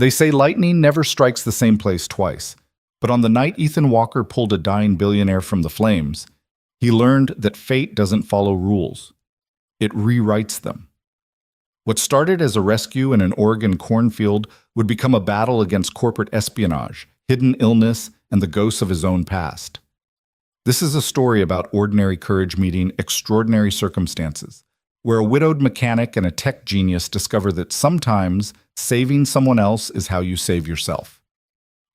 They say lightning never strikes the same place twice, but on the night Ethan Walker pulled a dying billionaire from the flames, he learned that fate doesn't follow rules. It rewrites them. What started as a rescue in an Oregon cornfield would become a battle against corporate espionage, hidden illness, and the ghosts of his own past. This is a story about ordinary courage meeting extraordinary circumstances, where a widowed mechanic and a tech genius discover that sometimes saving someone else is how you save yourself.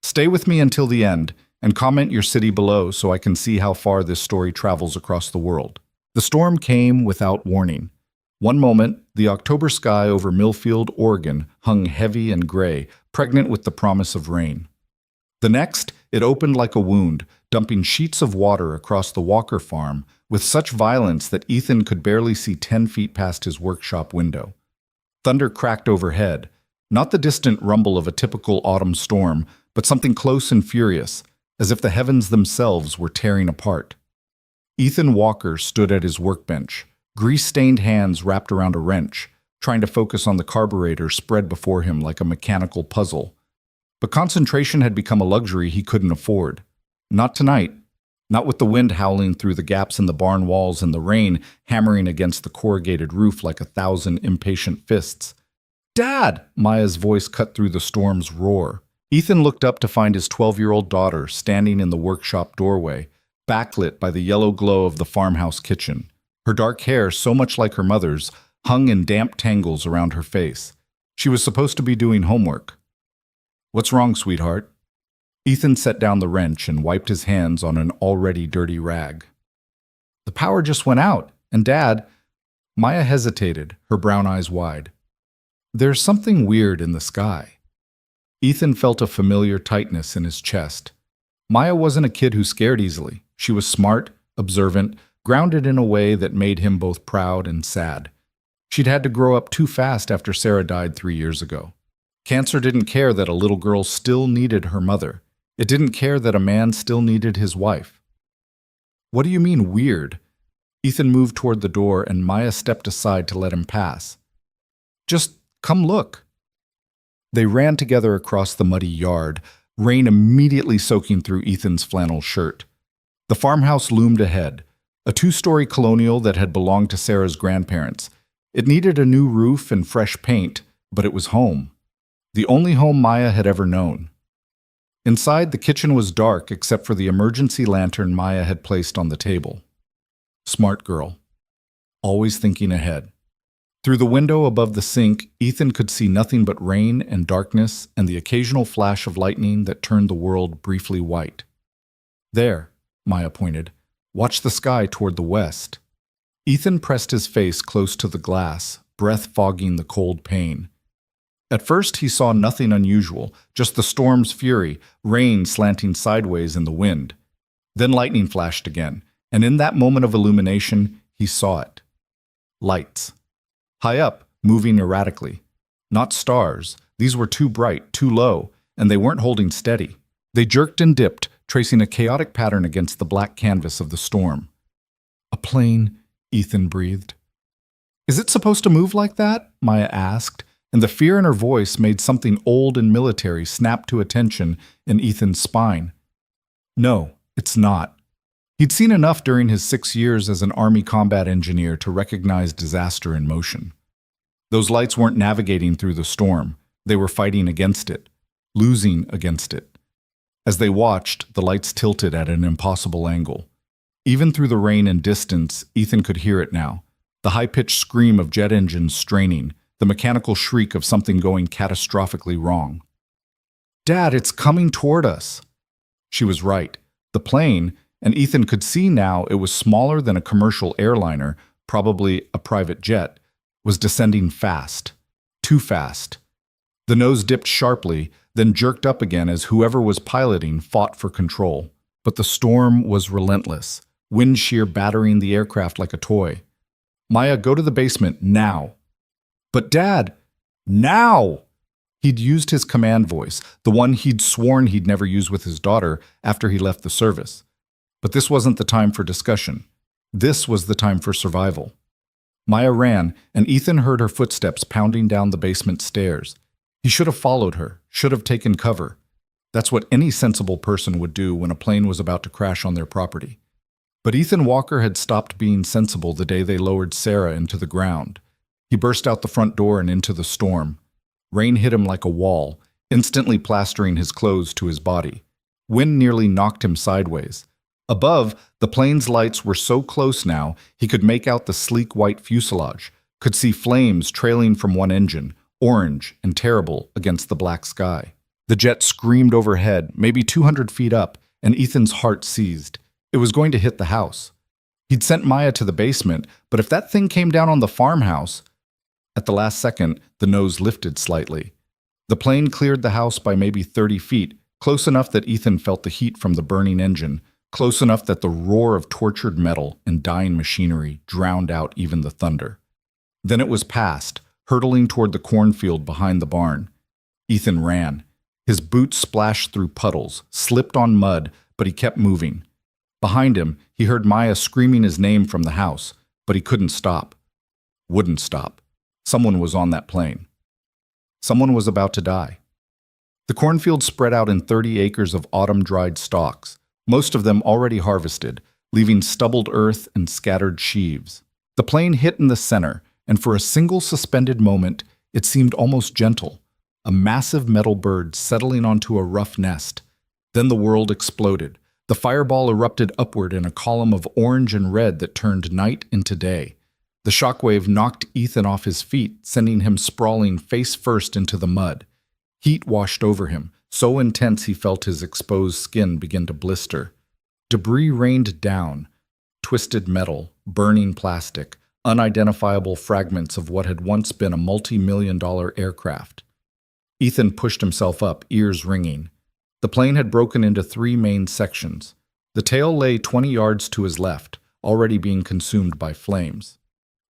Stay with me until the end, and comment your city below so I can see how far this story travels across the world. The storm came without warning. One moment, the October sky over Millfield, Oregon, hung heavy and gray, pregnant with the promise of rain. The next, it opened like a wound, dumping sheets of water across the Walker farm with such violence that Ethan could barely see 10 feet past his workshop window. Thunder cracked overhead, not the distant rumble of a typical autumn storm, but something close and furious, as if the heavens themselves were tearing apart. Ethan Walker stood at his workbench, grease-stained hands wrapped around a wrench, trying to focus on the carburetor spread before him like a mechanical puzzle. But concentration had become a luxury he couldn't afford. Not tonight. Not with the wind howling through the gaps in the barn walls and the rain hammering against the corrugated roof like 1,000 impatient fists. "Dad!" Maya's voice cut through the storm's roar. Ethan looked up to find his 12-year-old daughter standing in the workshop doorway, backlit by the yellow glow of the farmhouse kitchen. Her dark hair, so much like her mother's, hung in damp tangles around her face. She was supposed to be doing homework. "What's wrong, sweetheart?" Ethan set down the wrench and wiped his hands on an already dirty rag. "The power just went out, and Dad—" Maya hesitated, her brown eyes wide. "There's something weird in the sky." Ethan felt a familiar tightness in his chest. Maya wasn't a kid who scared easily. She was smart, observant, grounded in a way that made him both proud and sad. She'd had to grow up too fast after Sarah died 3 years ago. Cancer didn't care that a little girl still needed her mother. It didn't care that a man still needed his wife. "What do you mean, weird?" Ethan moved toward the door and Maya stepped aside to let him pass. "Just come look." They ran together across the muddy yard, rain immediately soaking through Ethan's flannel shirt. The farmhouse loomed ahead, a 2-story colonial that had belonged to Sarah's grandparents. It needed a new roof and fresh paint, but it was home. The only home Maya had ever known. Inside, the kitchen was dark except for the emergency lantern Maya had placed on the table. Smart girl. Always thinking ahead. Through the window above the sink, Ethan could see nothing but rain and darkness and the occasional flash of lightning that turned the world briefly white. "There," Maya pointed. "Watch the sky toward the west." Ethan pressed his face close to the glass, breath fogging the cold pane. At first he saw nothing unusual, just the storm's fury, rain slanting sideways in the wind. Then lightning flashed again, and in that moment of illumination, he saw it. Lights. High up, moving erratically. Not stars. These were too bright, too low, and they weren't holding steady. They jerked and dipped, tracing a chaotic pattern against the black canvas of the storm. "A plane," Ethan breathed. "Is it supposed to move like that?" Maya asked, and the fear in her voice made something old and military snap to attention in Ethan's spine. "No, it's not." He'd seen enough during his 6 years as an Army combat engineer to recognize disaster in motion. Those lights weren't navigating through the storm. They were fighting against it, losing against it. As they watched, the lights tilted at an impossible angle. Even through the rain and distance, Ethan could hear it now. The high-pitched scream of jet engines straining, the mechanical shriek of something going catastrophically wrong. "Dad, it's coming toward us." She was right. The plane, and Ethan could see now it was smaller than a commercial airliner, probably a private jet, was descending fast. Too fast. The nose dipped sharply, then jerked up again as whoever was piloting fought for control. But the storm was relentless, wind shear battering the aircraft like a toy. "Maya, go to the basement, now." "But Dad, now!" He'd used his command voice, the one he'd sworn he'd never use with his daughter after he left the service. But this wasn't the time for discussion. This was the time for survival. Maya ran, and Ethan heard her footsteps pounding down the basement stairs. He should have followed her, should have taken cover. That's what any sensible person would do when a plane was about to crash on their property. But Ethan Walker had stopped being sensible the day they lowered Sarah into the ground. He burst out the front door and into the storm. Rain hit him like a wall, instantly plastering his clothes to his body. Wind nearly knocked him sideways. Above, the plane's lights were so close now he could make out the sleek white fuselage, could see flames trailing from one engine, orange and terrible against the black sky. The jet screamed overhead, maybe 200 feet up, and Ethan's heart seized. It was going to hit the house. He'd sent Maya to the basement, but if that thing came down on the farmhouse... At the last second, the nose lifted slightly. The plane cleared the house by maybe 30 feet, close enough that Ethan felt the heat from the burning engine, close enough that the roar of tortured metal and dying machinery drowned out even the thunder. Then it was past, hurtling toward the cornfield behind the barn. Ethan ran. His boots splashed through puddles, slipped on mud, but he kept moving. Behind him, he heard Maya screaming his name from the house, but he couldn't stop. Wouldn't stop. Someone was on that plane. Someone was about to die. The cornfield spread out in 30 acres of autumn-dried stalks, most of them already harvested, leaving stubbled earth and scattered sheaves. The plane hit in the center, and for a single suspended moment, it seemed almost gentle, a massive metal bird settling onto a rough nest. Then the world exploded. The fireball erupted upward in a column of orange and red that turned night into day. The shockwave knocked Ethan off his feet, sending him sprawling face first into the mud. Heat washed over him, so intense he felt his exposed skin begin to blister. Debris rained down, twisted metal, burning plastic, unidentifiable fragments of what had once been a multi-million-dollar aircraft. Ethan pushed himself up, ears ringing. The plane had broken into 3 main sections. The tail lay 20 yards to his left, already being consumed by flames.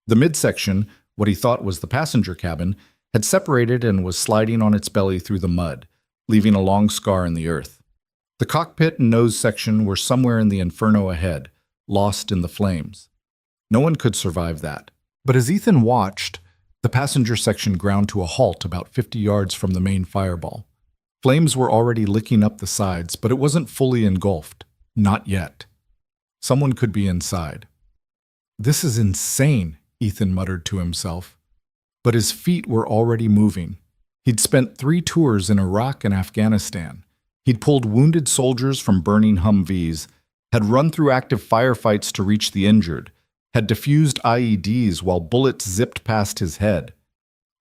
The midsection, what he thought was the passenger cabin, had separated and was sliding on its belly through the mud, leaving a long scar in the earth. The cockpit and nose section were somewhere in the inferno ahead, lost in the flames. No one could survive that. But as Ethan watched, the passenger section ground to a halt about 50 yards from the main fireball. Flames were already licking up the sides, but it wasn't fully engulfed. Not yet. Someone could be inside. "This is insane," Ethan muttered to himself. But his feet were already moving. He'd spent 3 tours in Iraq and Afghanistan. He'd pulled wounded soldiers from burning Humvees, had run through active firefights to reach the injured, had diffused IEDs while bullets zipped past his head.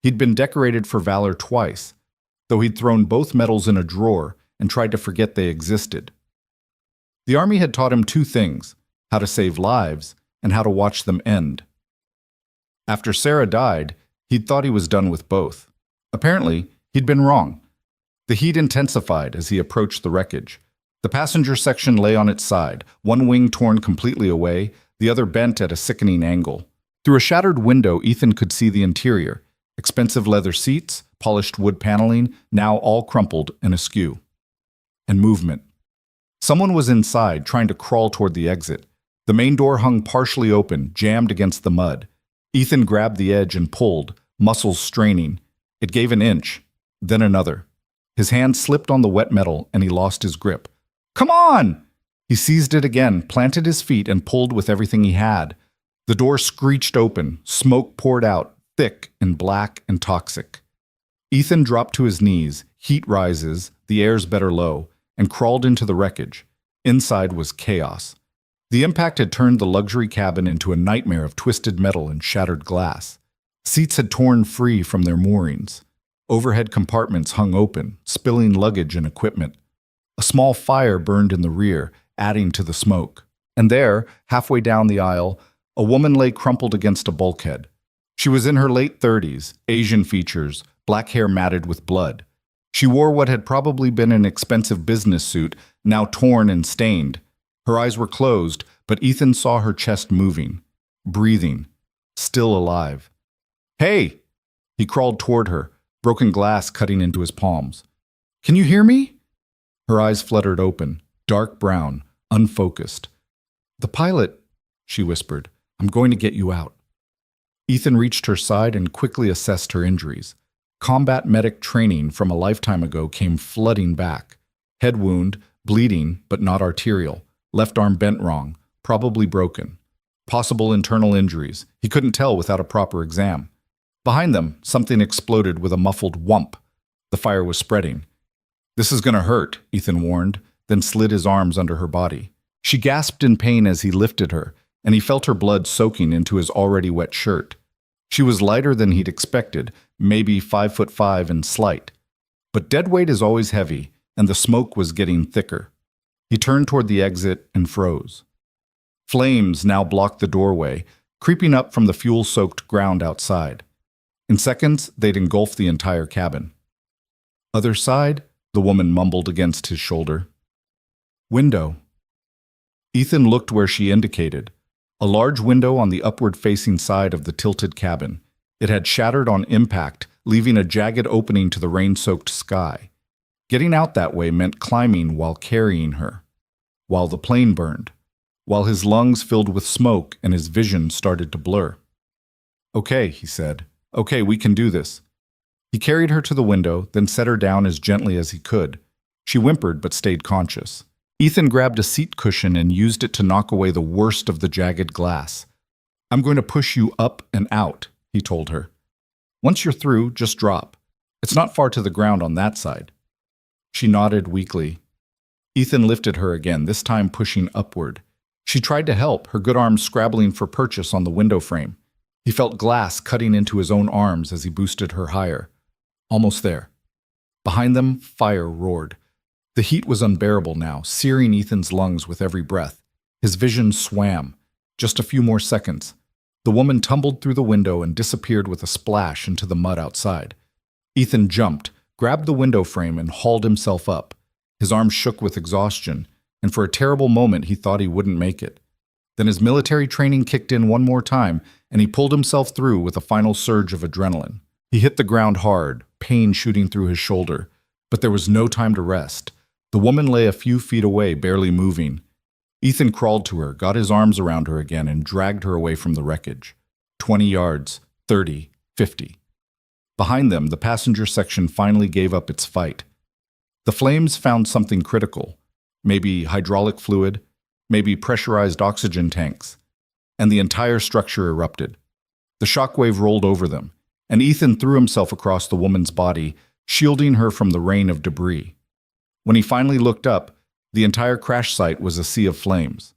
He'd been decorated for valor twice, though he'd thrown both medals in a drawer and tried to forget they existed. The Army had taught him 2 things: how to save lives and how to watch them end. After Sarah died, he'd thought he was done with both. Apparently, he'd been wrong. The heat intensified as he approached the wreckage. The passenger section lay on its side, one wing torn completely away, the other bent at a sickening angle. Through a shattered window, Ethan could see the interior: expensive leather seats, polished wood paneling, now all crumpled and askew. And movement. Someone was inside, trying to crawl toward the exit. The main door hung partially open, jammed against the mud. Ethan grabbed the edge and pulled, muscles straining. It gave an inch, then another. His hand slipped on the wet metal, and he lost his grip. "Come on!" He seized it again, planted his feet, and pulled with everything he had. The door screeched open, smoke poured out, thick and black and toxic. Ethan dropped to his knees, heat rises, the air's better low, and crawled into the wreckage. Inside was chaos. The impact had turned the luxury cabin into a nightmare of twisted metal and shattered glass. Seats had torn free from their moorings. Overhead compartments hung open, spilling luggage and equipment. A small fire burned in the rear, adding to the smoke. And there, halfway down the aisle, a woman lay crumpled against a bulkhead. She was in her late 30s, Asian features, black hair matted with blood. She wore what had probably been an expensive business suit, now torn and stained. Her eyes were closed, but Ethan saw her chest moving, breathing, still alive. "Hey!" He crawled toward her, broken glass cutting into his palms. "Can you hear me?" Her eyes fluttered open, dark brown, unfocused. "The pilot," she whispered. "I'm going to get you out." Ethan reached her side and quickly assessed her injuries. Combat medic training from a lifetime ago came flooding back. Head wound, bleeding, but not arterial. Left arm bent wrong, probably broken. Possible internal injuries. He couldn't tell without a proper exam. Behind them, something exploded with a muffled whump. The fire was spreading. "This is gonna hurt," Ethan warned, then slid his arms under her body. She gasped in pain as he lifted her, and he felt her blood soaking into his already wet shirt. She was lighter than he'd expected, maybe 5'5" and slight. But dead weight is always heavy, and the smoke was getting thicker. He turned toward the exit and froze. Flames now blocked the doorway, creeping up from the fuel-soaked ground outside. In seconds, they'd engulfed the entire cabin. "Other side?" the woman mumbled against his shoulder. "Window." Ethan looked where she indicated. A large window on the upward-facing side of the tilted cabin. It had shattered on impact, leaving a jagged opening to the rain-soaked sky. Getting out that way meant climbing while carrying her. While the plane burned. While his lungs filled with smoke and his vision started to blur. "Okay," he said. "Okay, we can do this." He carried her to the window, then set her down as gently as he could. She whimpered but stayed conscious. Ethan grabbed a seat cushion and used it to knock away the worst of the jagged glass. "I'm going to push you up and out," he told her. "Once you're through, just drop. It's not far to the ground on that side." She nodded weakly. Ethan lifted her again, this time pushing upward. She tried to help, her good arms scrabbling for purchase on the window frame. He felt glass cutting into his own arms as he boosted her higher. Almost there. Behind them, fire roared. The heat was unbearable now, searing Ethan's lungs with every breath. His vision swam. Just a few more seconds. The woman tumbled through the window and disappeared with a splash into the mud outside. Ethan jumped, grabbed the window frame, and hauled himself up. His arms shook with exhaustion, and for a terrible moment he thought he wouldn't make it. Then his military training kicked in one more time, and he pulled himself through with a final surge of adrenaline. He hit the ground hard, pain shooting through his shoulder, but there was no time to rest. The woman lay a few feet away, barely moving. Ethan crawled to her, got his arms around her again, and dragged her away from the wreckage. 20 yards, 30, 50. Behind them, the passenger section finally gave up its fight. The flames found something critical, maybe hydraulic fluid, maybe pressurized oxygen tanks, and the entire structure erupted. The shockwave rolled over them, and Ethan threw himself across the woman's body, shielding her from the rain of debris. When he finally looked up, the entire crash site was a sea of flames.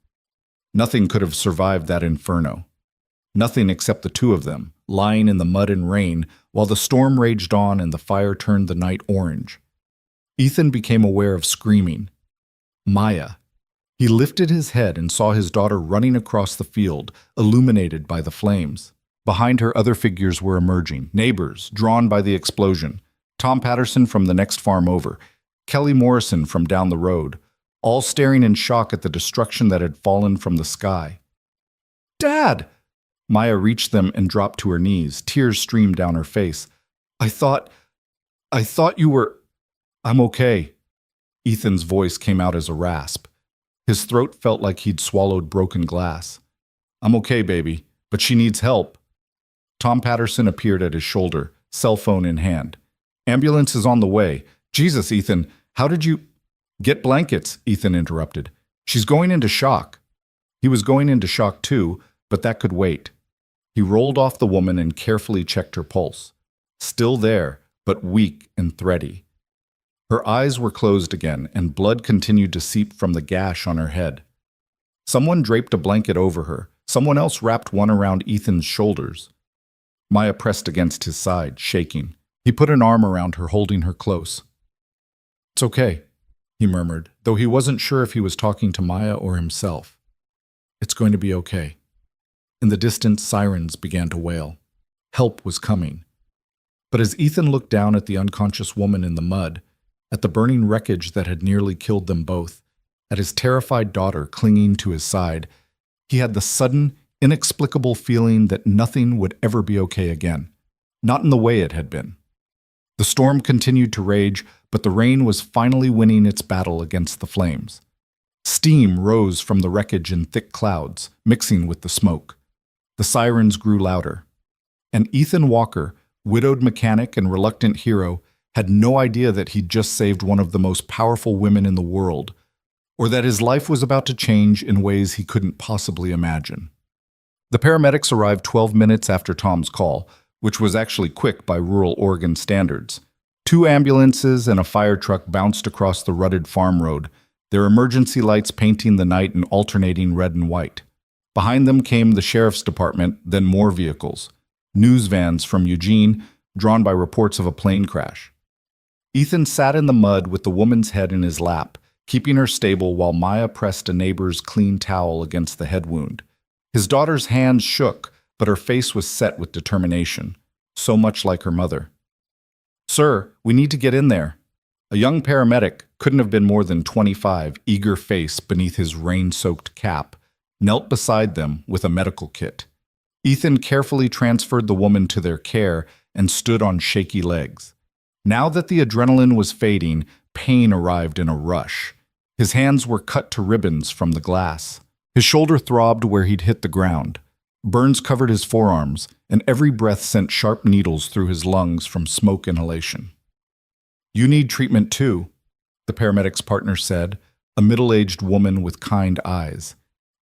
Nothing could have survived that inferno. Nothing except the two of them, lying in the mud and rain, while the storm raged on and the fire turned the night orange. Ethan became aware of screaming. Maya. He lifted his head and saw his daughter running across the field, illuminated by the flames. Behind her, other figures were emerging, neighbors, drawn by the explosion. Tom Patterson from the next farm over, Kelly Morrison from down the road, all staring in shock at the destruction that had fallen from the sky. "Dad!" Maya reached them and dropped to her knees. Tears streamed down her face. I thought you were..." "I'm okay." Ethan's voice came out as a rasp. His throat felt like he'd swallowed broken glass. "I'm okay, baby, but she needs help." Tom Patterson appeared at his shoulder, cell phone in hand. "Ambulance is on the way. Jesus, Ethan, how did you..." "Get blankets," Ethan interrupted. "She's going into shock." He was going into shock too, but that could wait. He rolled off the woman and carefully checked her pulse. Still there, but weak and thready. Her eyes were closed again, and blood continued to seep from the gash on her head. Someone draped a blanket over her. Someone else wrapped one around Ethan's shoulders. Maya pressed against his side, shaking. He put an arm around her, holding her close. "It's okay," he murmured, though he wasn't sure if he was talking to Maya or himself. "It's going to be okay." In the distance, sirens began to wail. Help was coming. But as Ethan looked down at the unconscious woman in the mud, at the burning wreckage that had nearly killed them both, at his terrified daughter clinging to his side, he had the sudden, inexplicable feeling that nothing would ever be okay again. Not in the way it had been. The storm continued to rage, but the rain was finally winning its battle against the flames. Steam rose from the wreckage in thick clouds, mixing with the smoke. The sirens grew louder. And Ethan Walker, Widowed mechanic and reluctant hero, had no idea that he'd just saved one of the most powerful women in the world, or that his life was about to change in ways he couldn't possibly imagine. The paramedics arrived 12 minutes after Tom's call, which was actually quick by rural Oregon standards. 2 ambulances and a fire truck bounced across the rutted farm road, their emergency lights painting the night in alternating red and white. Behind them came the sheriff's department, then more vehicles. News vans from Eugene, drawn by reports of a plane crash. Ethan sat in the mud with the woman's head in his lap, keeping her stable while Maya pressed a neighbor's clean towel against the head wound. His daughter's hands shook, but her face was set with determination, so much like her mother. "Sir, we need to get in there." A young paramedic, couldn't have been more than 25, eager face beneath his rain-soaked cap, knelt beside them with a medical kit. Ethan carefully transferred the woman to their care and stood on shaky legs. Now that the adrenaline was fading, pain arrived in a rush. His hands were cut to ribbons from the glass. His shoulder throbbed where he'd hit the ground. Burns covered his forearms, and every breath sent sharp needles through his lungs from smoke inhalation. "You need treatment too," the paramedic's partner said, a middle-aged woman with kind eyes.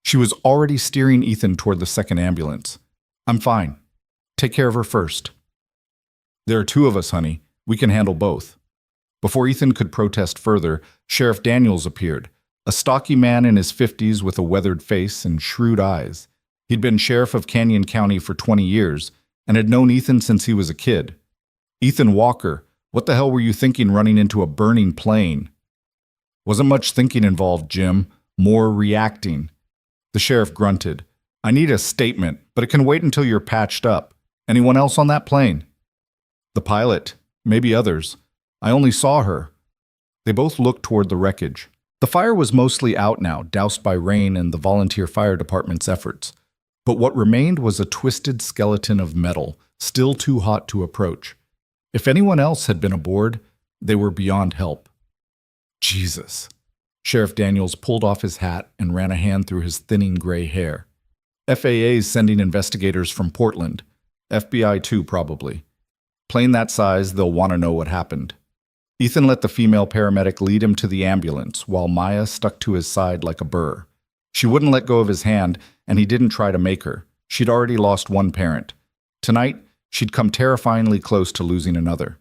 She was already steering Ethan toward the second ambulance. "I'm fine. Take care of her first." "There are 2 of us, honey. We can handle both." Before Ethan could protest further, Sheriff Daniels appeared, a stocky man in his 50s with a weathered face and shrewd eyes. He'd been sheriff of Canyon County for 20 years and had known Ethan since he was a kid. "Ethan Walker, what the hell were you thinking running into a burning plane?" "Wasn't much thinking involved, Jim. More reacting." The sheriff grunted. "I need a statement, but it can wait until you're patched up. Anyone else on that plane?" "The pilot. Maybe others. I only saw her." They both looked toward the wreckage. The fire was mostly out now, doused by rain and the volunteer fire department's efforts. But what remained was a twisted skeleton of metal, still too hot to approach. If anyone else had been aboard, they were beyond help. "Jesus." Sheriff Daniels pulled off his hat and ran a hand through his thinning gray hair. "FAA's sending investigators from Portland. FBI too, probably. Plane that size, they'll want to know what happened." Ethan let the female paramedic lead him to the ambulance, while Maya stuck to his side like a burr. She wouldn't let go of his hand, and he didn't try to make her. She'd already lost one parent. Tonight, she'd come terrifyingly close to losing another.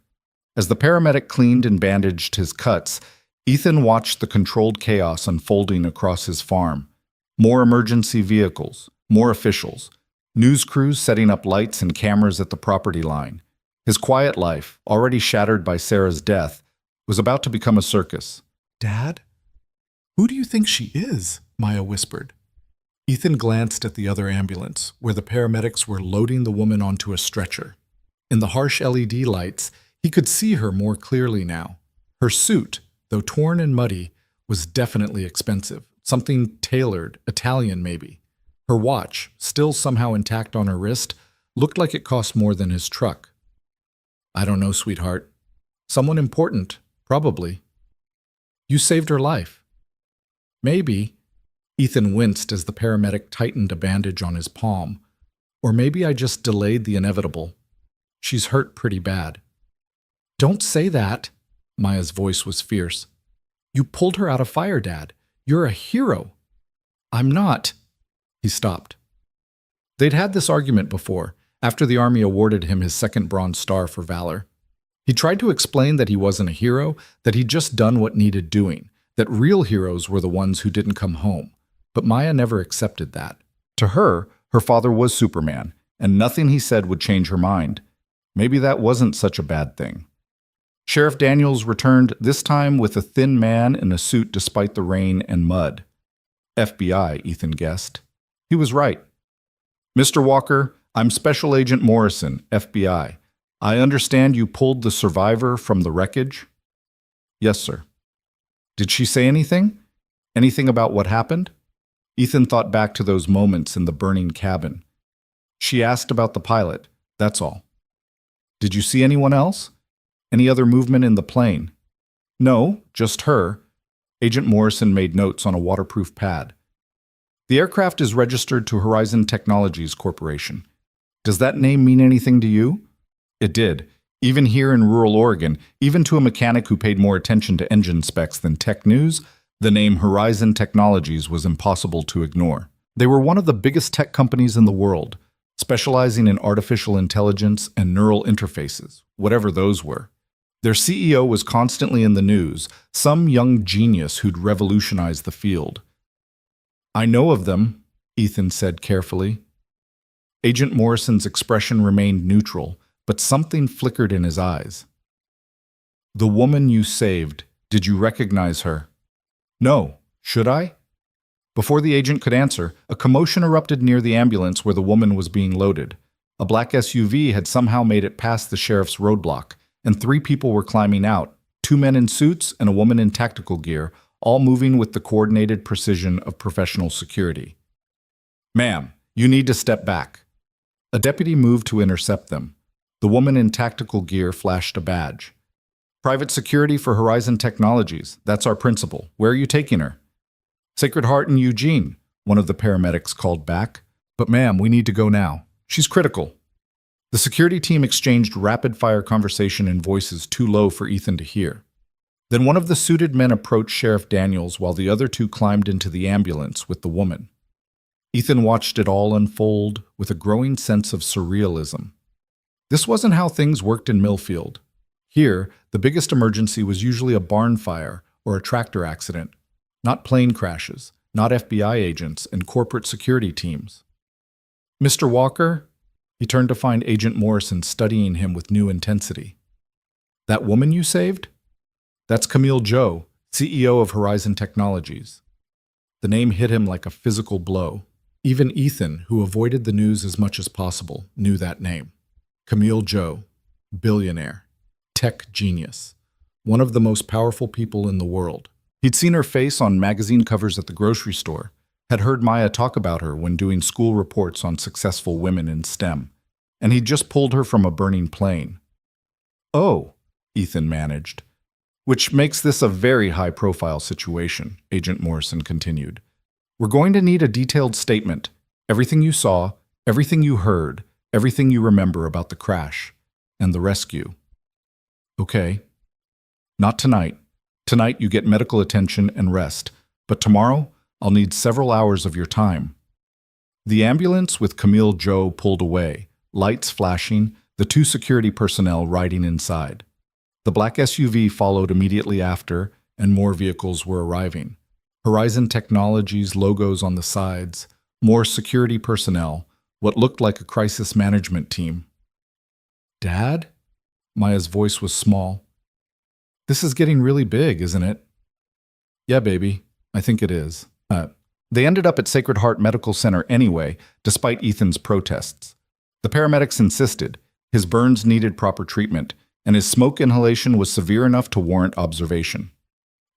As the paramedic cleaned and bandaged his cuts, Ethan watched the controlled chaos unfolding across his farm. More emergency vehicles, more officials, news crews setting up lights and cameras at the property line. His quiet life, already shattered by Sarah's death, was about to become a circus. "Dad? Who do you think she is?" Maya whispered. Ethan glanced at the other ambulance, where the paramedics were loading the woman onto a stretcher. In the harsh LED lights, he could see her more clearly now. Her suit, though torn and muddy, was definitely expensive, something tailored, Italian maybe. Her watch, still somehow intact on her wrist, looked like it cost more than his truck. "I don't know, sweetheart. Someone important, probably. You saved her life." "Maybe." Ethan winced as the paramedic tightened a bandage on his palm. "Or maybe I just delayed the inevitable. She's hurt pretty bad." "Don't say that." Maya's voice was fierce. "You pulled her out of fire, Dad. You're a hero." "I'm not." He stopped. They'd had this argument before, after the Army awarded him his second Bronze Star for valor. He tried to explain that he wasn't a hero, that he'd just done what needed doing, that real heroes were the ones who didn't come home. But Maya never accepted that. To her, her father was Superman, and nothing he said would change her mind. Maybe that wasn't such a bad thing. Sheriff Daniels returned, this time with a thin man in a suit despite the rain and mud. FBI, Ethan guessed. He was right. "Mr. Walker, I'm Special Agent Morrison, FBI. I understand you pulled the survivor from the wreckage?" "Yes, sir." "Did she say anything? Anything about what happened?" Ethan thought back to those moments in the burning cabin. "She asked about the pilot, that's all." "Did you see anyone else? Any other movement in the plane?" "No, just her." Agent Morrison made notes on a waterproof pad. "The aircraft is registered to Horizon Technologies Corporation. Does that name mean anything to you?" It did. Even here in rural Oregon, even to a mechanic who paid more attention to engine specs than tech news, the name Horizon Technologies was impossible to ignore. They were one of the biggest tech companies in the world, specializing in artificial intelligence and neural interfaces, whatever those were. Their CEO was constantly in the news, some young genius who'd revolutionized the field. "I know of them," Ethan said carefully. Agent Morrison's expression remained neutral, but something flickered in his eyes. "The woman you saved, did you recognize her?" "No. Should I?" Before the agent could answer, a commotion erupted near the ambulance where the woman was being loaded. A black SUV had somehow made it past the sheriff's roadblock, and 3 people were climbing out, 2 men in suits and a woman in tactical gear, all moving with the coordinated precision of professional security. "Ma'am, you need to step back." A deputy moved to intercept them. The woman in tactical gear flashed a badge. "Private security for Horizon Technologies. That's our principal. Where are you taking her?" "Sacred Heart in Eugene," one of the paramedics called back. "But ma'am, we need to go now. She's critical." The security team exchanged rapid-fire conversation in voices too low for Ethan to hear. Then one of the suited men approached Sheriff Daniels while the other 2 climbed into the ambulance with the woman. Ethan watched it all unfold with a growing sense of surrealism. This wasn't how things worked in Millfield. Here, the biggest emergency was usually a barn fire or a tractor accident, not plane crashes, not FBI agents and corporate security teams. "Mr. Walker?" He turned to find Agent Morrison studying him with new intensity. "That woman you saved?" "That's Camille Joe, CEO of Horizon Technologies." The name hit him like a physical blow. Even Ethan, who avoided the news as much as possible, knew that name. Camille Joe, billionaire, tech genius, one of the most powerful people in the world. He'd seen her face on magazine covers at the grocery store, had heard Maya talk about her when doing school reports on successful women in STEM, and he'd just pulled her from a burning plane. "Oh," Ethan managed. "Which makes this a very high-profile situation," Agent Morrison continued. "We're going to need a detailed statement. Everything you saw, everything you heard, everything you remember about the crash and the rescue." "Okay. Not tonight. Tonight you get medical attention and rest, but tomorrow I'll need several hours of your time." The ambulance with Camille Joe pulled away, lights flashing, the 2 security personnel riding inside. The black SUV followed immediately after, and more vehicles were arriving. Horizon Technologies logos on the sides, more security personnel, what looked like a crisis management team. "Dad?" Maya's voice was small. "This is getting really big, isn't it?" "Yeah, baby, I think it is." They ended up at Sacred Heart Medical Center anyway, despite Ethan's protests. The paramedics insisted. His burns needed proper treatment, and his smoke inhalation was severe enough to warrant observation.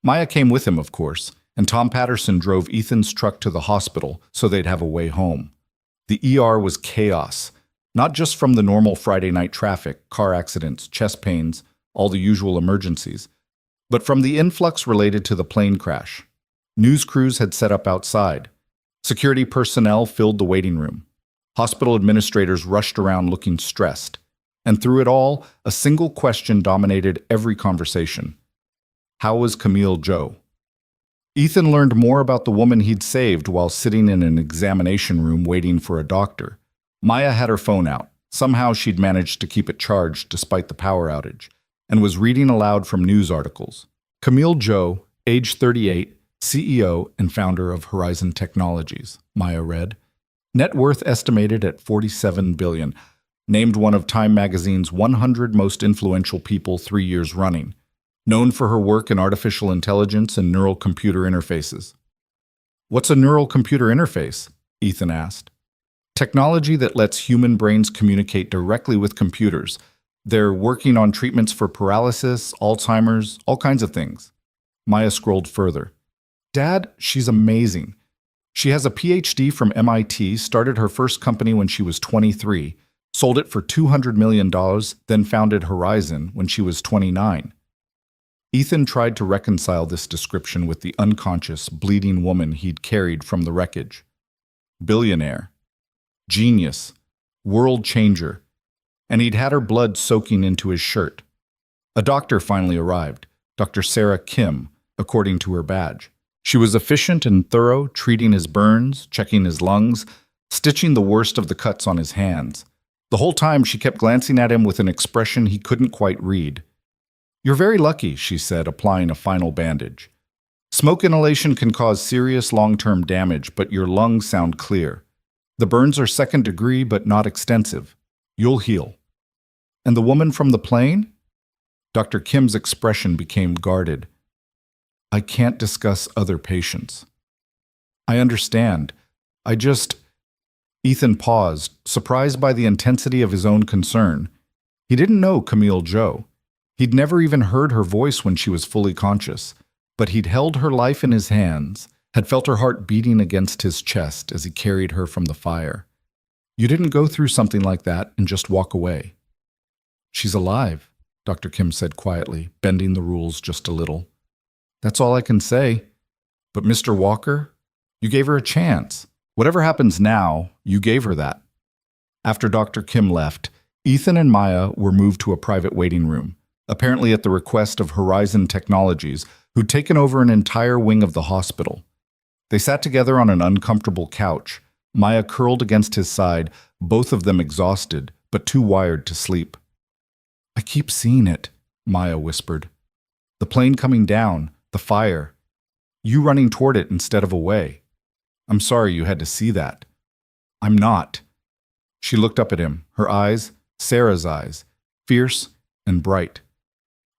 Maya came with him, of course, and Tom Patterson drove Ethan's truck to the hospital so they'd have a way home. The ER was chaos, not just from the normal Friday night traffic, car accidents, chest pains, all the usual emergencies, but from the influx related to the plane crash. News crews had set up outside. Security personnel filled the waiting room. Hospital administrators rushed around looking stressed. And through it all, a single question dominated every conversation. How was Camille Joe? Ethan learned more about the woman he'd saved while sitting in an examination room waiting for a doctor. Maya had her phone out. Somehow she'd managed to keep it charged despite the power outage, and was reading aloud from news articles. Camille Joe, age 38, CEO and founder of Horizon Technologies, Maya read. Net worth estimated at $47 billion. Named one of Time magazine's 100 most influential people 3 years running. Known for her work in artificial intelligence and neural computer interfaces. "What's a neural computer interface?" Ethan asked. "Technology that lets human brains communicate directly with computers. They're working on treatments for paralysis, Alzheimer's, all kinds of things." Maya scrolled further. "Dad, she's amazing. She has a PhD from MIT, started her first company when she was 23, sold it for $200 million, then founded Horizon when she was 29. Ethan tried to reconcile this description with the unconscious, bleeding woman he'd carried from the wreckage. Billionaire. Genius. World changer. and he'd had her blood soaking into his shirt. A doctor finally arrived, Dr. Sarah Kim, according to her badge. She was efficient and thorough, treating his burns, checking his lungs, stitching the worst of the cuts on his hands. The whole time she kept glancing at him with an expression he couldn't quite read. "You're very lucky," she said, applying a final bandage. "Smoke inhalation can cause serious long-term damage, but your lungs sound clear. The burns are second degree, but not extensive. You'll heal." "And the woman from the plane?" Dr. Kim's expression became guarded. "I can't discuss other patients." "I understand. I just—" Ethan paused, surprised by the intensity of his own concern. He didn't know Camille Joe. He'd never even heard her voice when she was fully conscious, but he'd held her life in his hands, had felt her heart beating against his chest as he carried her from the fire. "You didn't go through something like that and just walk away." "She's alive," Dr. Kim said quietly, bending the rules just a little. "That's all I can say. But Mr. Walker, you gave her a chance. Whatever happens now, you gave her that." After Dr. Kim left, Ethan and Maya were moved to a private waiting room, apparently at the request of Horizon Technologies, who'd taken over an entire wing of the hospital. They sat together on an uncomfortable couch, Maya curled against his side, both of them exhausted, but too wired to sleep. "I keep seeing it," Maya whispered. "The plane coming down, the fire. You running toward it instead of away. I'm sorry you had to see that." "I'm not." She looked up at him, her eyes, Sarah's eyes, fierce and bright.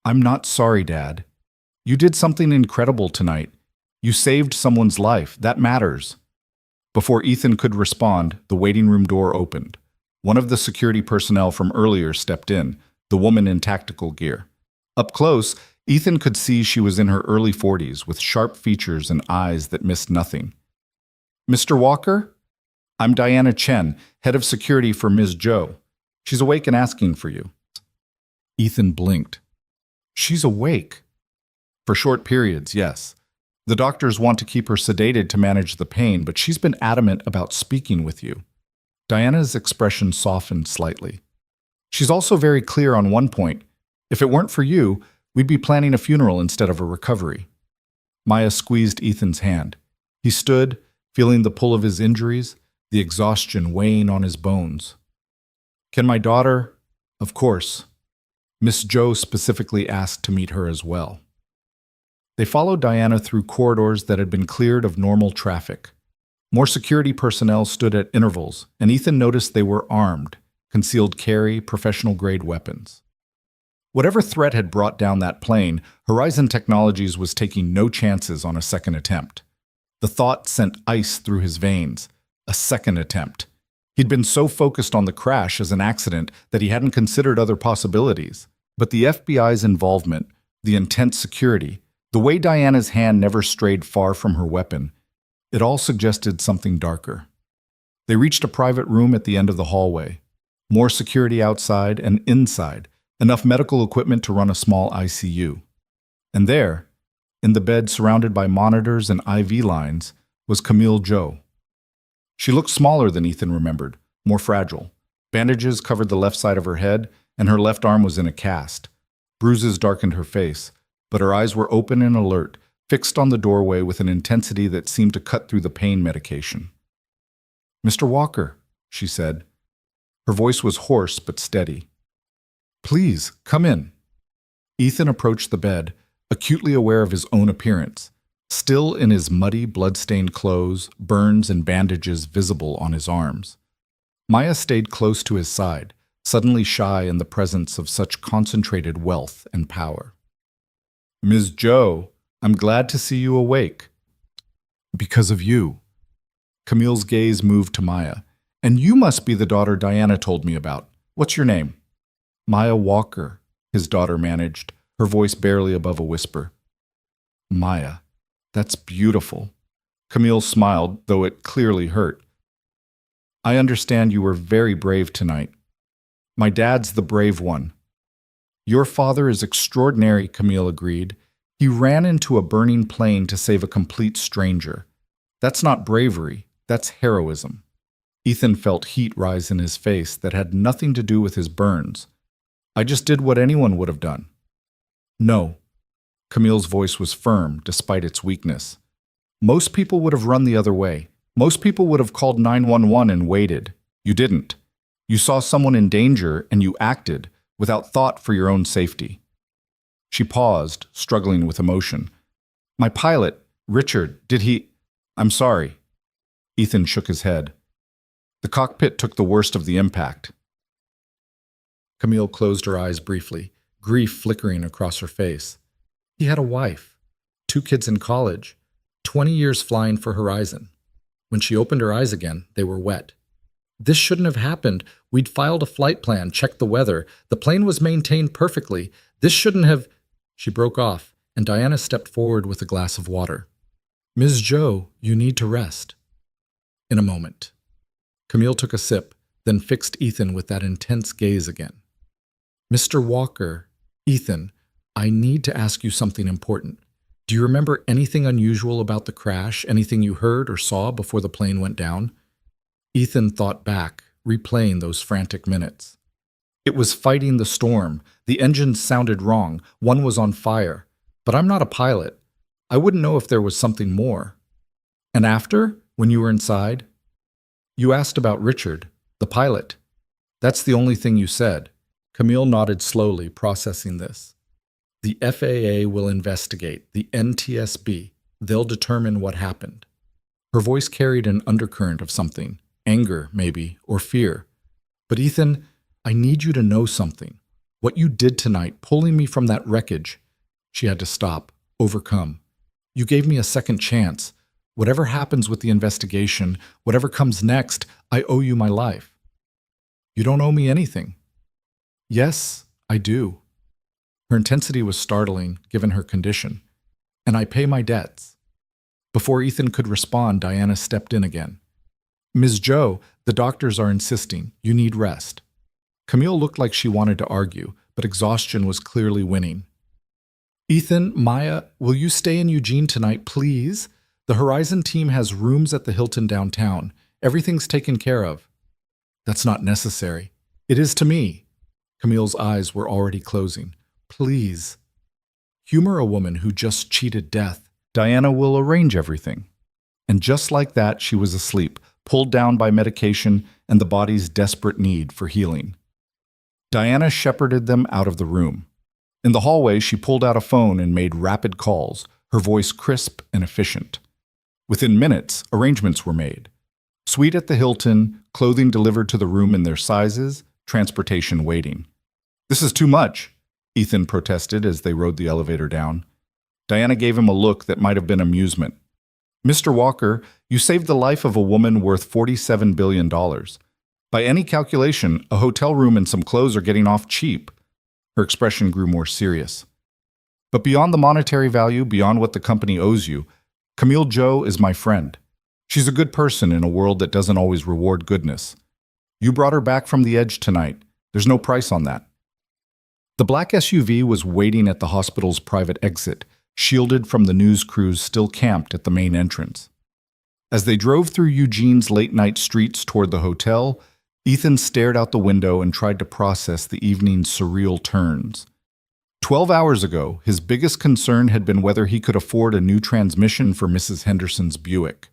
"I'm not sorry, Dad. You did something incredible tonight. You saved someone's life. That matters." Before Ethan could respond, the waiting room door opened. One of the security personnel from earlier stepped in, the woman in tactical gear. Up close, Ethan could see she was in her early 40s, with sharp features and eyes that missed nothing. "Mr. Walker? I'm Diana Chen, head of security for Ms. Joe. She's awake and asking for you." Ethan blinked. "She's awake?" "For short periods, yes. The doctors want to keep her sedated to manage the pain, but she's been adamant about speaking with you." Diana's expression softened slightly. "She's also very clear on one point. If it weren't for you, we'd be planning a funeral instead of a recovery." Maya squeezed Ethan's hand. He stood, feeling the pull of his injuries, the exhaustion weighing on his bones. "Can my daughter—" "Of course." Miss Joe specifically asked to meet her as well. They followed Diana through corridors that had been cleared of normal traffic. More security personnel stood at intervals, and Ethan noticed they were armed, concealed carry, professional-grade weapons. Whatever threat had brought down that plane, Horizon Technologies was taking no chances on a second attempt. The thought sent ice through his veins. A second attempt. He'd been so focused on the crash as an accident that he hadn't considered other possibilities. But the FBI's involvement, the intense security, the way Diana's hand never strayed far from her weapon, it all suggested something darker. They reached a private room at the end of the hallway. More security outside and inside, enough medical equipment to run a small ICU. And there, in the bed surrounded by monitors and IV lines, was Camille Joe. She looked smaller than Ethan remembered, more fragile. Bandages covered the left side of her head, and her left arm was in a cast. Bruises darkened her face, but her eyes were open and alert, fixed on the doorway with an intensity that seemed to cut through the pain medication. "Mr. Walker," she said. Her voice was hoarse but steady. "Please, come in." Ethan approached the bed, acutely aware of his own appearance. Still in his muddy, blood-stained clothes, burns and bandages visible on his arms. Maya stayed close to his side, suddenly shy in the presence of such concentrated wealth and power. "Ms. Joe, I'm glad to see you awake." "Because of you." Camille's gaze moved to Maya. "And you must be the daughter Diana told me about. What's your name?" "Maya Walker," his daughter managed, her voice barely above a whisper. "Maya, that's beautiful." Camille smiled, though it clearly hurt. "I understand you were very brave tonight. My dad's the brave one." "Your father is extraordinary," Camille agreed. "He ran into a burning plane to save a complete stranger. That's not bravery, that's heroism." Ethan felt heat rise in his face that had nothing to do with his burns. I just did what anyone would have done. No. Camille's voice was firm, despite its weakness. Most people would have run the other way. Most people would have called 911 and waited. You didn't. You saw someone in danger and you acted, without thought for your own safety. She paused, struggling with emotion. My pilot, Richard, did he… I'm sorry. Ethan shook his head. The cockpit took the worst of the impact. Camille closed her eyes briefly, grief flickering across her face. He had a wife, 2 kids in college, 20 years flying for Horizon. When she opened her eyes again, they were wet. This shouldn't have happened. We'd filed a flight plan, checked the weather. The plane was maintained perfectly. This shouldn't have… She broke off, and Diana stepped forward with a glass of water. Ms. Joe, you need to rest. In a moment. Camille took a sip, then fixed Ethan with that intense gaze again. Mr. Walker, Ethan, I need to ask you something important. Do you remember anything unusual about the crash, anything you heard or saw before the plane went down? Ethan thought back, replaying those frantic minutes. It was fighting the storm. The engines sounded wrong. One was on fire. But I'm not a pilot. I wouldn't know if there was something more. And after, when you were inside? You asked about Richard, the pilot. That's the only thing you said. Camille nodded slowly, processing this. The FAA will investigate, the NTSB. They'll determine what happened. Her voice carried an undercurrent of something, anger, maybe, or fear. But Ethan, I need you to know something. What you did tonight, pulling me from that wreckage. She had to stop, overcome. You gave me a second chance. Whatever happens with the investigation, whatever comes next, I owe you my life. You don't owe me anything. Yes, I do. Her intensity was startling, given her condition. And I pay my debts. Before Ethan could respond, Diana stepped in again. Ms. Joe, the doctors are insisting. You need rest. Camille looked like she wanted to argue, but exhaustion was clearly winning. Ethan, Maya, will you stay in Eugene tonight, please? The Horizon team has rooms at the Hilton downtown. Everything's taken care of. That's not necessary. It is to me. Camille's eyes were already closing. Please. Humor a woman who just cheated death. Diana will arrange everything. And just like that, she was asleep, pulled down by medication and the body's desperate need for healing. Diana shepherded them out of the room. In the hallway, she pulled out a phone and made rapid calls, her voice crisp and efficient. Within minutes, arrangements were made. Suite at the Hilton, clothing delivered to the room in their sizes, transportation waiting. This is too much, Ethan protested as they rode the elevator down. Diana gave him a look that might have been amusement. Mr. Walker, you saved the life of a woman worth $47 billion. By any calculation, a hotel room and some clothes are getting off cheap. Her expression grew more serious. But beyond the monetary value, beyond what the company owes you, Camille Joe is my friend. She's a good person in a world that doesn't always reward goodness. You brought her back from the edge tonight. There's no price on that. The black SUV was waiting at the hospital's private exit, shielded from the news crews still camped at the main entrance. As they drove through Eugene's late-night streets toward the hotel, Ethan stared out the window and tried to process the evening's surreal turns. 12 hours ago, his biggest concern had been whether he could afford a new transmission for Mrs. Henderson's Buick.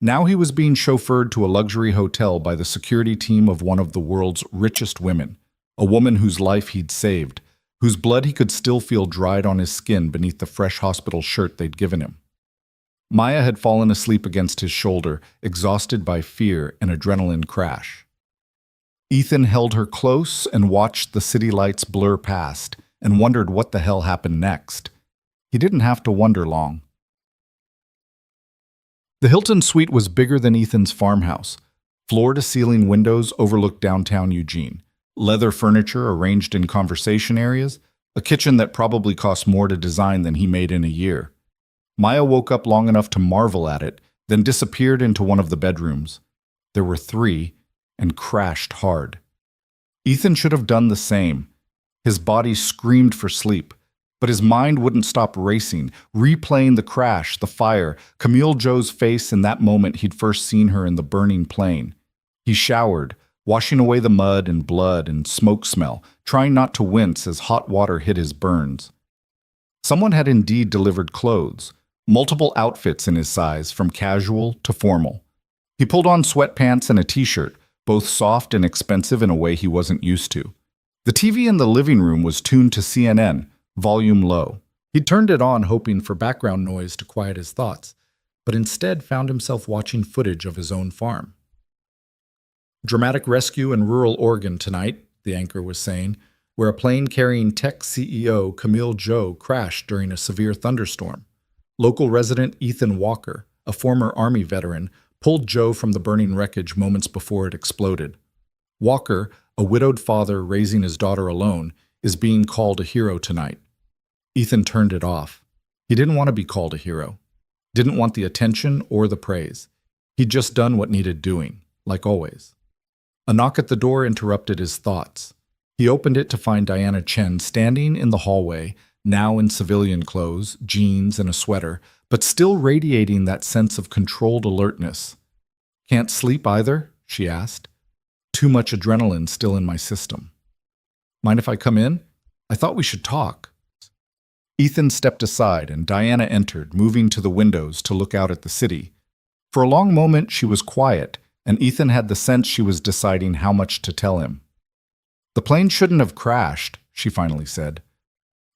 Now he was being chauffeured to a luxury hotel by the security team of one of the world's richest women, a woman whose life he'd saved, whose blood he could still feel dried on his skin beneath the fresh hospital shirt they'd given him. Maya had fallen asleep against his shoulder, exhausted by fear and adrenaline crash. Ethan held her close and watched the city lights blur past and wondered what the hell happened next. He didn't have to wonder long. The Hilton suite was bigger than Ethan's farmhouse. Floor-to-ceiling windows overlooked downtown Eugene, leather furniture arranged in conversation areas, a kitchen that probably cost more to design than he made in a year. Maya woke up long enough to marvel at it, then disappeared into one of the bedrooms. There were 3, and crashed hard. Ethan should have done the same. His body screamed for sleep, but his mind wouldn't stop racing, replaying the crash, the fire, Camille Joe's face in that moment he'd first seen her in the burning plane. He showered, washing away the mud and blood and smoke smell, trying not to wince as hot water hit his burns. Someone had indeed delivered clothes, multiple outfits in his size, from casual to formal. He pulled on sweatpants and a t-shirt, both soft and expensive in a way he wasn't used to. The TV in the living room was tuned to CNN, volume low. He turned it on hoping for background noise to quiet his thoughts, but instead found himself watching footage of his own farm. Dramatic rescue in rural Oregon tonight, the anchor was saying, where a plane carrying tech CEO Camille Joe crashed during a severe thunderstorm. Local resident Ethan Walker, a former Army veteran, pulled Joe from the burning wreckage moments before it exploded. Walker, a widowed father raising his daughter alone, is being called a hero tonight. Ethan turned it off. He didn't want to be called a hero. Didn't want the attention or the praise. He'd just done what needed doing, like always. A knock at the door interrupted his thoughts. He opened it to find Diana Chen standing in the hallway, now in civilian clothes, jeans and a sweater, but still radiating that sense of controlled alertness. "Can't sleep either?" she asked. "Too much adrenaline still in my system." "Mind if I come in? I thought we should talk." Ethan stepped aside and Diana entered, moving to the windows to look out at the city. For a long moment she was quiet, and Ethan had the sense she was deciding how much to tell him. "The plane shouldn't have crashed," she finally said.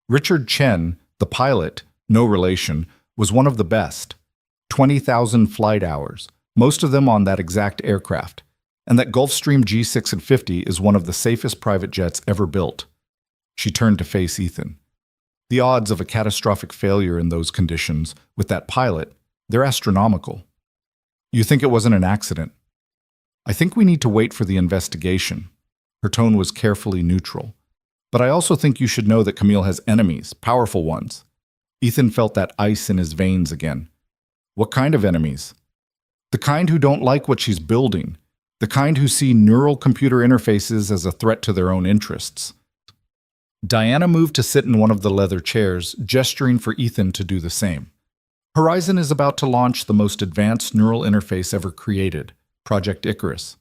"Richard Chen, the pilot, no relation, was one of the best. 20,000 flight hours, most of them on that exact aircraft. And that Gulfstream G650 is one of the safest private jets ever built." She turned to face Ethan. "The odds of a catastrophic failure in those conditions, with that pilot, they're astronomical. You think it wasn't an accident?" "I think we need to wait for the investigation." Her tone was carefully neutral. "But I also think you should know that Camille has enemies, powerful ones." Ethan felt that ice in his veins again. "What kind of enemies?" "The kind who don't like what she's building. The kind who see neural computer interfaces as a threat to their own interests." Diana moved to sit in one of the leather chairs, gesturing for Ethan to do the same. Horizon is about to launch the most advanced neural interface ever created, Project Icarus.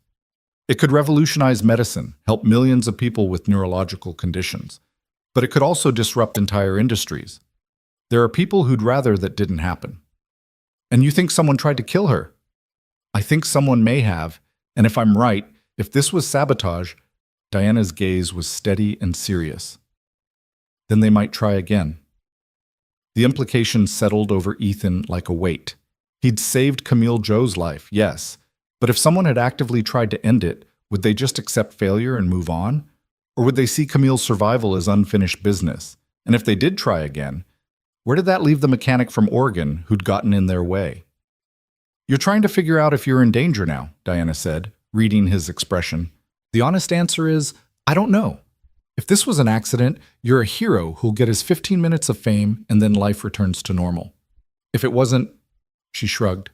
It could revolutionize medicine, help millions of people with neurological conditions. But it could also disrupt entire industries. There are people who'd rather that didn't happen. "And you think someone tried to kill her?" "I think someone may have, and if I'm right, if this was sabotage," Diana's gaze was steady and serious, "then they might try again." The implications settled over Ethan like a weight. He'd saved Camille Joe's life, yes, but if someone had actively tried to end it, would they just accept failure and move on? Or would they see Camille's survival as unfinished business? And if they did try again, where did that leave the mechanic from Oregon who'd gotten in their way? "You're trying to figure out if you're in danger now," Diana said, reading his expression. "The honest answer is, I don't know. If this was an accident, you're a hero who'll get his 15 minutes of fame and then life returns to normal. If it wasn't," she shrugged,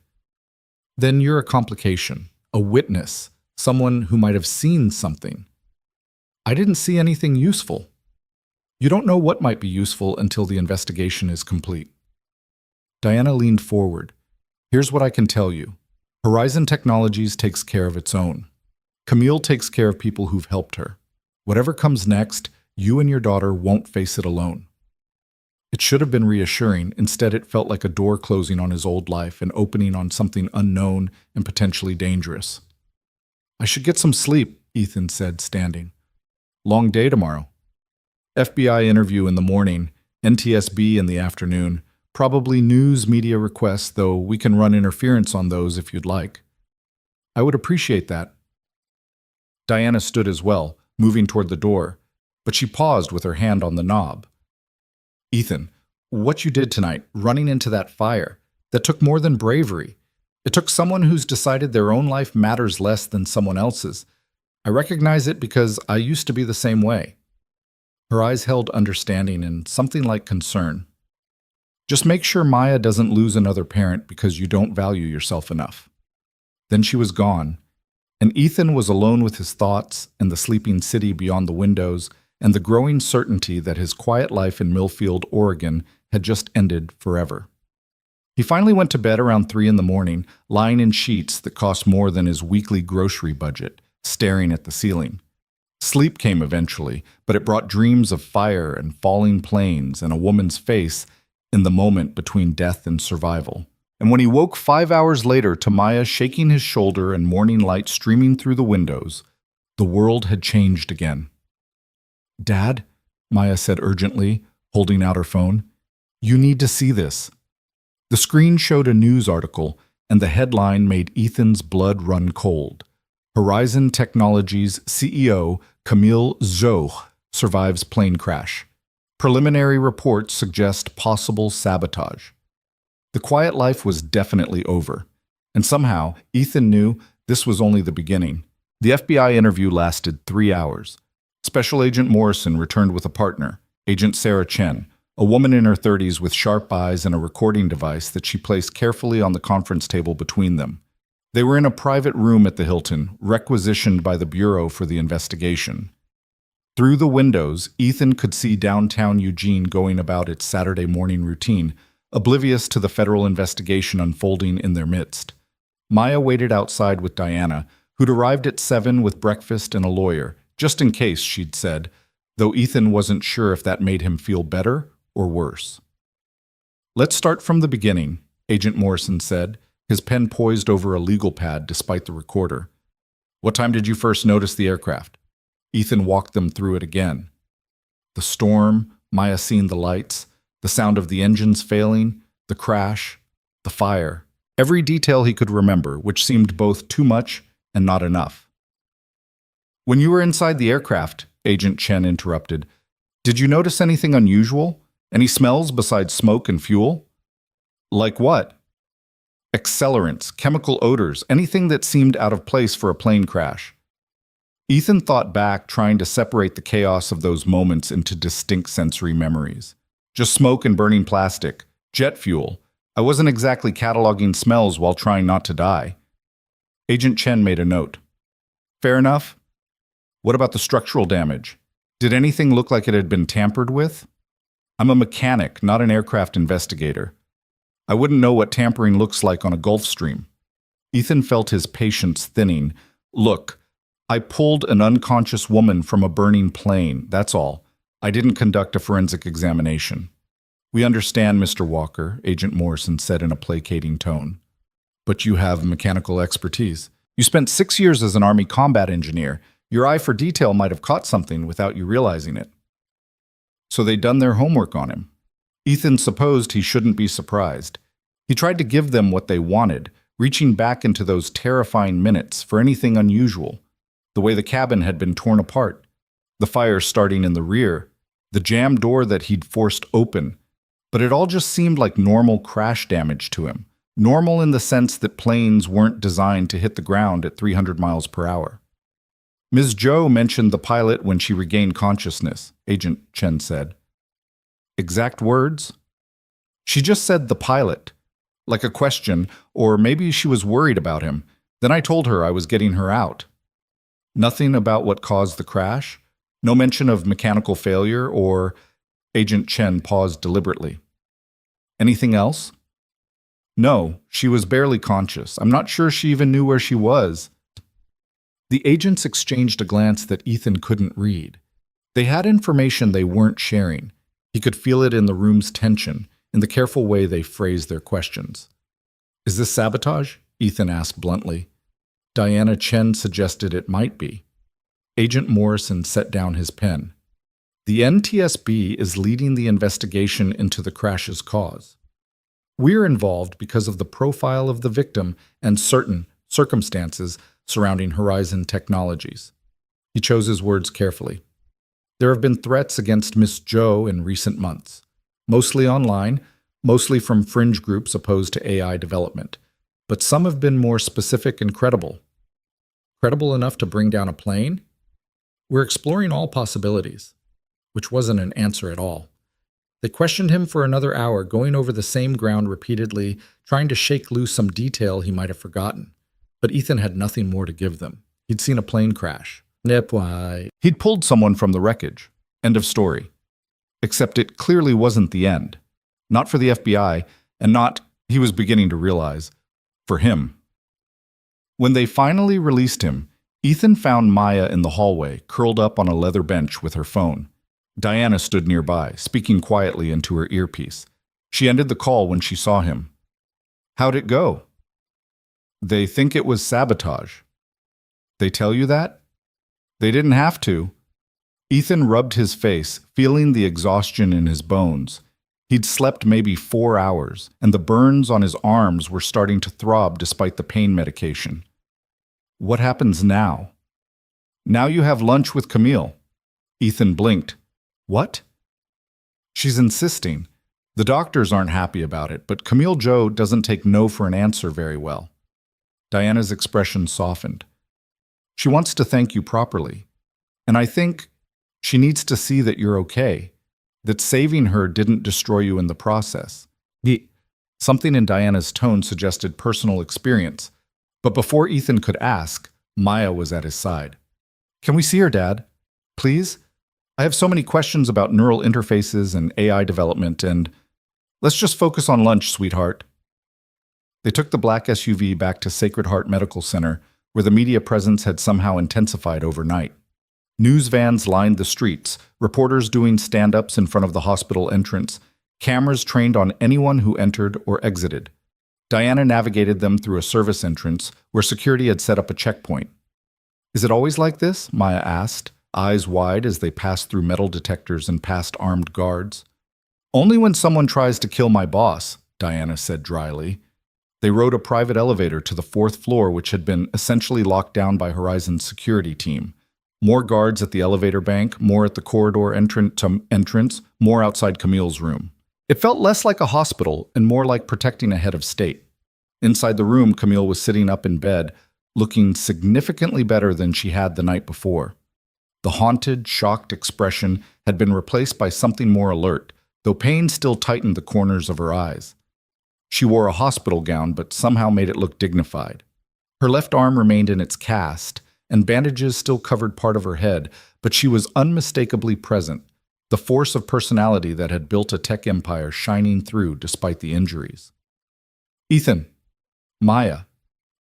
"then you're a complication, a witness, someone who might have seen something." "I didn't see anything useful." "You don't know what might be useful until the investigation is complete." Diana leaned forward. "Here's what I can tell you. Horizon Technologies takes care of its own. Camille takes care of people who've helped her. Whatever comes next, you and your daughter won't face it alone." It should have been reassuring. Instead, it felt like a door closing on his old life and opening on something unknown and potentially dangerous. "I should get some sleep," Ethan said, standing. "Long day tomorrow." FBI interview in the morning, NTSB in the afternoon, probably news media requests, though we can run interference on those if you'd like. "I would appreciate that." Diana stood as well, moving toward the door, but she paused with her hand on the knob. "Ethan, what you did tonight, running into that fire, that took more than bravery. It took someone who's decided their own life matters less than someone else's. I recognize it because I used to be the same way." Her eyes held understanding and something like concern. "Just make sure Maya doesn't lose another parent because you don't value yourself enough." Then she was gone, and Ethan was alone with his thoughts and the sleeping city beyond the windows and the growing certainty that his quiet life in Millfield, Oregon had just ended forever. He finally went to bed around 3 in the morning, lying in sheets that cost more than his weekly grocery budget, staring at the ceiling. Sleep came eventually, but it brought dreams of fire and falling planes and a woman's face in the moment between death and survival. And when he woke 5 hours later to Maya shaking his shoulder and morning light streaming through the windows, the world had changed again. "Dad," Maya said urgently, holding out her phone, "you need to see this." The screen showed a news article, and the headline made Ethan's blood run cold. Horizon Technologies CEO Camille Zhou survives plane crash. Preliminary reports suggest possible sabotage. The quiet life was definitely over, and somehow Ethan knew this was only the beginning. The FBI interview lasted 3 hours. Special Agent Morrison returned with a partner, Agent Sarah Chen, a woman in her 30s with sharp eyes and a recording device that she placed carefully on the conference table between them. They were in a private room at the Hilton, requisitioned by the Bureau for the investigation. Through the windows, Ethan could see downtown Eugene going about its Saturday morning routine, oblivious to the federal investigation unfolding in their midst. Maya waited outside with Diana, who'd arrived at 7 with breakfast and a lawyer, just in case, she'd said, though Ethan wasn't sure if that made him feel better or worse. "Let's start from the beginning," Agent Morrison said, his pen poised over a legal pad despite the recorder. "What time did you first notice the aircraft?" Ethan walked them through it again. The storm, Maya seeing the lights, the sound of the engines failing, the crash, the fire. Every detail he could remember, which seemed both too much and not enough. "When you were inside the aircraft," Agent Chen interrupted, "did you notice anything unusual? Any smells besides smoke and fuel?" "Like what?" "Accelerants, chemical odors, anything that seemed out of place for a plane crash." Ethan thought back, trying to separate the chaos of those moments into distinct sensory memories. Just smoke and burning plastic, jet fuel. I wasn't exactly cataloging smells while trying not to die. Agent Chen made a note. "Fair enough. What about the structural damage? Did anything look like it had been tampered with?" "I'm a mechanic, not an aircraft investigator. I wouldn't know what tampering looks like on a Gulf Stream." Ethan felt his patience thinning. "Look, I pulled an unconscious woman from a burning plane, that's all. I didn't conduct a forensic examination." "We understand, Mr. Walker," Agent Morrison said in a placating tone. "But you have mechanical expertise. You spent 6 years as an Army combat engineer. Your eye for detail might have caught something without you realizing it." So they'd done their homework on him. Ethan supposed he shouldn't be surprised. He tried to give them what they wanted, reaching back into those terrifying minutes for anything unusual. The way the cabin had been torn apart, the fire starting in the rear, the jam door that he'd forced open. But it all just seemed like normal crash damage to him. Normal in the sense that planes weren't designed to hit the ground at 300 miles per hour. "Ms. Zhou mentioned the pilot when she regained consciousness," Agent Chen said. "Exact words?" "She just said the pilot, like a question, or maybe she was worried about him. Then I told her I was getting her out." "Nothing about what caused the crash? No mention of mechanical failure or—" Agent Chen paused deliberately. "Anything else?" "No, she was barely conscious. I'm not sure she even knew where she was." The agents exchanged a glance that Ethan couldn't read. They had information they weren't sharing. He could feel it in the room's tension, in the careful way they phrased their questions. "Is this sabotage?" Ethan asked bluntly. Diana Chen suggested it might be. Agent Morrison set down his pen. "The NTSB is leading the investigation into the crash's cause. We're involved because of the profile of the victim and certain circumstances surrounding Horizon Technologies." He chose his words carefully. "There have been threats against Miss Zhou in recent months, mostly online, mostly from fringe groups opposed to AI development. But some have been more specific and credible." "Credible enough to bring down a plane?" "We're exploring all possibilities," which wasn't an answer at all. They questioned him for another hour, going over the same ground repeatedly, trying to shake loose some detail he might have forgotten. But Ethan had nothing more to give them. He'd seen a plane crash. He'd pulled someone from the wreckage. End of story. Except it clearly wasn't the end. Not for the FBI, and not, He was beginning to realize, for him. When they finally released him, Ethan found Maya in the hallway, curled up on a leather bench with her phone. Diana stood nearby, speaking quietly into her earpiece. She ended the call when she saw him. "How'd it go?" "They think it was sabotage." "They tell you that?" "They didn't have to." Ethan rubbed his face, feeling the exhaustion in his bones. He'd slept maybe 4 hours, and the burns on his arms were starting to throb despite the pain medication. "What happens now?" "Now you have lunch with Camille." Ethan blinked. "What?" "She's insisting. The doctors aren't happy about it, but Camille Joe doesn't take no for an answer very well." Diana's expression softened. "She wants to thank you properly. And I think she needs to see that you're okay, that saving her didn't destroy you in the process." Something in Diana's tone suggested personal experience, but before Ethan could ask, Maya was at his side. "Can we see her, Dad? Please? I have so many questions about neural interfaces and AI development, and let's just focus on lunch, sweetheart." They took the black SUV back to Sacred Heart Medical Center, where the media presence had somehow intensified overnight. News vans lined the streets, reporters doing stand-ups in front of the hospital entrance, cameras trained on anyone who entered or exited. Diana navigated them through a service entrance where security had set up a checkpoint. "Is it always like this?" Maya asked, eyes wide as they passed through metal detectors and past armed guards. "Only when someone tries to kill my boss," Diana said dryly. They rode a private elevator to the 4th floor, which had been essentially locked down by Horizon's security team. More guards at the elevator bank, more at the corridor entrance, more outside Camille's room. It felt less like a hospital and more like protecting a head of state. Inside the room, Camille was sitting up in bed, looking significantly better than she had the night before. The haunted, shocked expression had been replaced by something more alert, though pain still tightened the corners of her eyes. She wore a hospital gown, but somehow made it look dignified. Her left arm remained in its cast, and bandages still covered part of her head, but she was unmistakably present, the force of personality that had built a tech empire shining through despite the injuries. "Ethan." "Maya."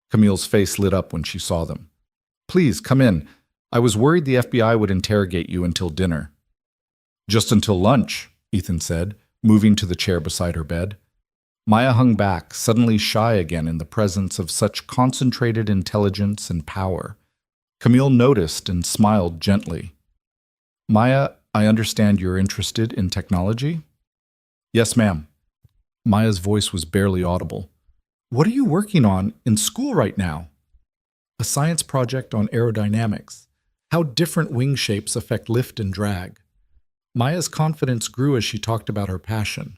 Camille's face lit up when she saw them. "Please, come in. I was worried the FBI would interrogate you until dinner." "Just until lunch," Ethan said, moving to the chair beside her bed. Maya hung back, suddenly shy again in the presence of such concentrated intelligence and power. Camille noticed and smiled gently. "Maya, I understand you're interested in technology?" "Yes, ma'am." Maya's voice was barely audible. "What are you working on in school right now?" "A science project on aerodynamics, how different wing shapes affect lift and drag." Maya's confidence grew as she talked about her passion.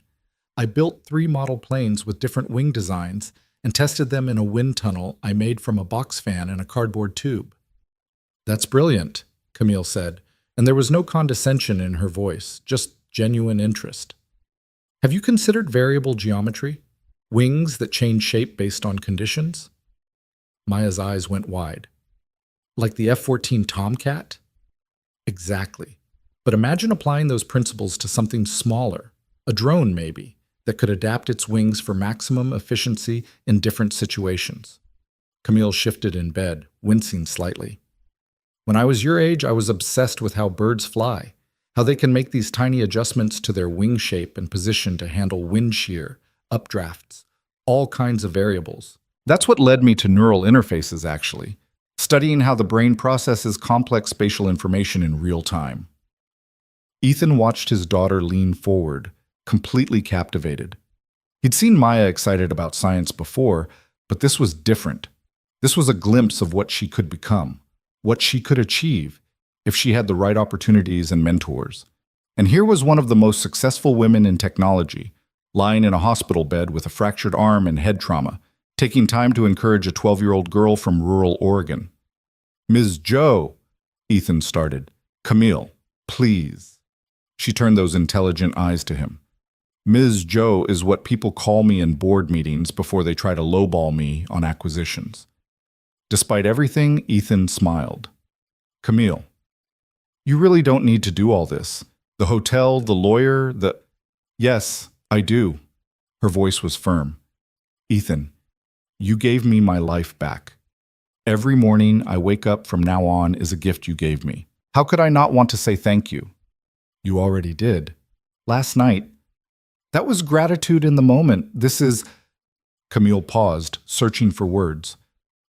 "I built 3 model planes with different wing designs and tested them in a wind tunnel I made from a box fan and a cardboard tube." "That's brilliant," Camille said, and there was no condescension in her voice, just genuine interest. "Have you considered variable geometry? Wings that change shape based on conditions?" Maya's eyes went wide. "Like the F-14 Tomcat?" "Exactly. But imagine applying those principles to something smaller, a drone maybe, that could adapt its wings for maximum efficiency in different situations." Camille shifted in bed, wincing slightly. "When I was your age, I was obsessed with how birds fly, how they can make these tiny adjustments to their wing shape and position to handle wind shear, updrafts, all kinds of variables. That's what led me to neural interfaces, actually, studying how the brain processes complex spatial information in real time." Ethan watched his daughter lean forward, completely captivated. He'd seen Maya excited about science before, but this was different. This was a glimpse of what she could become, what she could achieve if she had the right opportunities and mentors. And here was one of the most successful women in technology, lying in a hospital bed with a fractured arm and head trauma, taking time to encourage a 12-year-old girl from rural Oregon. "Ms. Joe," Ethan started. "Camille, please." She turned those intelligent eyes to him. "Ms. Joe is what people call me in board meetings before they try to lowball me on acquisitions." Despite everything, Ethan smiled. "Camille, you really don't need to do all this. The hotel, the lawyer, the—" "Yes, I do." Her voice was firm. Ethan, you gave me my life back. Every morning I wake up from now on is a gift you gave me. How could I not want to say thank you? You already did. Last night. That was gratitude in the moment. This is... Camille paused, searching for words.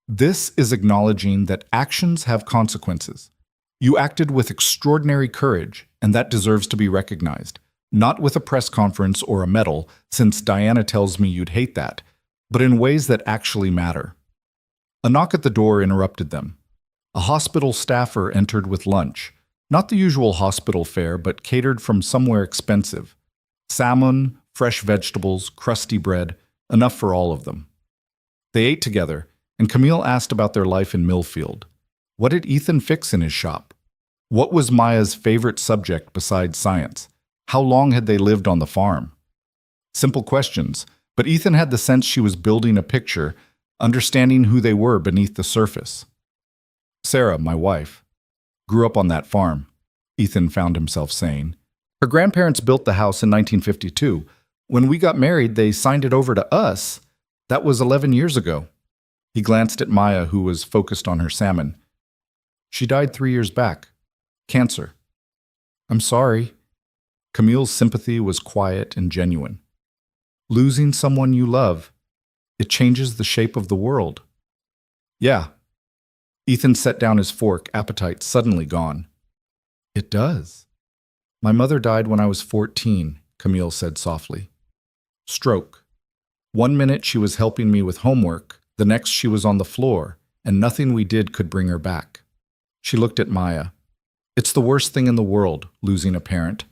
This is acknowledging that actions have consequences. You acted with extraordinary courage, and that deserves to be recognized. Not with a press conference or a medal, since Diana tells me you'd hate that, but in ways that actually matter. A knock at the door interrupted them. A hospital staffer entered with lunch. Not the usual hospital fare, but catered from somewhere expensive. Salmon, fresh vegetables, crusty bread, enough for all of them. They ate together, and Camille asked about their life in Millfield. What did Ethan fix in his shop? What was Maya's favorite subject besides science? How long had they lived on the farm? Simple questions, but Ethan had the sense she was building a picture, understanding who they were beneath the surface. Sarah, my wife, grew up on that farm, Ethan found himself saying. Her grandparents built the house in 1952. When we got married, they signed it over to us. That was 11 years ago. He glanced at Maya, who was focused on her salmon. She died 3 years back. Cancer. I'm sorry. Camille's sympathy was quiet and genuine. Losing someone you love, it changes the shape of the world. Yeah. Ethan set down his fork, appetite suddenly gone. It does. My mother died when I was 14, Camille said softly. Stroke. 1 minute she was helping me with homework, the next she was on the floor, and nothing we did could bring her back. She looked at Maya. It's the worst thing in the world, losing a parent,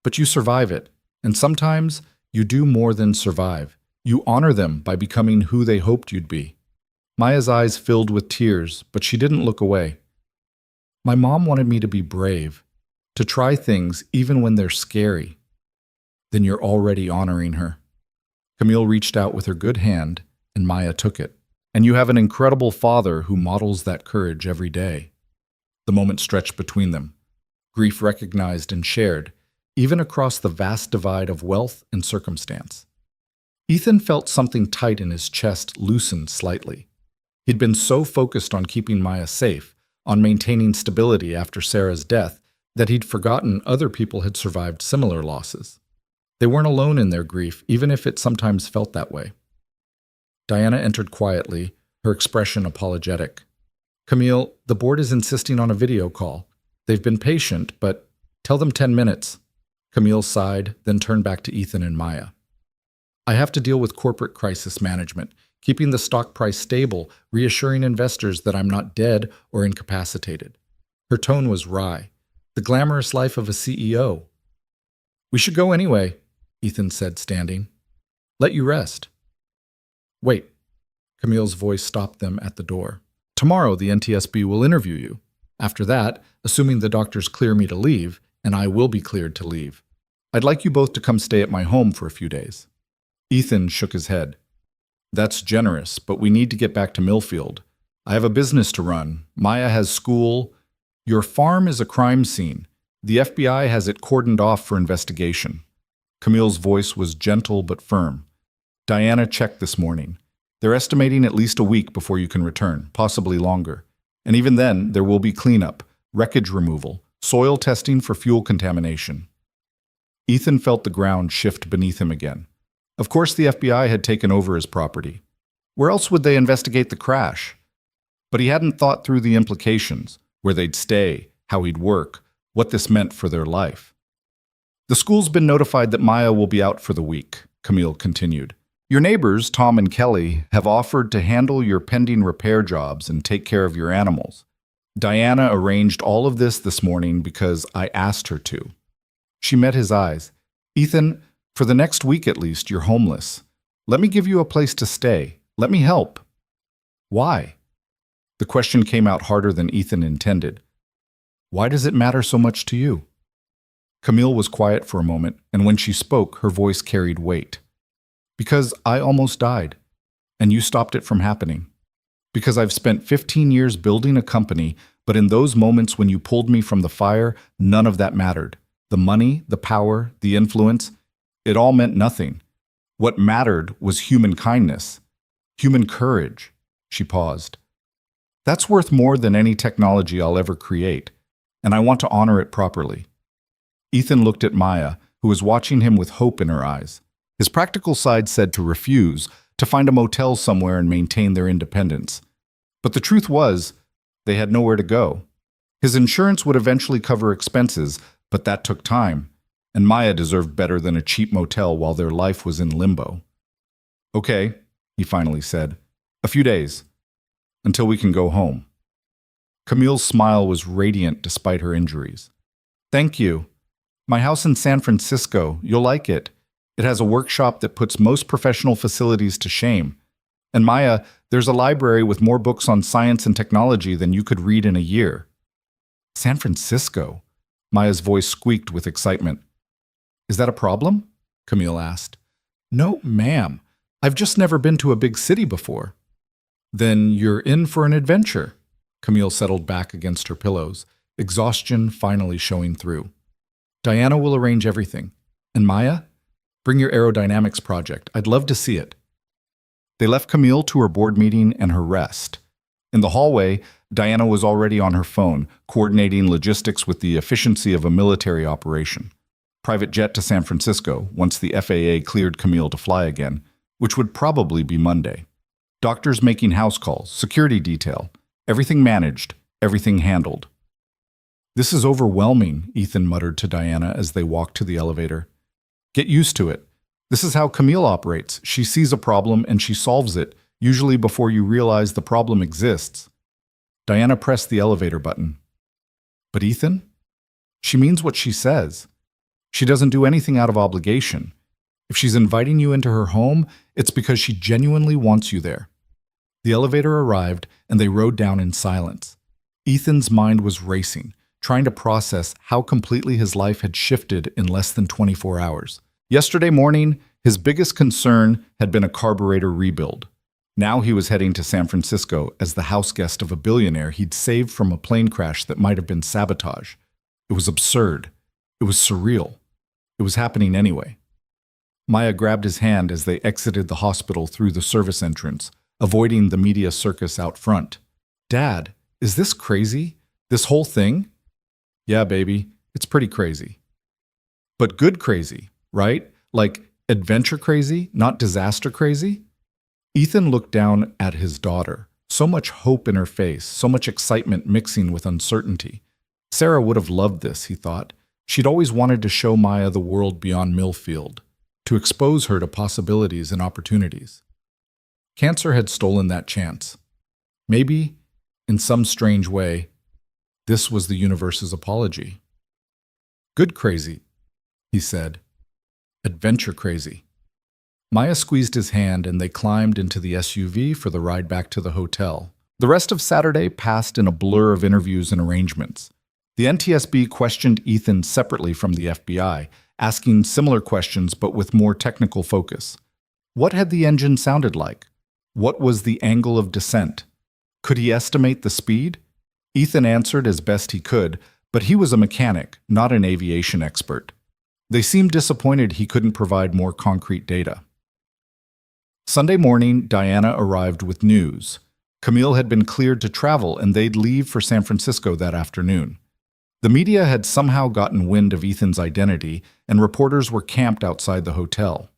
but you survive it, and sometimes you do more than survive. You honor them by becoming who they hoped you'd be. Maya's eyes filled with tears, but she didn't look away. My mom wanted me to be brave, to try things even when they're scary. Then you're already honoring her. Camille reached out with her good hand, and Maya took it. And you have an incredible father who models that courage every day. The moment stretched between them, grief recognized and shared, even across the vast divide of wealth and circumstance. Ethan felt something tight in his chest loosen slightly. He'd been so focused on keeping Maya safe, on maintaining stability after Sarah's death, that he'd forgotten other people had survived similar losses. They weren't alone in their grief, even if it sometimes felt that way. Diana entered quietly, her expression apologetic. Camille, the board is insisting on a video call. They've been patient, but tell them 10 minutes. Camille sighed, then turned back to Ethan and Maya. I have to deal with corporate crisis management, keeping the stock price stable, reassuring investors that I'm not dead or incapacitated. Her tone was wry. The glamorous life of a CEO. We should go anyway, Ethan said, standing. Let you rest. Wait. Camille's voice stopped them at the door. Tomorrow the NTSB will interview you. After that, assuming the doctors clear me to leave, and I will be cleared to leave, I'd like you both to come stay at my home for a few days. Ethan shook his head. That's generous, but we need to get back to Millfield. I have a business to run. Maya has school. Your farm is a crime scene. The FBI has it cordoned off for investigation. Camille's voice was gentle but firm. Diana checked this morning. They're estimating at least a week before you can return, possibly longer. And even then, there will be cleanup, wreckage removal, soil testing for fuel contamination. Ethan felt the ground shift beneath him again. Of course the FBI had taken over his property. Where else would they investigate the crash? But he hadn't thought through the implications, where they'd stay, how he'd work, what this meant for their life. The school's been notified that Maya will be out for the week, Camille continued. Your neighbors, Tom and Kelly, have offered to handle your pending repair jobs and take care of your animals. Diana arranged all of this morning because I asked her to. She met his eyes. Ethan, for the next week at least, you're homeless. Let me give you a place to stay. Let me help. Why? The question came out harder than Ethan intended. Why does it matter so much to you? Camille was quiet for a moment, and when she spoke, her voice carried weight. Because I almost died, and you stopped it from happening. Because I've spent 15 years building a company, but in those moments when you pulled me from the fire, none of that mattered. The money, the power, the influence, it all meant nothing. What mattered was human kindness. Human courage. She paused. That's worth more than any technology I'll ever create, and I want to honor it properly. Ethan looked at Maya, who was watching him with hope in her eyes. His practical side said to refuse, to find a motel somewhere and maintain their independence. But the truth was, they had nowhere to go. His insurance would eventually cover expenses, but that took time, and Maya deserved better than a cheap motel while their life was in limbo. Okay, he finally said. A few days, until we can go home. Camille's smile was radiant despite her injuries. Thank you. My house in San Francisco, you'll like it. It has a workshop that puts most professional facilities to shame. And Maya, there's a library with more books on science and technology than you could read in a year. San Francisco? Maya's voice squeaked with excitement. Is that a problem? Camille asked. No, ma'am. I've just never been to a big city before. Then you're in for an adventure. Camille settled back against her pillows, exhaustion finally showing through. Diana will arrange everything. And Maya? Bring your aerodynamics project. I'd love to see it. They left Camille to her board meeting and her rest. In the hallway, Diana was already on her phone, coordinating logistics with the efficiency of a military operation. Private jet to San Francisco, once the FAA cleared Camille to fly again, which would probably be Monday. Doctors making house calls, security detail, everything managed, everything handled. This is overwhelming, Ethan muttered to Diana as they walked to the elevator. Get used to it. This is how Camille operates. She sees a problem and she solves it, usually before you realize the problem exists. Diana pressed the elevator button. But Ethan? She means what she says. She doesn't do anything out of obligation. If she's inviting you into her home, it's because she genuinely wants you there. The elevator arrived and they rode down in silence. Ethan's mind was racing, trying to process how completely his life had shifted in less than 24 hours. Yesterday morning, his biggest concern had been a carburetor rebuild. Now he was heading to San Francisco as the house guest of a billionaire he'd saved from a plane crash that might have been sabotage. It was absurd. It was surreal. It was happening anyway. Maya grabbed his hand as they exited the hospital through the service entrance, avoiding the media circus out front. Dad, is this crazy? This whole thing? Yeah, baby, it's pretty crazy. But good crazy, right? Like adventure crazy, not disaster crazy? Ethan looked down at his daughter, so much hope in her face, so much excitement mixing with uncertainty. Sarah would have loved this, he thought. She'd always wanted to show Maya the world beyond Millfield, to expose her to possibilities and opportunities. Cancer had stolen that chance. Maybe, in some strange way, this was the universe's apology. Good crazy, he said. Adventure crazy. Maya squeezed his hand and they climbed into the SUV for the ride back to the hotel. The rest of Saturday passed in a blur of interviews and arrangements. The NTSB questioned Ethan separately from the FBI, asking similar questions but with more technical focus. What had the engine sounded like? What was the angle of descent? Could he estimate the speed? Ethan answered as best he could, but he was a mechanic, not an aviation expert. They seemed disappointed he couldn't provide more concrete data. Sunday morning, Diana arrived with news. Camille had been cleared to travel and they'd leave for San Francisco that afternoon. The media had somehow gotten wind of Ethan's identity, and reporters were camped outside the hotel.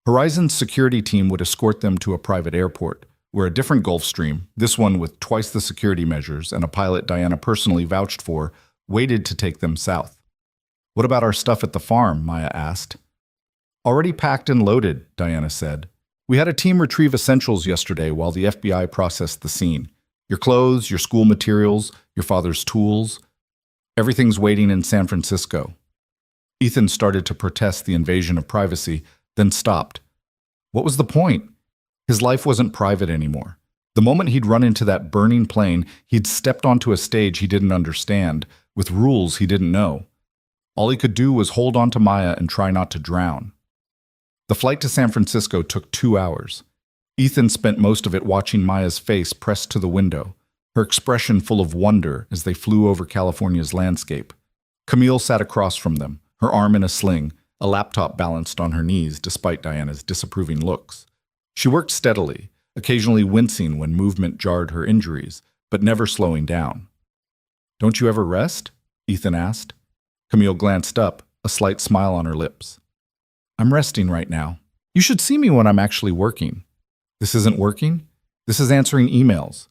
Horizon's security team would escort them to a private airport, where a different Gulfstream, this one with twice the security measures and a pilot Diana personally vouched for, waited to take them south. What about our stuff at the farm? Maya asked. Already packed and loaded, Diana said. We had a team retrieve essentials yesterday while the FBI processed the scene. Your clothes, your school materials, your father's tools. Everything's waiting in San Francisco. Ethan started to protest the invasion of privacy, then stopped. What was the point? His life wasn't private anymore. The moment he'd run into that burning plane, he'd stepped onto a stage he didn't understand, with rules he didn't know. All he could do was hold on to Maya and try not to drown. The flight to San Francisco took 2 hours. Ethan spent most of it watching Maya's face pressed to the window, her expression full of wonder as they flew over California's landscape. Camille sat across from them, her arm in a sling, a laptop balanced on her knees despite Diana's disapproving looks. She worked steadily, occasionally wincing when movement jarred her injuries, but never slowing down. "Don't you ever rest?" Ethan asked. Camille glanced up, a slight smile on her lips. "I'm resting right now. You should see me when I'm actually working." "This isn't working? This is answering emails.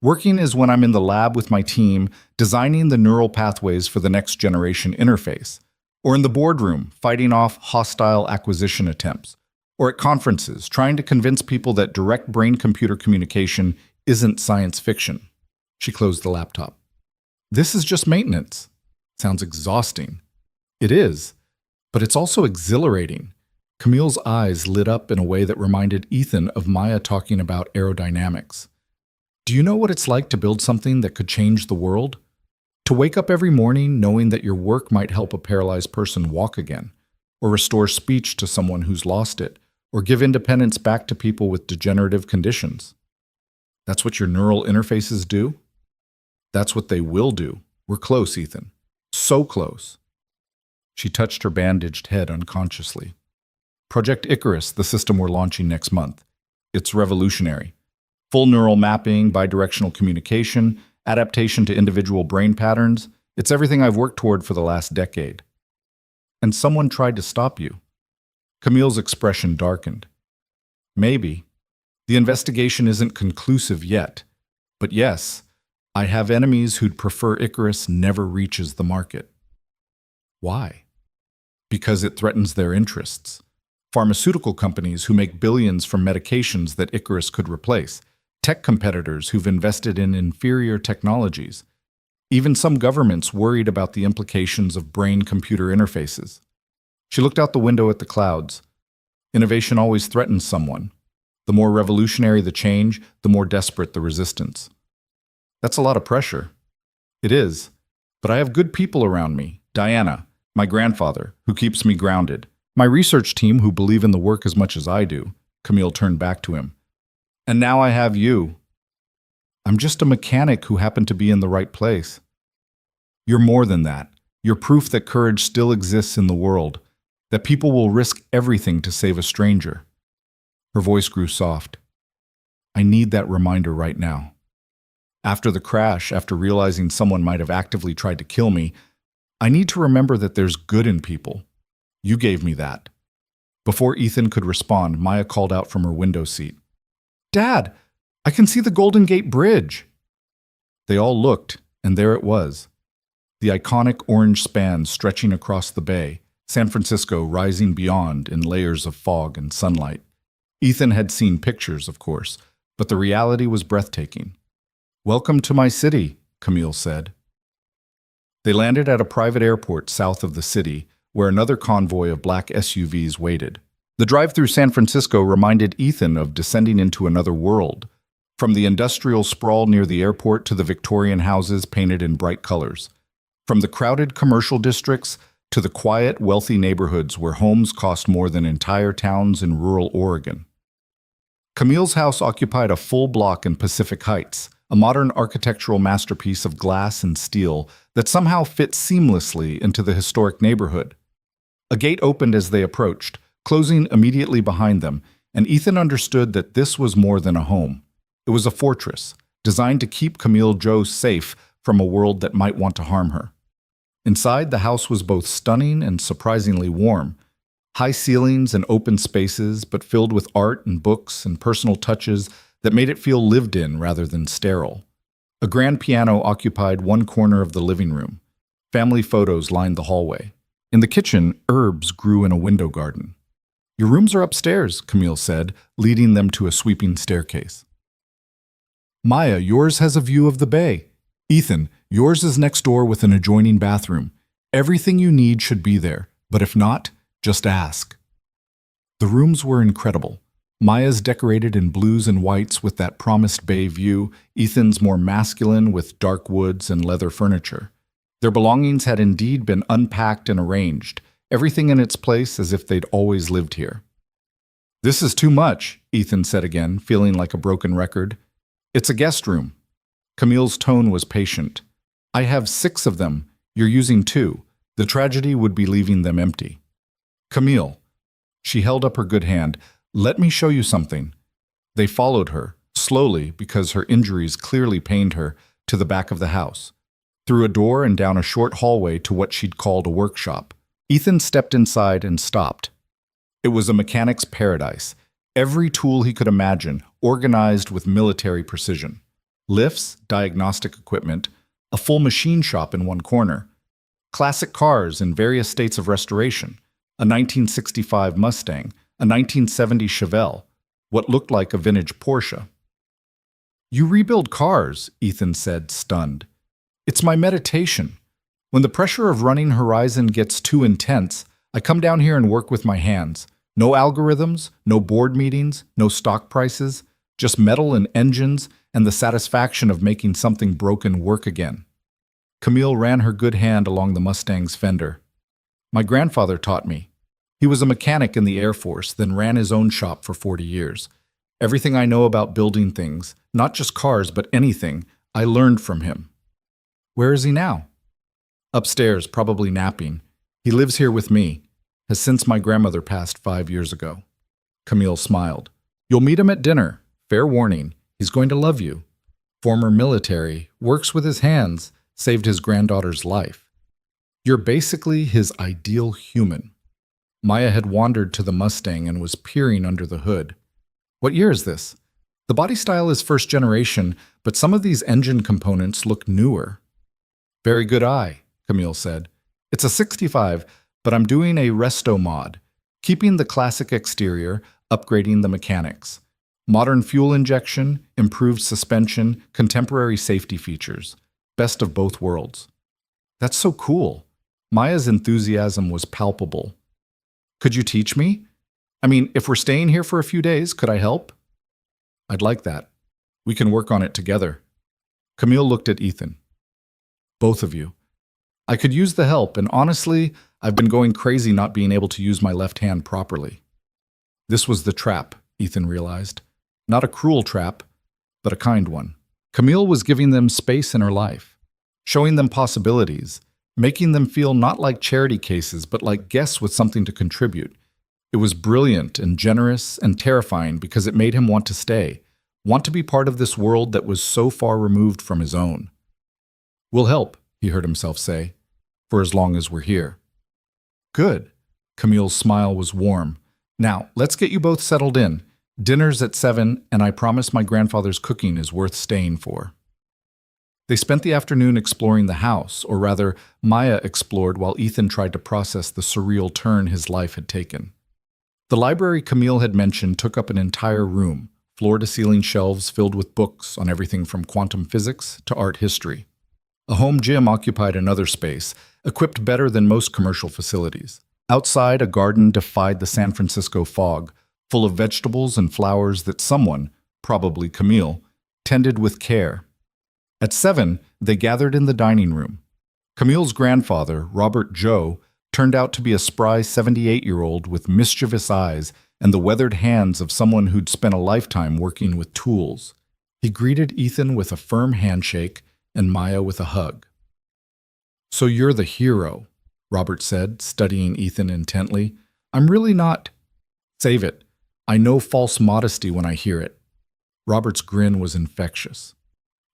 Working is when I'm in the lab with my team, designing the neural pathways for the next generation interface, or in the boardroom, fighting off hostile acquisition attempts, or at conferences, trying to convince people that direct brain-computer communication isn't science fiction." She closed the laptop. "This is just maintenance." Sounds exhausting. It is, but it's also exhilarating. Camille's eyes lit up in a way that reminded Ethan of Maya talking about aerodynamics. "Do you know what it's like to build something that could change the world? To wake up every morning knowing that your work might help a paralyzed person walk again, or restore speech to someone who's lost it, or give independence back to people with degenerative conditions. That's what your neural interfaces do? That's what they will do. We're close, Ethan. So close." She touched her bandaged head unconsciously. "Project Icarus, the system we're launching next month. It's revolutionary. Full neural mapping, bidirectional communication, adaptation to individual brain patterns. It's everything I've worked toward for the last decade." "And someone tried to stop you." Camille's expression darkened. "Maybe. The investigation isn't conclusive yet. But yes, I have enemies who'd prefer Icarus never reaches the market." "Why?" "Because it threatens their interests. Pharmaceutical companies who make billions from medications that Icarus could replace. Tech competitors who've invested in inferior technologies. Even some governments worried about the implications of brain-computer interfaces." She looked out the window at the clouds. Innovation always threatens someone. The more revolutionary the change, the more desperate the resistance. "That's a lot of pressure." "It is. But I have good people around me. Diana, my grandfather, who keeps me grounded. My research team, who believe in the work as much as I do." Camille turned back to him. "And now I have you." "I'm just a mechanic who happened to be in the right place." "You're more than that. You're proof that courage still exists in the world, that people will risk everything to save a stranger." Her voice grew soft. "I need that reminder right now. After the crash, after realizing someone might have actively tried to kill me, I need to remember that there's good in people. You gave me that." Before Ethan could respond, Maya called out from her window seat. "Dad, I can see the Golden Gate Bridge." They all looked, and there it was. The iconic orange span stretching across the bay, San Francisco rising beyond in layers of fog and sunlight. Ethan had seen pictures, of course, but the reality was breathtaking. "Welcome to my city," Camille said. They landed at a private airport south of the city, where another convoy of black SUVs waited. The drive through San Francisco reminded Ethan of descending into another world, from the industrial sprawl near the airport to the Victorian houses painted in bright colors, from the crowded commercial districts to the quiet, wealthy neighborhoods where homes cost more than entire towns in rural Oregon. Camille's house occupied a full block in Pacific Heights, a modern architectural masterpiece of glass and steel that somehow fit seamlessly into the historic neighborhood. A gate opened as they approached, closing immediately behind them, and Ethan understood that this was more than a home. It was a fortress, designed to keep Camille Jo safe from a world that might want to harm her. Inside, the house was both stunning and surprisingly warm. High ceilings and open spaces, but filled with art and books and personal touches that made it feel lived in rather than sterile. A grand piano occupied one corner of the living room. Family photos lined the hallway. In the kitchen, herbs grew in a window garden. "Your rooms are upstairs," Camille said, leading them to a sweeping staircase. "Maya, yours has a view of the bay. Ethan, yours is next door with an adjoining bathroom. Everything you need should be there, but if not, just ask." The rooms were incredible. Maya's decorated in blues and whites with that promised bay view, Ethan's more masculine with dark woods and leather furniture. Their belongings had indeed been unpacked and arranged, everything in its place as if they'd always lived here. "This is too much," Ethan said again, feeling like a broken record. "It's a guest room." Camille's tone was patient. "I have 6 of them. You're using 2. The tragedy would be leaving them empty." "Camille." She held up her good hand. "Let me show you something." They followed her, slowly because her injuries clearly pained her, to the back of the house, through a door and down a short hallway to what she'd called a workshop. Ethan stepped inside and stopped. It was a mechanic's paradise. Every tool he could imagine, organized with military precision. Lifts, diagnostic equipment, a full machine shop in one corner. Classic cars in various states of restoration. A 1965 Mustang, a 1970 Chevelle, what looked like a vintage Porsche. "You rebuild cars," Ethan said, stunned. "It's my meditation. When the pressure of running Horizon gets too intense, I come down here and work with my hands. No algorithms, no board meetings, no stock prices, just metal and engines and the satisfaction of making something broken work again." Camille ran her good hand along the Mustang's fender. "My grandfather taught me. He was a mechanic in the Air Force, then ran his own shop for 40 years. Everything I know about building things, not just cars but anything, I learned from him." "Where is he now?" "Upstairs, probably napping. He lives here with me. Has since my grandmother passed 5 years ago." Camille smiled. "You'll meet him at dinner. Fair warning, he's going to love you. Former military, works with his hands, saved his granddaughter's life. You're basically his ideal human." Maya had wandered to the Mustang and was peering under the hood. "What year is this?" "The body style is first generation, but some of these engine components look newer." "Very good eye," Camille said. "It's a 65, but I'm doing a resto mod, keeping the classic exterior, upgrading the mechanics. Modern fuel injection, improved suspension, contemporary safety features. Best of both worlds." "That's so cool." Maya's enthusiasm was palpable. "Could you teach me? I mean, if we're staying here for a few days, could I help?" "I'd like that. We can work on it together." Camille looked at Ethan. "Both of you. I could use the help, and honestly, I've been going crazy not being able to use my left hand properly." This was the trap, Ethan realized. Not a cruel trap, but a kind one. Camille was giving them space in her life, showing them possibilities, making them feel not like charity cases, but like guests with something to contribute. It was brilliant and generous and terrifying because it made him want to stay, want to be part of this world that was so far removed from his own. "We'll help," he heard himself say, "for as long as we're here." "Good." Camille's smile was warm. "Now, let's get you both settled in. Dinner's at 7, and I promise my grandfather's cooking is worth staying for." They spent the afternoon exploring the house, or rather, Maya explored while Ethan tried to process the surreal turn his life had taken. The library Camille had mentioned took up an entire room, floor-to-ceiling shelves filled with books on everything from quantum physics to art history. A home gym occupied another space, equipped better than most commercial facilities. Outside, a garden defied the San Francisco fog, full of vegetables and flowers that someone, probably Camille, tended with care. At 7, they gathered in the dining room. Camille's grandfather, Robert Joe, turned out to be a spry 78-year-old with mischievous eyes and the weathered hands of someone who'd spent a lifetime working with tools. He greeted Ethan with a firm handshake and Maya with a hug. "So you're the hero," Robert said, studying Ethan intently. "I'm really not—" "Save it. I know false modesty when I hear it." Robert's grin was infectious.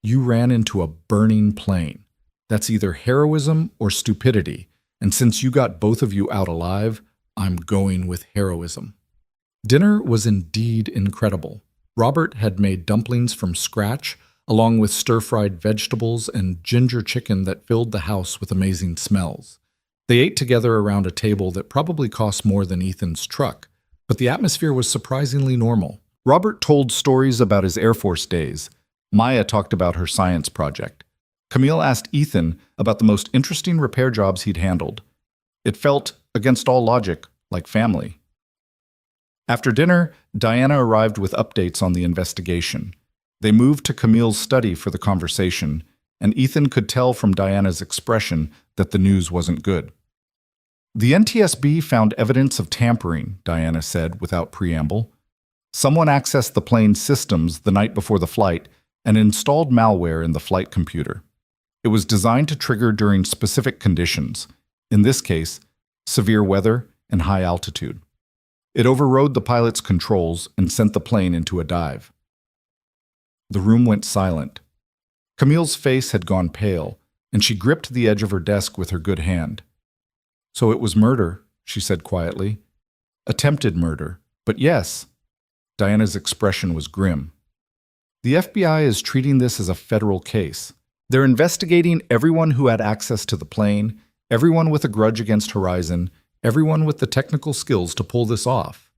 "You ran into a burning plane. That's either heroism or stupidity, and since you got both of you out alive, I'm going with heroism." Dinner was indeed incredible. Robert had made dumplings from scratch, along with stir-fried vegetables and ginger chicken that filled the house with amazing smells. They ate together around a table that probably cost more than Ethan's truck, but the atmosphere was surprisingly normal. Robert told stories about his Air Force days. Maya talked about her science project. Camille asked Ethan about the most interesting repair jobs he'd handled. It felt, against all logic, like family. After dinner, Diana arrived with updates on the investigation. They moved to Camille's study for the conversation, and Ethan could tell from Diana's expression that the news wasn't good. "The NTSB found evidence of tampering," Diana said without preamble. "Someone accessed the plane's systems the night before the flight and installed malware in the flight computer. It was designed to trigger during specific conditions, in this case, severe weather and high altitude. It overrode the pilot's controls and sent the plane into a dive." The room went silent. Camille's face had gone pale, and she gripped the edge of her desk with her good hand. "So it was murder," she said quietly. "Attempted murder, but yes." Diana's expression was grim. "The FBI is treating this as a federal case. They're investigating everyone who had access to the plane, everyone with a grudge against Horizon, everyone with the technical skills to pull this off."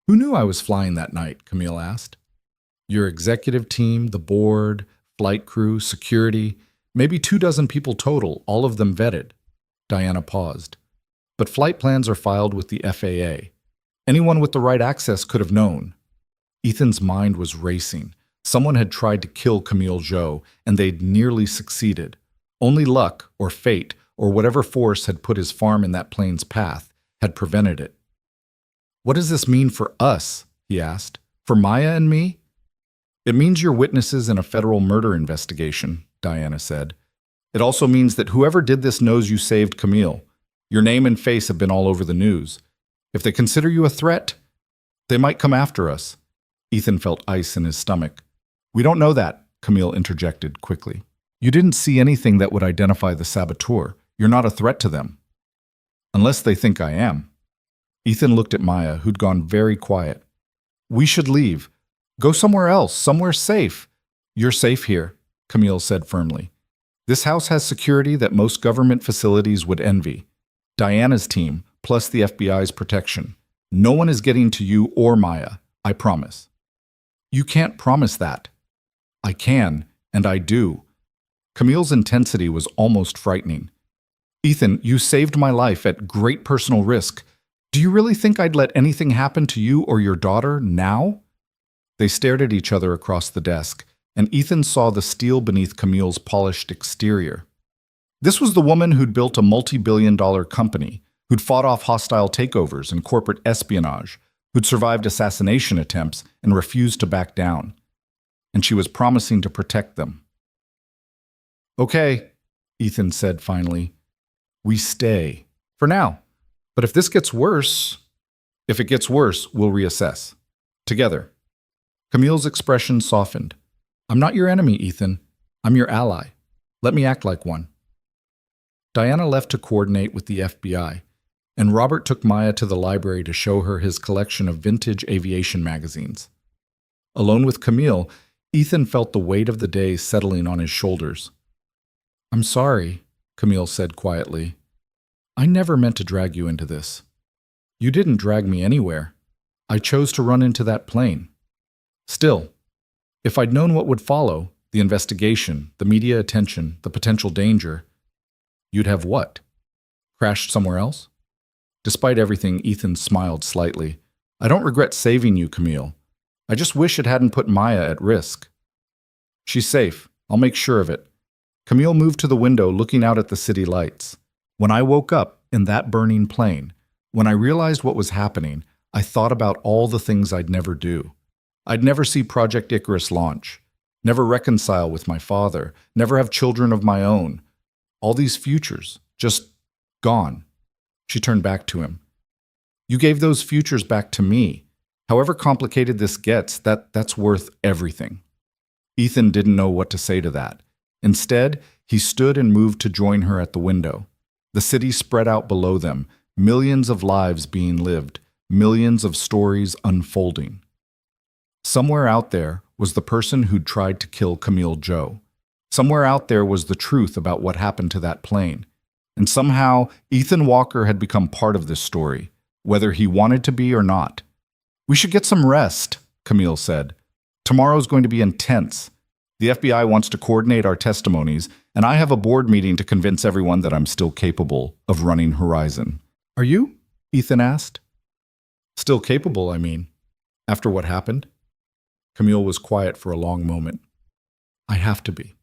"Who knew I was flying that night?" Camille asked. "Your executive team, the board, flight crew, security, maybe 24 people total, all of them vetted." Diana paused. "But flight plans are filed with the FAA. Anyone with the right access could have known." Ethan's mind was racing. Someone had tried to kill Camille Joe, and they'd nearly succeeded. Only luck, or fate, or whatever force had put his farm in that plane's path, had prevented it. "What does this mean for us?" he asked. "For Maya and me?" "It means you're witnesses in a federal murder investigation," Diana said. "It also means that whoever did this knows you saved Camille. Your name and face have been all over the news. If they consider you a threat, they might come after us." Ethan felt ice in his stomach. "We don't know that," Camille interjected quickly. "You didn't see anything that would identify the saboteur. You're not a threat to them." "Unless they think I am." Ethan looked at Maya, who'd gone very quiet. "We should leave. Go somewhere else, somewhere safe." "You're safe here," Camille said firmly. "This house has security that most government facilities would envy. Diana's team, plus the FBI's protection. No one is getting to you or Maya, I promise." "You can't promise that." "I can, and I do." Camille's intensity was almost frightening. "Ethan, you saved my life at great personal risk. Do you really think I'd let anything happen to you or your daughter now?" They stared at each other across the desk, and Ethan saw the steel beneath Camille's polished exterior. This was the woman who'd built a multi-billion-dollar company, who'd fought off hostile takeovers and corporate espionage, who'd survived assassination attempts and refused to back down. And she was promising to protect them. "Okay," Ethan said finally. "We stay. For now. But if this gets worse..." "If it gets worse, we'll reassess. Together." Camille's expression softened. "I'm not your enemy, Ethan. I'm your ally. Let me act like one." Diana left to coordinate with the FBI, and Robert took Maya to the library to show her his collection of vintage aviation magazines. Alone with Camille, Ethan felt the weight of the day settling on his shoulders. "I'm sorry," Camille said quietly. "I never meant to drag you into this." "You didn't drag me anywhere. I chose to run into that plane. Still, if I'd known what would follow, the investigation, the media attention, the potential danger..." "You'd have what? Crashed somewhere else?" Despite everything, Ethan smiled slightly. "I don't regret saving you, Camille. I just wish it hadn't put Maya at risk." "She's safe. I'll make sure of it." Camille moved to the window, looking out at the city lights. "When I woke up in that burning plane, when I realized what was happening, I thought about all the things I'd never do. I'd never see Project Icarus launch, never reconcile with my father, never have children of my own. All these futures, just gone." She turned back to him. "You gave those futures back to me. However complicated this gets, that's worth everything." Ethan didn't know what to say to that. Instead, he stood and moved to join her at the window. The city spread out below them, millions of lives being lived, millions of stories unfolding. Somewhere out there was the person who'd tried to kill Camille Joe. Somewhere out there was the truth about what happened to that plane. And somehow, Ethan Walker had become part of this story, whether he wanted to be or not. "We should get some rest," Camille said. "Tomorrow's going to be intense. The FBI wants to coordinate our testimonies, and I have a board meeting to convince everyone that I'm still capable of running Horizon." "Are you?" Ethan asked. "Still capable, I mean. After what happened?" Camille was quiet for a long moment. "I have to be.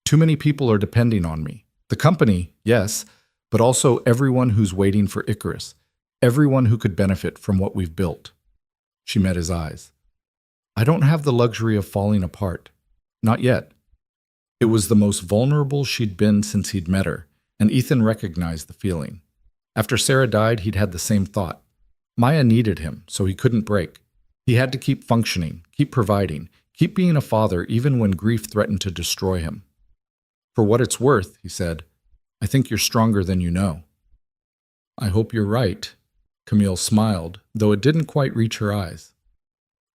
Too many people are depending on me. The company, yes, but also everyone who's waiting for Icarus, everyone who could benefit from what we've built." She met his eyes. "I don't have the luxury of falling apart. Not yet." It was the most vulnerable she'd been since he'd met her, and Ethan recognized the feeling. After Sarah died, he'd had the same thought. Maya needed him, so he couldn't break. He had to keep functioning, keep providing, Keep being a father even when grief threatened to destroy him. For what it's worth, he said, I think you're stronger than you know. I hope you're right. Camille smiled, though it didn't quite reach her eyes.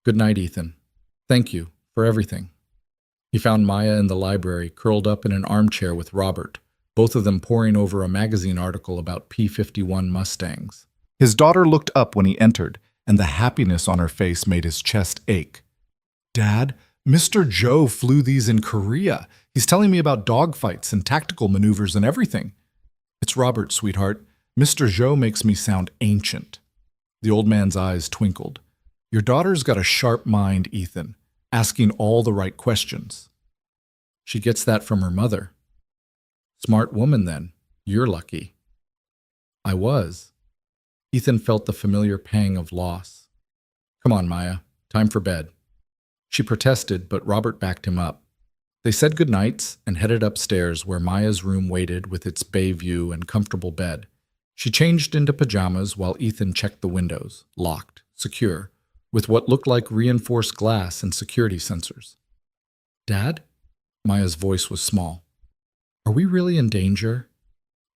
Good night, Ethan. Thank you for everything. He found Maya in the library, curled up in an armchair with Robert, both of them poring over a magazine article about P-51 Mustangs. His daughter looked up when he entered, and the happiness on her face made his chest ache. Dad, Mr. Joe flew these in Korea. He's telling me about dogfights and tactical maneuvers and everything. It's Robert, sweetheart. Mr. Joe makes me sound ancient. The old man's eyes twinkled. Your daughter's got a sharp mind, Ethan, asking all the right questions. She gets that from her mother. Smart woman, then. You're lucky. I was. Ethan felt the familiar pang of loss. Come on, Maya. Time for bed. She protested, but Robert backed him up. They said goodnights and headed upstairs where Maya's room waited with its bay view and comfortable bed. She changed into pajamas while Ethan checked the windows, locked, secure, with what looked like reinforced glass and security sensors. Dad? Maya's voice was small. Are we really in danger?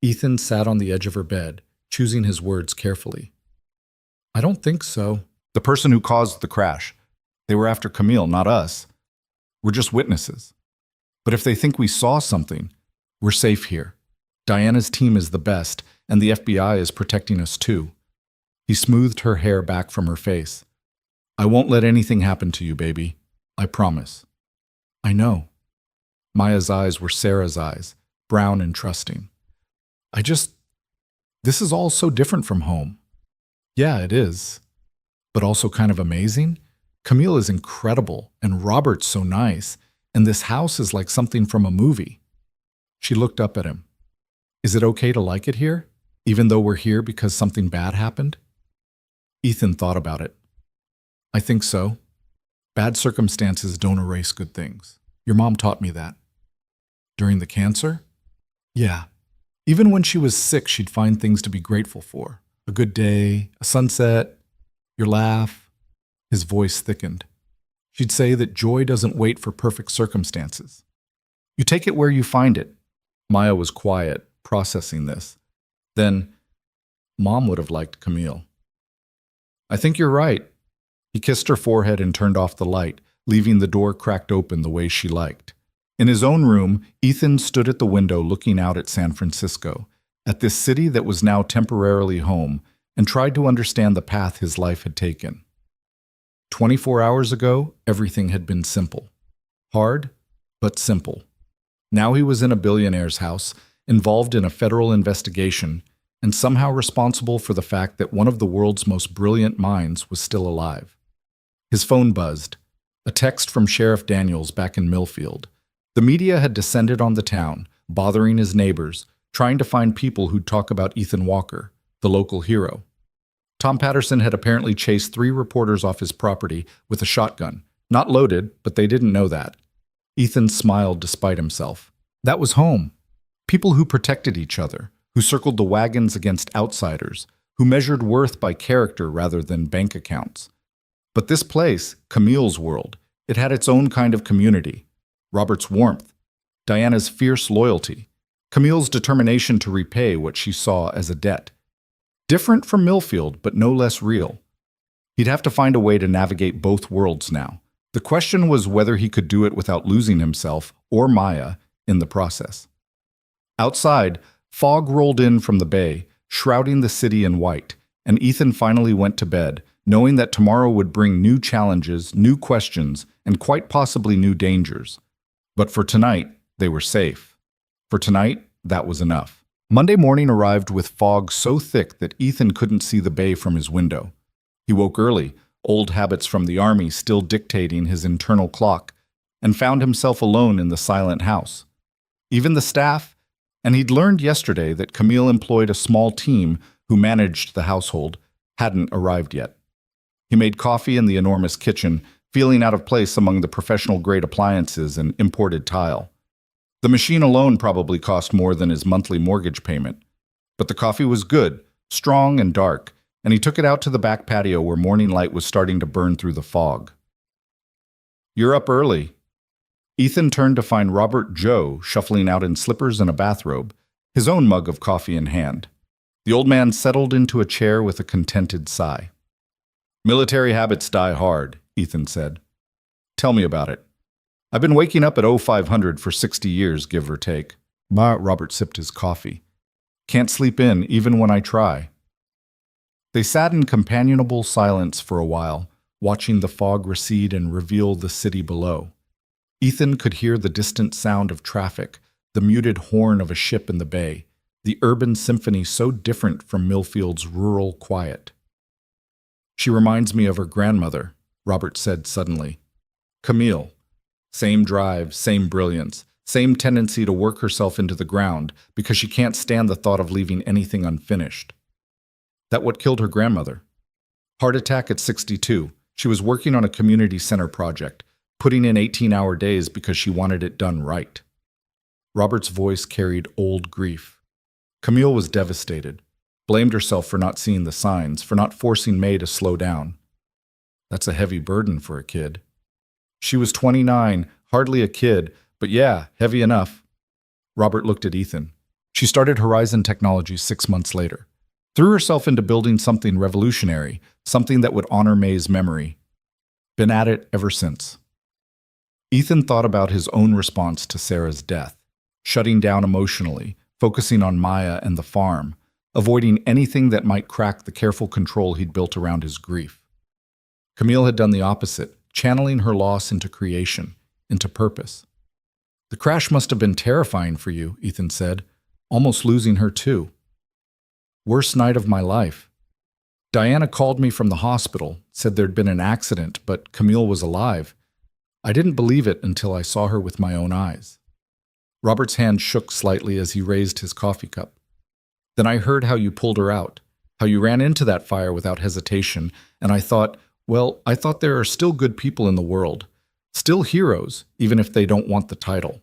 Ethan sat on the edge of her bed, choosing his words carefully. I don't think so. The person who caused the crash. They were after Camille, not us. We're just witnesses. But if they think we saw something, we're safe here. Diana's team is the best, and the FBI is protecting us too. He smoothed her hair back from her face. I won't let anything happen to you, baby. I promise. I know. Maya's eyes were Sarah's eyes, brown and trusting. This is all so different from home. Yeah, it is. But also kind of amazing. Camille is incredible, and Robert's so nice, and this house is like something from a movie. She looked up at him. Is it okay to like it here, even though we're here because something bad happened? Ethan thought about it. I think so. Bad circumstances don't erase good things. Your mom taught me that. During the cancer? Yeah. Even when she was sick, she'd find things to be grateful for. A good day, a sunset, your laugh. His voice thickened. She'd say that joy doesn't wait for perfect circumstances. You take it where you find it. Maya was quiet, processing this. Then, Mom would have liked Camille. I think you're right. He kissed her forehead and turned off the light, leaving the door cracked open the way she liked. In his own room, Ethan stood at the window looking out at San Francisco, at this city that was now temporarily home, and tried to understand the path his life had taken. 24 hours ago, everything had been simple. Hard, but simple. Now he was in a billionaire's house, involved in a federal investigation, and somehow responsible for the fact that one of the world's most brilliant minds was still alive. His phone buzzed. A text from Sheriff Daniels back in Millfield. The media had descended on the town, bothering his neighbors, trying to find people who'd talk about Ethan Walker, the local hero. Tom Patterson had apparently chased 3 reporters off his property with a shotgun. Not loaded, but they didn't know that. Ethan smiled despite himself. That was home. People who protected each other, who circled the wagons against outsiders, who measured worth by character rather than bank accounts. But this place, Camille's world, it had its own kind of community. Robert's warmth, Diana's fierce loyalty, Camille's determination to repay what she saw as a debt. Different from Millfield, but no less real. He'd have to find a way to navigate both worlds now. The question was whether he could do it without losing himself, or Maya, in the process. Outside, fog rolled in from the bay, shrouding the city in white, and Ethan finally went to bed, knowing that tomorrow would bring new challenges, new questions, and quite possibly new dangers. But for tonight, they were safe. For tonight, that was enough. Monday morning arrived with fog so thick that Ethan couldn't see the bay from his window. He woke early, old habits from the army still dictating his internal clock, and found himself alone in the silent house. Even the staff, and he'd learned yesterday that Camille employed a small team who managed the household, hadn't arrived yet. He made coffee in the enormous kitchen, feeling out of place among the professional-grade appliances and imported tile. The machine alone probably cost more than his monthly mortgage payment. But the coffee was good, strong and dark, and he took it out to the back patio where morning light was starting to burn through the fog. You're up early. Ethan turned to find Robert Joe shuffling out in slippers and a bathrobe, his own mug of coffee in hand. The old man settled into a chair with a contented sigh. Military habits die hard, Ethan said. Tell me about it. I've been waking up at 0500 for 60 years, give or take. Robert sipped his coffee. Can't sleep in, even when I try. They sat in companionable silence for a while, watching the fog recede and reveal the city below. Ethan could hear the distant sound of traffic, the muted horn of a ship in the bay, the urban symphony so different from Millfield's rural quiet. She reminds me of her grandmother, Robert said suddenly. Camille. Same drive, same brilliance, same tendency to work herself into the ground because she can't stand the thought of leaving anything unfinished. That what killed her grandmother? Heart attack at 62. She was working on a community center project, putting in 18-hour days because she wanted it done right. Robert's voice carried old grief. Camille was devastated, blamed herself for not seeing the signs, for not forcing May to slow down. That's a heavy burden for a kid. She was 29, hardly a kid, but yeah, heavy enough. Robert looked at Ethan. She started Horizon Technologies 6 months later. Threw herself into building something revolutionary, something that would honor May's memory. Been at it ever since. Ethan thought about his own response to Sarah's death, shutting down emotionally, focusing on Maya and the farm, avoiding anything that might crack the careful control he'd built around his grief. Camille had done the opposite, channeling her loss into creation, into purpose. The crash must have been terrifying for you, Ethan said, almost losing her too. Worst night of my life. Diana called me from the hospital, said there'd been an accident, but Camille was alive. I didn't believe it until I saw her with my own eyes. Robert's hand shook slightly as he raised his coffee cup. Then I heard how you pulled her out, how you ran into that fire without hesitation, and I thought there are still good people in the world, still heroes, even if they don't want the title.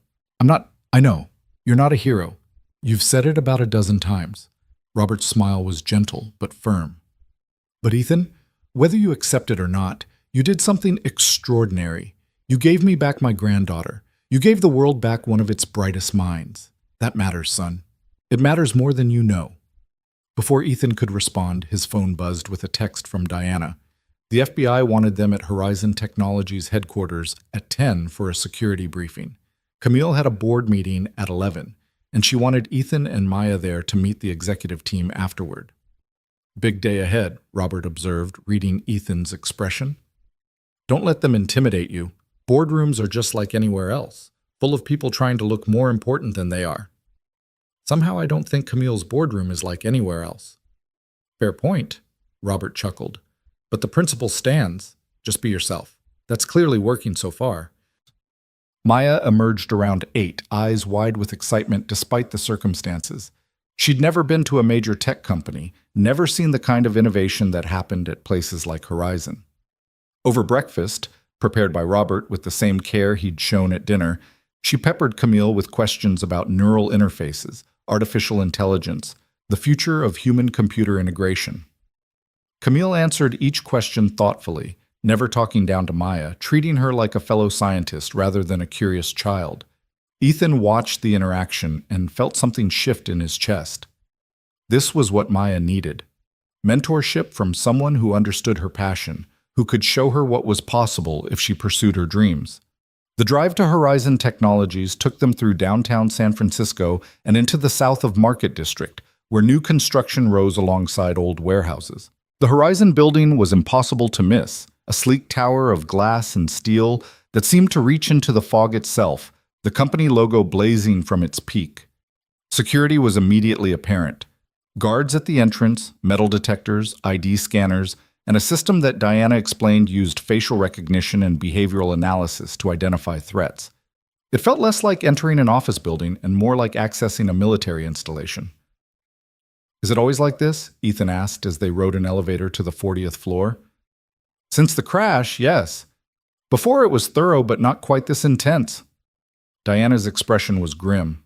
I know, you're not a hero. You've said it about a dozen times. Robert's smile was gentle but firm. But Ethan, whether you accept it or not, you did something extraordinary. You gave me back my granddaughter. You gave the world back one of its brightest minds. That matters, son. It matters more than you know. Before Ethan could respond, his phone buzzed with a text from Diana. The FBI wanted them at Horizon Technologies headquarters at 10 for a security briefing. Camille had a board meeting at 11, and she wanted Ethan and Maya there to meet the executive team afterward. Big day ahead, Robert observed, reading Ethan's expression. Don't let them intimidate you. Boardrooms are just like anywhere else, full of people trying to look more important than they are. Somehow I don't think Camille's boardroom is like anywhere else. Fair point, Robert chuckled. But the principle stands. Just be yourself. That's clearly working so far. Maya emerged around 8, eyes wide with excitement despite the circumstances. She'd never been to a major tech company, never seen the kind of innovation that happened at places like Horizon. Over breakfast, prepared by Robert with the same care he'd shown at dinner, she peppered Camille with questions about neural interfaces, artificial intelligence, the future of human-computer integration. Camille answered each question thoughtfully, never talking down to Maya, treating her like a fellow scientist rather than a curious child. Ethan watched the interaction and felt something shift in his chest. This was what Maya needed. Mentorship from someone who understood her passion, who could show her what was possible if she pursued her dreams. The drive to Horizon Technologies took them through downtown San Francisco and into the south of Market District, where new construction rose alongside old warehouses. The Horizon building was impossible to miss, a sleek tower of glass and steel that seemed to reach into the fog itself, the company logo blazing from its peak. Security was immediately apparent. Guards at the entrance, metal detectors, ID scanners, and a system that Diana explained used facial recognition and behavioral analysis to identify threats. It felt less like entering an office building and more like accessing a military installation. Is it always like this? Ethan asked as they rode an elevator to the 40th floor. Since the crash, yes. Before it was thorough but not quite this intense. Diana's expression was grim.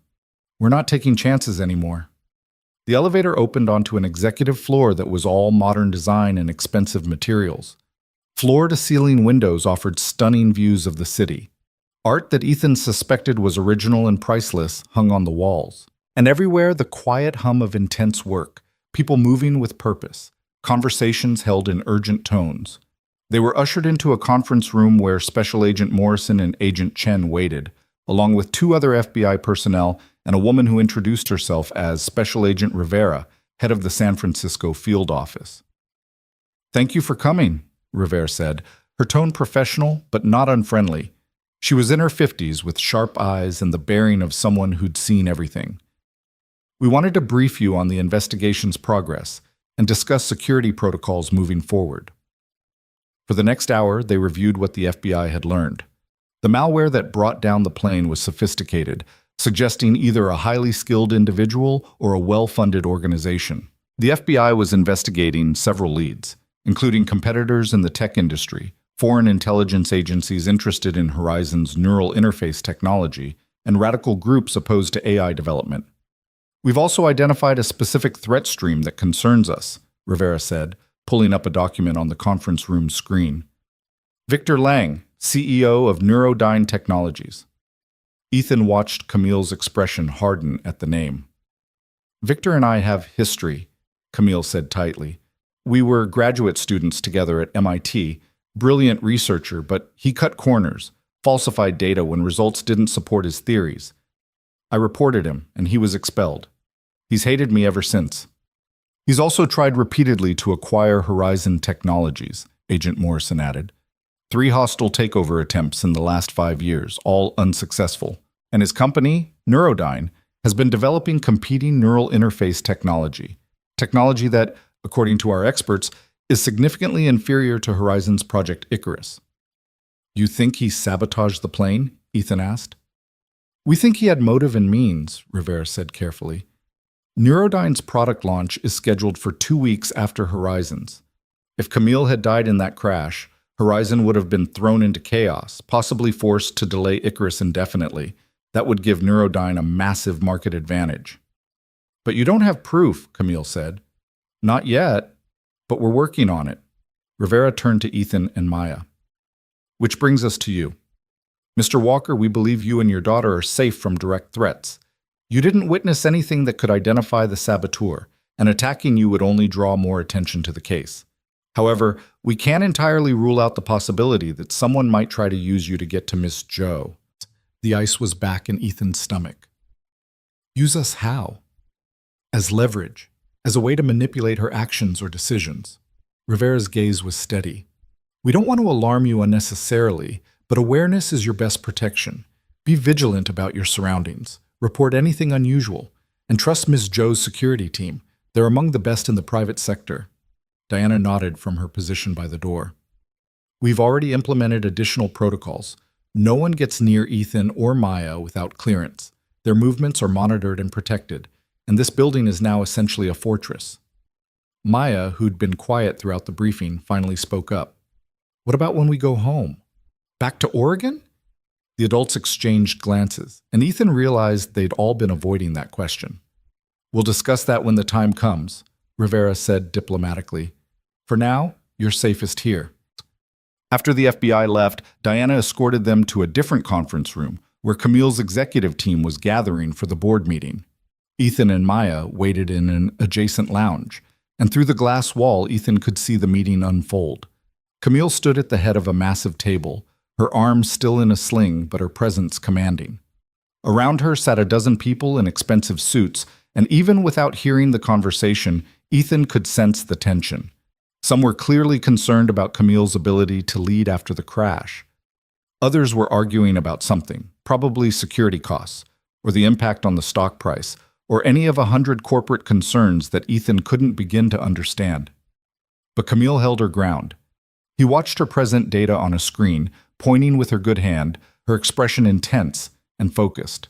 We're not taking chances anymore. The elevator opened onto an executive floor that was all modern design and expensive materials. Floor-to-ceiling windows offered stunning views of the city. Art that Ethan suspected was original and priceless hung on the walls. And everywhere the quiet hum of intense work, people moving with purpose, conversations held in urgent tones. They were ushered into a conference room where Special Agent Morrison and Agent Chen waited, along with two other FBI personnel and a woman who introduced herself as Special Agent Rivera, head of the San Francisco field office. "Thank you for coming," Rivera said, her tone professional but not unfriendly. She was in her 50s with sharp eyes and the bearing of someone who'd seen everything. "We wanted to brief you on the investigation's progress and discuss security protocols moving forward." For the next hour, they reviewed what the FBI had learned. The malware that brought down the plane was sophisticated, suggesting either a highly skilled individual or a well-funded organization. The FBI was investigating several leads, including competitors in the tech industry, foreign intelligence agencies interested in Horizon's neural interface technology, and radical groups opposed to AI development. "We've also identified a specific threat stream that concerns us," Rivera said, pulling up a document on the conference room screen. "Victor Lang, CEO of Neurodyne Technologies." Ethan watched Camille's expression harden at the name. "Victor and I have history," Camille said tightly. "We were graduate students together at MIT, brilliant researcher, but he cut corners, falsified data when results didn't support his theories. I reported him, and he was expelled. He's hated me ever since." "He's also tried repeatedly to acquire Horizon Technologies," Agent Morrison added. 3 hostile takeover attempts in the last 5 years, all unsuccessful. And his company, Neurodyne, has been developing competing neural interface technology that, according to our experts, is significantly inferior to Horizon's Project Icarus. "You think he sabotaged the plane?" Ethan asked. "We think he had motive and means," Rivera said carefully. "Neurodyne's product launch is scheduled for 2 weeks after Horizon's. If Camille had died in that crash, Horizon would have been thrown into chaos, possibly forced to delay Icarus indefinitely. That would give Neurodyne a massive market advantage." "But you don't have proof," Camille said. "Not yet, but we're working on it." Rivera turned to Ethan and Maya. "Which brings us to you. Mr. Walker, we believe you and your daughter are safe from direct threats. You didn't witness anything that could identify the saboteur, and attacking you would only draw more attention to the case. However, we can't entirely rule out the possibility that someone might try to use you to get to Miss Joe." The ice was back in Ethan's stomach. "Use us how?" "As leverage, as a way to manipulate her actions or decisions." Rivera's gaze was steady. "We don't want to alarm you unnecessarily, but awareness is your best protection. Be vigilant about your surroundings. Report anything unusual, and trust Miss Joe's security team. They're among the best in the private sector." Diana nodded from her position by the door. "We've already implemented additional protocols. No one gets near Ethan or Maya without clearance. Their movements are monitored and protected, and this building is now essentially a fortress." Maya, who'd been quiet throughout the briefing, finally spoke up. "What about when we go home? Back to Oregon?" The adults exchanged glances, and Ethan realized they'd all been avoiding that question. "We'll discuss that when the time comes," Rivera said diplomatically. "For now, you're safest here." After the FBI left, Diana escorted them to a different conference room where Camille's executive team was gathering for the board meeting. Ethan and Maya waited in an adjacent lounge, and through the glass wall, Ethan could see the meeting unfold. Camille stood at the head of a massive table, her arms still in a sling but her presence commanding. Around her sat a dozen people in expensive suits, and even without hearing the conversation, Ethan could sense the tension. Some were clearly concerned about Camille's ability to lead after the crash. Others were arguing about something, probably security costs, or the impact on the stock price, or any of 100 corporate concerns that Ethan couldn't begin to understand. But Camille held her ground. He watched her present data on a screen, pointing with her good hand, her expression intense and focused.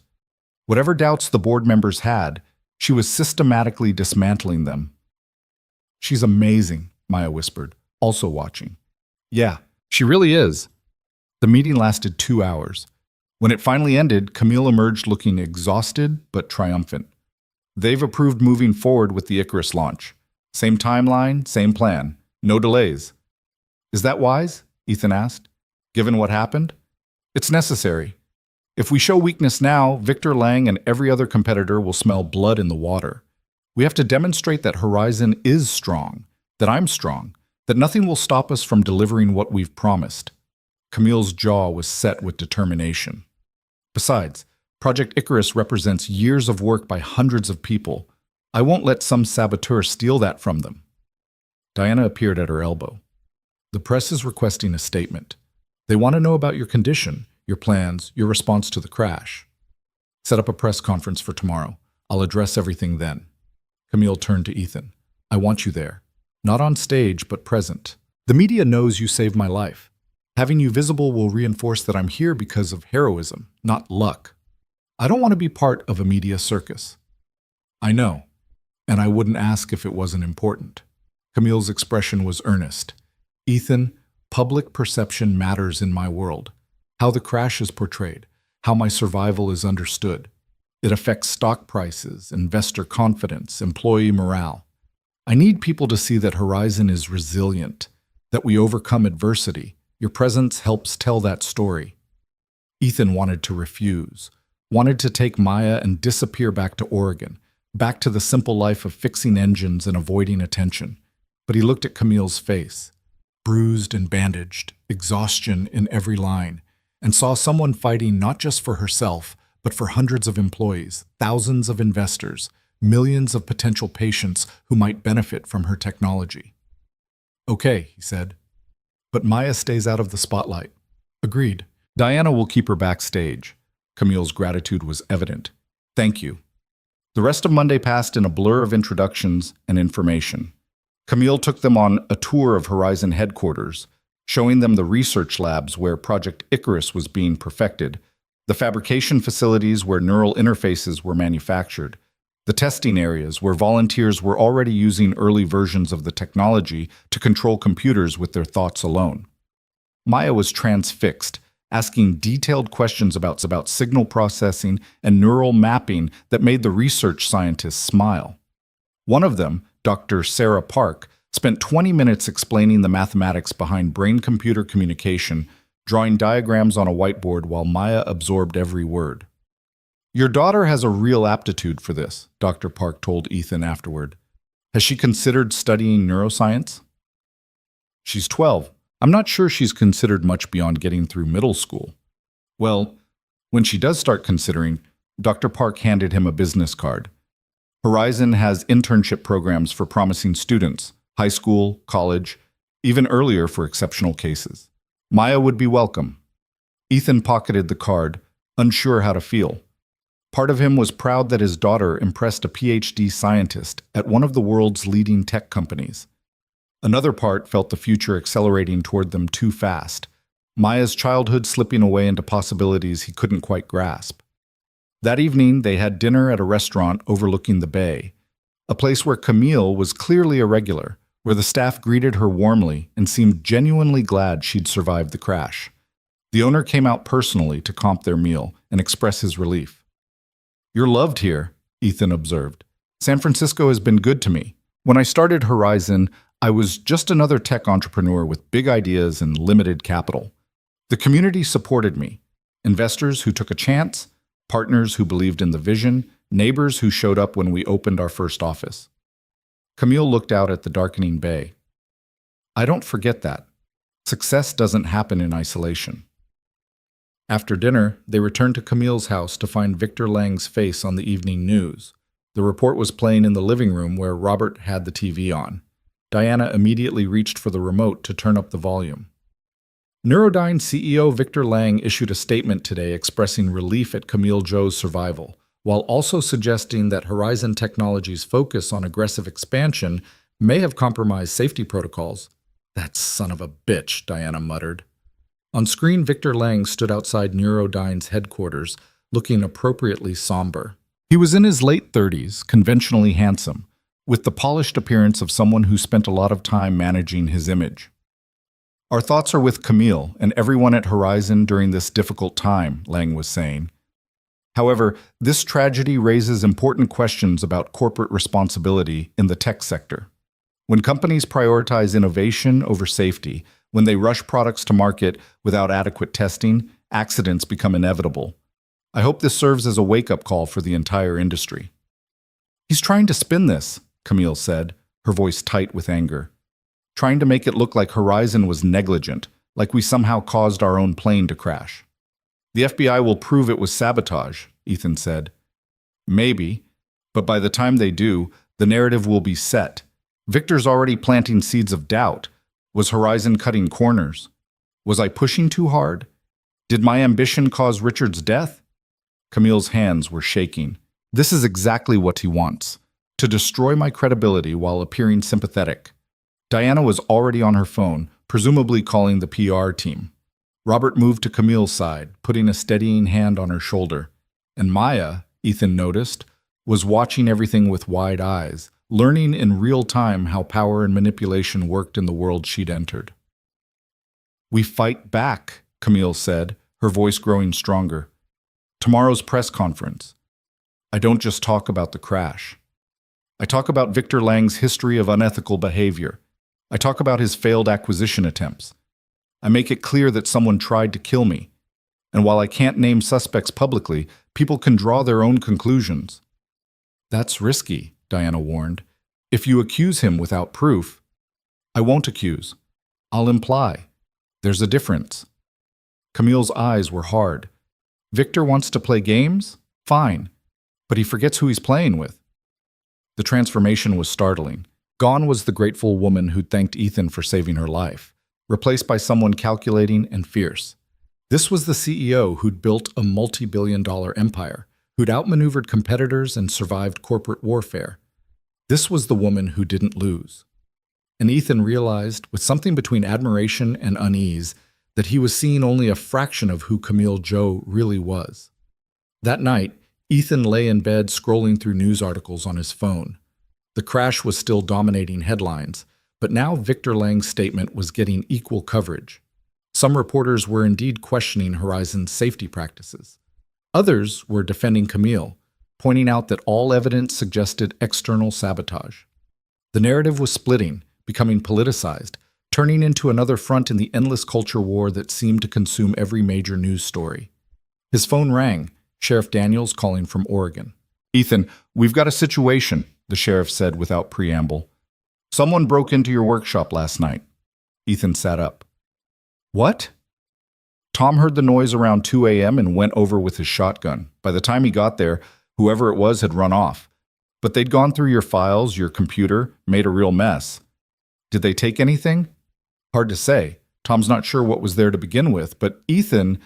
Whatever doubts the board members had, she was systematically dismantling them. "She's amazing," Maya whispered, also watching. "Yeah, she really is." The meeting lasted 2 hours. When it finally ended, Camille emerged looking exhausted but triumphant. "They've approved moving forward with the Icarus launch. Same timeline, same plan. No delays." Is that wise? Ethan asked. Given what happened? It's necessary. If we show weakness now, Victor Lang and every other competitor will smell blood in the water. We have to demonstrate that Horizon is strong, that I'm strong, that nothing will stop us from delivering what we've promised. Camille's jaw was set with determination. Besides, Project Icarus represents years of work by hundreds of people. I won't let some saboteur steal that from them. Diana appeared at her elbow. The press is requesting a statement. They want to know about your condition, your plans, your response to the crash. Set up a press conference for tomorrow. I'll address everything then. Camille turned to Ethan. I want you there. Not on stage, but present. The media knows you saved my life. Having you visible will reinforce that I'm here because of heroism, not luck. I don't want to be part of a media circus. I know, and I wouldn't ask if it wasn't important. Camille's expression was earnest. Ethan, public perception matters in my world. How the crash is portrayed, how my survival is understood. It affects stock prices, investor confidence, employee morale. I need people to see that Horizon is resilient, that we overcome adversity. Your presence helps tell that story. Ethan wanted to refuse, wanted to take Maya and disappear back to Oregon, back to the simple life of fixing engines and avoiding attention. But he looked at Camille's face, bruised and bandaged, exhaustion in every line, and saw someone fighting not just for herself, but for hundreds of employees, thousands of investors, millions of potential patients who might benefit from her technology. Okay, he said. But Maya stays out of the spotlight. Agreed. Diana will keep her backstage. Camille's gratitude was evident. Thank you. The rest of Monday passed in a blur of introductions and information. Camille took them on a tour of Horizon headquarters, showing them the research labs where Project Icarus was being perfected, the fabrication facilities where neural interfaces were manufactured, the testing areas where volunteers were already using early versions of the technology to control computers with their thoughts alone. Maya was transfixed, asking detailed questions about signal processing and neural mapping that made the research scientists smile. One of them, Dr. Sarah Park, spent 20 minutes explaining the mathematics behind brain-computer communication, drawing diagrams on a whiteboard while Maya absorbed every word. Your daughter has a real aptitude for this, Dr. Park told Ethan afterward. Has she considered studying neuroscience? She's 12. I'm not sure she's considered much beyond getting through middle school. Well, when she does start considering, Dr. Park handed him a business card. Horizon has internship programs for promising students, high school, college, even earlier for exceptional cases. Maya would be welcome. Ethan pocketed the card, unsure how to feel. Part of him was proud that his daughter impressed a PhD scientist at one of the world's leading tech companies. Another part felt the future accelerating toward them too fast, Maya's childhood slipping away into possibilities he couldn't quite grasp. That evening, they had dinner at a restaurant overlooking the bay, a place where Camille was clearly a regular, where the staff greeted her warmly and seemed genuinely glad she'd survived the crash. The owner came out personally to comp their meal and express his relief. You're loved here, Ethan observed. San Francisco has been good to me. When I started Horizon, I was just another tech entrepreneur with big ideas and limited capital. The community supported me. Investors who took a chance, partners who believed in the vision, neighbors who showed up when we opened our first office. Camille looked out at the darkening bay. I don't forget that. Success doesn't happen in isolation. After dinner, they returned to Camille's house to find Victor Lang's face on the evening news. The report was playing in the living room where Robert had the TV on. Diana immediately reached for the remote to turn up the volume. Neurodyne CEO Victor Lang issued a statement today expressing relief at Camille Zhou's survival, while also suggesting that Horizon Technologies' focus on aggressive expansion may have compromised safety protocols. That son of a bitch, Diana muttered. On screen, Victor Lang stood outside Neurodyne's headquarters, looking appropriately somber. He was in his late 30s, conventionally handsome, with the polished appearance of someone who spent a lot of time managing his image. Our thoughts are with Camille and everyone at Horizon during this difficult time, Lang was saying. However, this tragedy raises important questions about corporate responsibility in the tech sector. When companies prioritize innovation over safety, when they rush products to market without adequate testing, accidents become inevitable. I hope this serves as a wake-up call for the entire industry. He's trying to spin this, Camille said, her voice tight with anger. Trying to make it look like Horizon was negligent, like we somehow caused our own plane to crash. The FBI will prove it was sabotage, Ethan said. Maybe, but by the time they do, the narrative will be set. Victor's already planting seeds of doubt. Was Horizon cutting corners? Was I pushing too hard? Did my ambition cause Richard's death? Camille's hands were shaking. This is exactly what he wants, to destroy my credibility while appearing sympathetic. Diana was already on her phone, presumably calling the PR team. Robert moved to Camille's side, putting a steadying hand on her shoulder. And Maya, Ethan noticed, was watching everything with wide eyes, learning in real time how power and manipulation worked in the world she'd entered. "We fight back," Camille said, her voice growing stronger. "Tomorrow's press conference. I don't just talk about the crash. I talk about Victor Lang's history of unethical behavior. I talk about his failed acquisition attempts. I make it clear that someone tried to kill me. And while I can't name suspects publicly, people can draw their own conclusions." "That's risky," Diana warned. "If you accuse him without proof." "I won't accuse. I'll imply. There's a difference." Camille's eyes were hard. "Victor wants to play games? Fine. But he forgets who he's playing with." The transformation was startling. Gone was the grateful woman who'd thanked Ethan for saving her life, replaced by someone calculating and fierce. This was the CEO who'd built a multi-billion-dollar empire, who'd outmaneuvered competitors and survived corporate warfare. This was the woman who didn't lose. And Ethan realized, with something between admiration and unease, that he was seeing only a fraction of who Camille Joe really was. That night, Ethan lay in bed scrolling through news articles on his phone. The crash was still dominating headlines, but now Victor Lang's statement was getting equal coverage. Some reporters were indeed questioning Horizon's safety practices. Others were defending Camille, pointing out that all evidence suggested external sabotage. The narrative was splitting, becoming politicized, turning into another front in the endless culture war that seemed to consume every major news story. His phone rang, Sheriff Daniels calling from Oregon. "Ethan, we've got a situation," the sheriff said without preamble. "Someone broke into your workshop last night." Ethan sat up. "What?" Tom heard the noise around 2 a.m. and went over with his shotgun. By the time he got there, whoever it was had run off. But they'd gone through your files, your computer, made a real mess. "Did they take anything?" "Hard to say. Tom's not sure what was there to begin with, but Ethan—"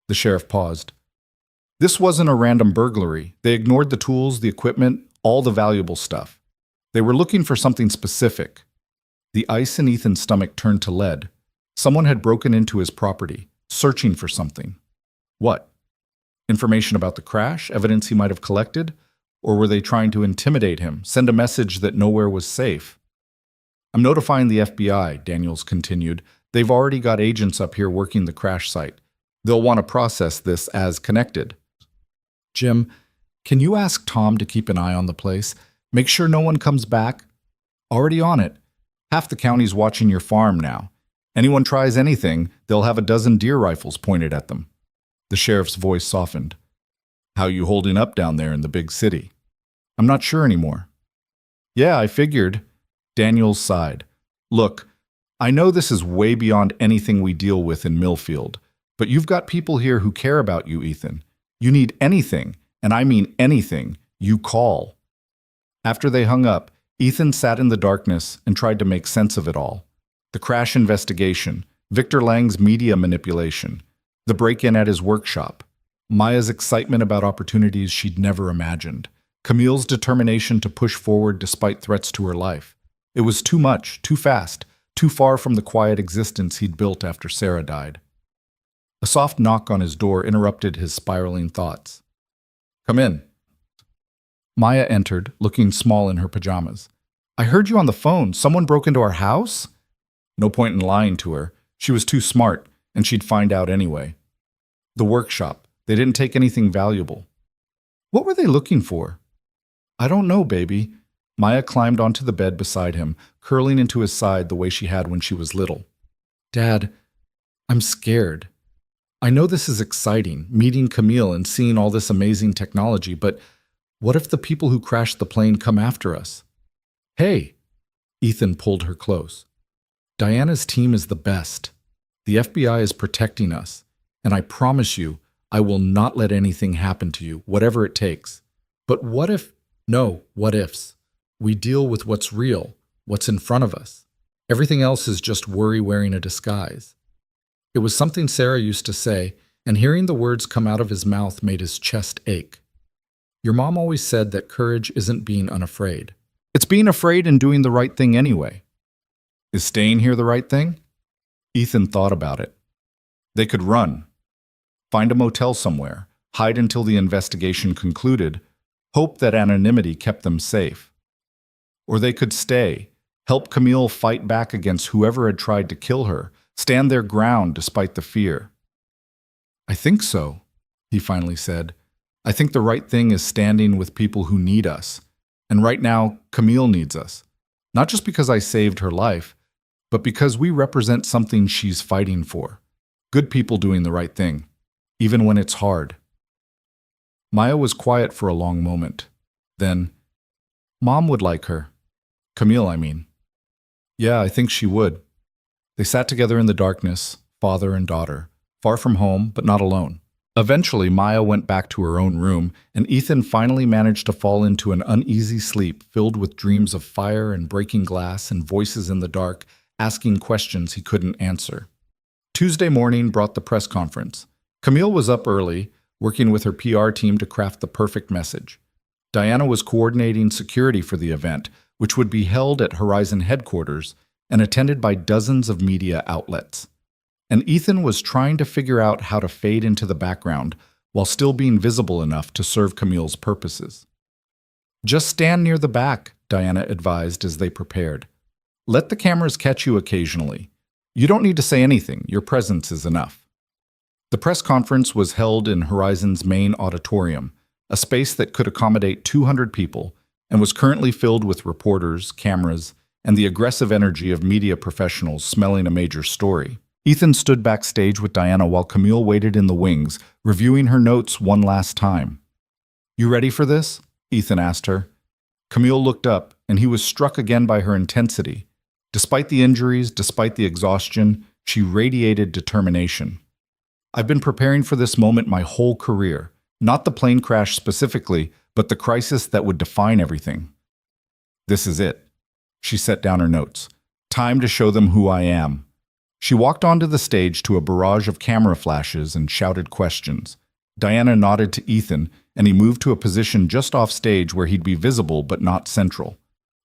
The sheriff paused. "This wasn't a random burglary. They ignored the tools, the equipment, all the valuable stuff. They were looking for something specific." The ice in Ethan's stomach turned to lead. Someone had broken into his property, searching for something. What? Information about the crash, evidence he might have collected? Or were they trying to intimidate him, send a message that nowhere was safe? "I'm notifying the FBI," Daniels continued. "They've already got agents up here working the crash site. They'll want to process this as connected." "Jim, can you ask Tom to keep an eye on the place? Make sure no one comes back?" "Already on it. Half the county's watching your farm now. Anyone tries anything, they'll have a dozen deer rifles pointed at them." The sheriff's voice softened. "How you holding up down there in the big city?" "I'm not sure anymore." "Yeah, I figured." Daniels sighed. "Look, I know this is way beyond anything we deal with in Millfield, but you've got people here who care about you, Ethan. You need anything, and I mean anything, you call." After they hung up, Ethan sat in the darkness and tried to make sense of it all. The crash investigation, Victor Lang's media manipulation, the break-in at his workshop, Maya's excitement about opportunities she'd never imagined, Camille's determination to push forward despite threats to her life. It was too much, too fast, too far from the quiet existence he'd built after Sarah died. A soft knock on his door interrupted his spiraling thoughts. "Come in." Maya entered, looking small in her pajamas. "I heard you on the phone. Someone broke into our house?" No point in lying to her. She was too smart, and she'd find out anyway. "The workshop. They didn't take anything valuable." "What were they looking for?" "I don't know, baby. Maya climbed onto the bed beside him, curling into his side the way she had when she was little. Dad, I'm scared. I know this is exciting, meeting Camille and seeing all this amazing technology, but what if the people who crashed the plane come after us? Hey, Ethan pulled her close. Diana's team is the best. The FBI is protecting us, and I promise you, I will not let anything happen to you, whatever it takes. But what if, no, what ifs? We deal with what's real, what's in front of us. Everything else is just worry wearing a disguise. It was something Sarah used to say, and hearing the words come out of his mouth made his chest ache. Your mom always said that courage isn't being unafraid. It's being afraid and doing the right thing anyway. Is staying here the right thing? Ethan thought about it. They could run, find a motel somewhere, hide until the investigation concluded, hope that anonymity kept them safe. Or they could stay, help Camille fight back against whoever had tried to kill her, stand their ground despite the fear. I think so, he finally said. I think the right thing is standing with people who need us. And right now, Camille needs us. Not just because I saved her life, but because we represent something she's fighting for. Good people doing the right thing, even when it's hard. Maya was quiet for a long moment. Then, Mom would like her. Camille, I mean. Yeah, I think she would. They sat together in the darkness, father and daughter, far from home, but not alone. Eventually, Maya went back to her own room, and Ethan finally managed to fall into an uneasy sleep filled with dreams of fire and breaking glass and voices in the dark, asking questions he couldn't answer. Tuesday morning brought the press conference. Camille was up early, working with her PR team to craft the perfect message. Diana was coordinating security for the event, which would be held at Horizon headquarters and attended by dozens of media outlets. And Ethan was trying to figure out how to fade into the background while still being visible enough to serve Camille's purposes. Just stand near the back, Diana advised as they prepared. Let the cameras catch you occasionally. You don't need to say anything, your presence is enough. The press conference was held in Horizon's main auditorium, a space that could accommodate 200 people, and was currently filled with reporters, cameras, and the aggressive energy of media professionals smelling a major story. Ethan stood backstage with Diana while Camille waited in the wings, reviewing her notes one last time. You ready for this? Ethan asked her. Camille looked up, and he was struck again by her intensity. Despite the injuries, despite the exhaustion, she radiated determination. I've been preparing for this moment my whole career, not the plane crash specifically, but the crisis that would define everything. This is it. She set down her notes. Time to show them who I am. She walked onto the stage to a barrage of camera flashes and shouted questions. Diana nodded to Ethan, and he moved to a position just off stage where he'd be visible but not central.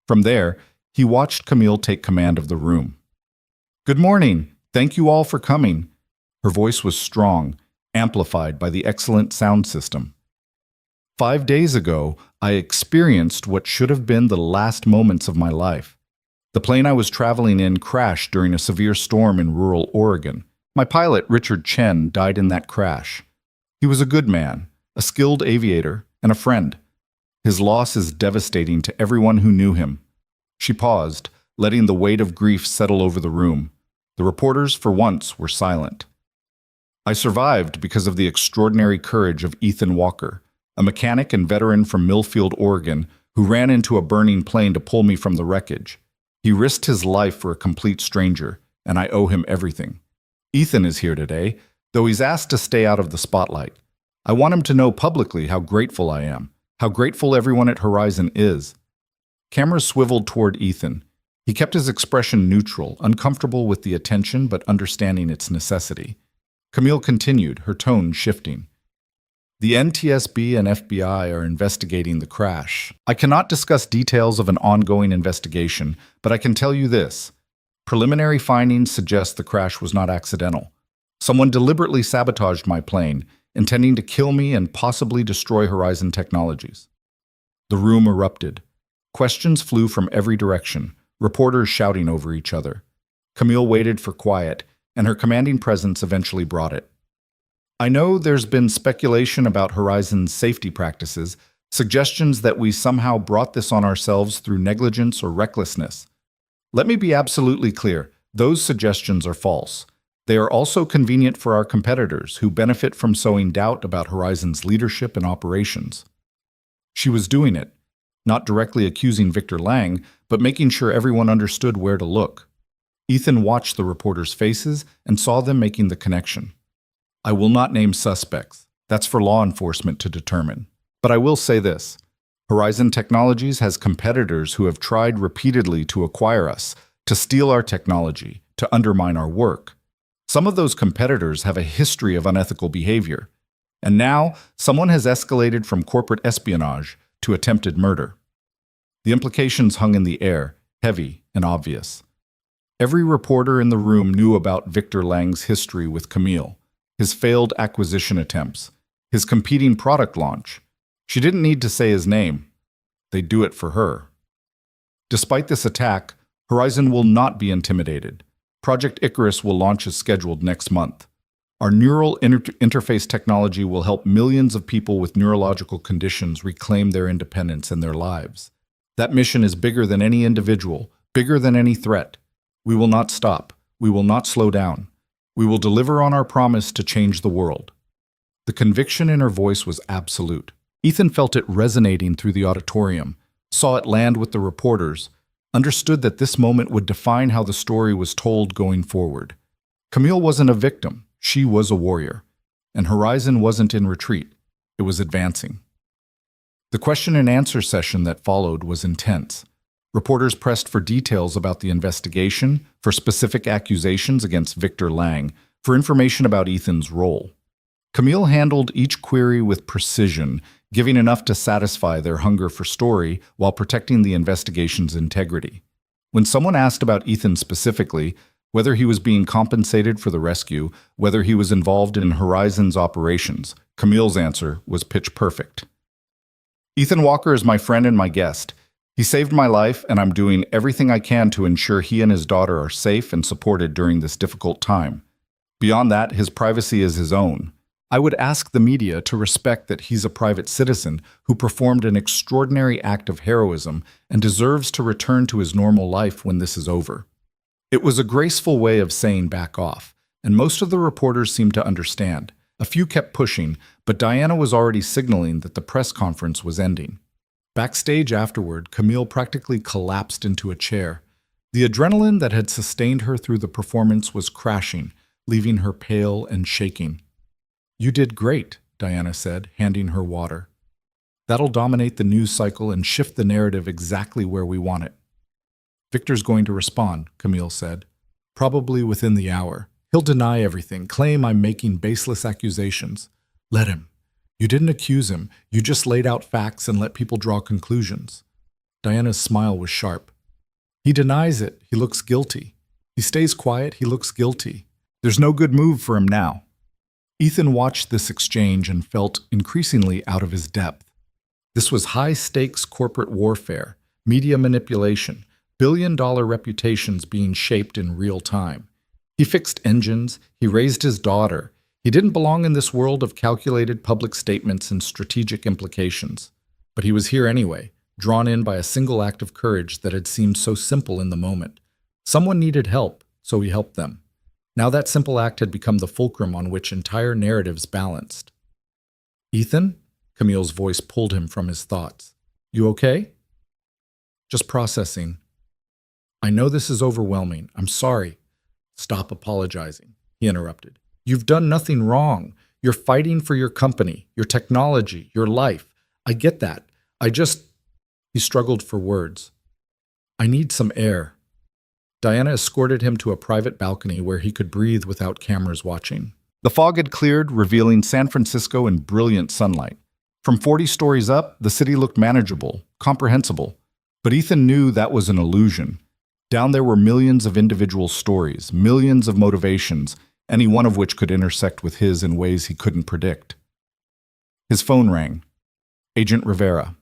From there, he watched Camille take command of the room. Good morning. Thank you all for coming. Her voice was strong, amplified by the excellent sound system. 5 days ago, I experienced what should have been the last moments of my life. The plane I was traveling in crashed during a severe storm in rural Oregon. My pilot, Richard Chen, died in that crash. He was a good man, a skilled aviator, and a friend. His loss is devastating to everyone who knew him. She paused, letting the weight of grief settle over the room. The reporters, for once, were silent. I survived because of the extraordinary courage of Ethan Walker, a mechanic and veteran from Millfield, Oregon, who ran into a burning plane to pull me from the wreckage. He risked his life for a complete stranger, and I owe him everything. Ethan is here today, though he's asked to stay out of the spotlight. I want him to know publicly how grateful I am, how grateful everyone at Horizon is. Cameras swiveled toward Ethan. He kept his expression neutral, uncomfortable with the attention but understanding its necessity. Camille continued, her tone shifting. The NTSB and FBI are investigating the crash. I cannot discuss details of an ongoing investigation, but I can tell you this. Preliminary findings suggest the crash was not accidental. Someone deliberately sabotaged my plane, intending to kill me and possibly destroy Horizon Technologies. The room erupted. Questions flew from every direction, reporters shouting over each other. Camille waited for quiet, and her commanding presence eventually brought it. I know there's been speculation about Horizon's safety practices, Suggestions that we somehow brought this on ourselves through negligence or recklessness. Let me be absolutely clear, those suggestions are false. They are also convenient for our competitors who benefit from sowing doubt about Horizon's leadership and operations. She was doing it, not directly accusing Victor Lang, but making sure everyone understood where to look. Ethan watched the reporters' faces and saw them making the connection. I will not name suspects. That's for law enforcement to determine. But I will say this. Horizon Technologies has competitors who have tried repeatedly to acquire us, to steal our technology, to undermine our work. Some of those competitors have a history of unethical behavior. And now, someone has escalated from corporate espionage to attempted murder. The implications hung in the air, heavy and obvious. Every reporter in the room knew about Victor Lang's history with Camille, his failed acquisition attempts, his competing product launch. She didn't need to say his name. They'd do it for her. Despite this attack, Horizon will not be intimidated. Project Icarus will launch as scheduled next month. Our neural interface technology will help millions of people with neurological conditions reclaim their independence and their lives. That mission is bigger than any individual, bigger than any threat. We will not stop. We will not slow down. We will deliver on our promise to change the world. The conviction in her voice was absolute. Ethan felt it resonating through the auditorium, saw it land with the reporters, understood that this moment would define how the story was told going forward. Camille wasn't a victim. She was a warrior. And Horizon wasn't in retreat. It was advancing. The question and answer session that followed was intense. Reporters pressed for details about the investigation, for specific accusations against Victor Lang, for information about Ethan's role. Camille handled each query with precision, giving enough to satisfy their hunger for story while protecting the investigation's integrity. When someone asked about Ethan specifically, whether he was being compensated for the rescue, whether he was involved in Horizon's operations, Camille's answer was pitch perfect. Ethan Walker is my friend and my guest. He saved my life, and I'm doing everything I can to ensure he and his daughter are safe and supported during this difficult time. Beyond that, his privacy is his own. I would ask the media to respect that he's a private citizen who performed an extraordinary act of heroism and deserves to return to his normal life when this is over. It was a graceful way of saying back off, and most of the reporters seemed to understand. A few kept pushing, but Diana was already signaling that the press conference was ending. Backstage afterward, Camille practically collapsed into a chair. The adrenaline that had sustained her through the performance was crashing, leaving her pale and shaking. "You did great," Diana said, handing her water. "That'll dominate the news cycle and shift the narrative exactly where we want it." "Victor's going to respond," Camille said. "Probably within the hour. He'll deny everything, claim I'm making baseless accusations. Let him. You didn't accuse him. You just laid out facts and let people draw conclusions." Diana's smile was sharp. "He denies it. He looks guilty. He stays quiet. He looks guilty. There's no good move for him now." Ethan watched this exchange and felt increasingly out of his depth. This was high-stakes corporate warfare, media manipulation, billion-dollar reputations being shaped in real time. He fixed engines, he raised his daughter. He didn't belong in this world of calculated public statements and strategic implications. But he was here anyway, drawn in by a single act of courage that had seemed so simple in the moment. Someone needed help, so he helped them. Now that simple act had become the fulcrum on which entire narratives balanced. "Ethan?" Camille's voice pulled him from his thoughts. "You okay?" "Just processing." "I know this is overwhelming. I'm sorry." "Stop apologizing," he interrupted. "You've done nothing wrong. You're fighting for your company, your technology, your life. I get that. He struggled for words. "I need some air." Diana escorted him to a private balcony where he could breathe without cameras watching. The fog had cleared, revealing San Francisco in brilliant sunlight. From 40 stories up, the city looked manageable, comprehensible. But Ethan knew that was an illusion. Down there were millions of individual stories, millions of motivations, any one of which could intersect with his in ways he couldn't predict. His phone rang. Agent Rivera.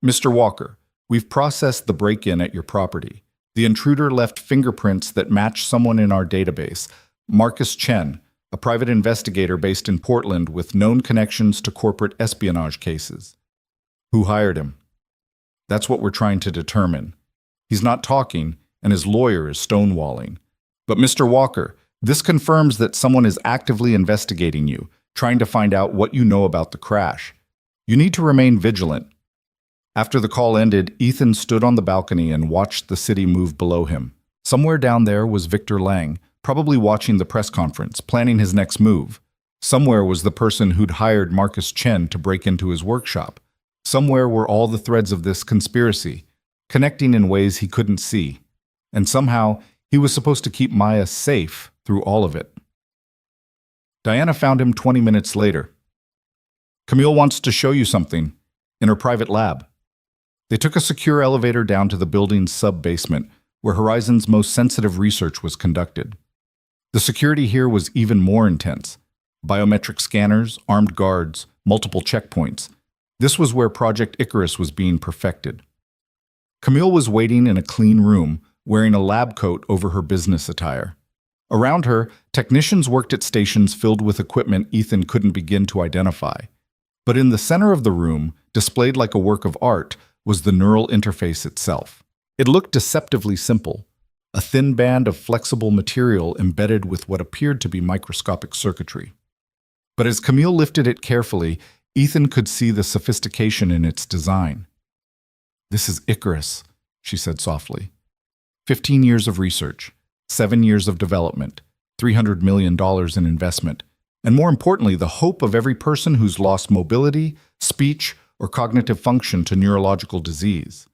"Mr. Walker, we've processed the break-in at your property. The intruder left fingerprints that match someone in our database, Marcus Chen, a private investigator based in Portland with known connections to corporate espionage cases. Who hired him? That's what we're trying to determine. He's not talking, and his lawyer is stonewalling. But Mr. Walker, this confirms that someone is actively investigating you, trying to find out what you know about the crash. You need to remain vigilant. After the call ended, Ethan stood on the balcony and watched the city move below him. Somewhere down there was Victor Lang, probably watching the press conference, planning his next move. Somewhere was the person who'd hired Marcus Chen to break into his workshop. Somewhere were all the threads of this conspiracy, connecting in ways he couldn't see. And somehow, he was supposed to keep Maya safe through all of it. Diana found him 20 minutes later. Camille wants to show you something, in her private lab. They took a secure elevator down to the building's sub-basement, where Horizon's most sensitive research was conducted. The security here was even more intense. Biometric scanners, armed guards, multiple checkpoints. This was where Project Icarus was being perfected. Camille was waiting in a clean room, wearing a lab coat over her business attire. Around her, technicians worked at stations filled with equipment Ethan couldn't begin to identify. But in the center of the room, displayed like a work of art, was the neural interface itself. It looked deceptively simple, a thin band of flexible material embedded with what appeared to be microscopic circuitry. But as Camille lifted it carefully, Ethan could see the sophistication in its design. "This is Icarus," she said softly. 15 years of research, 7 years of development, $300 million in investment, and more importantly, the hope of every person who's lost mobility, speech, or cognitive function to neurological disease.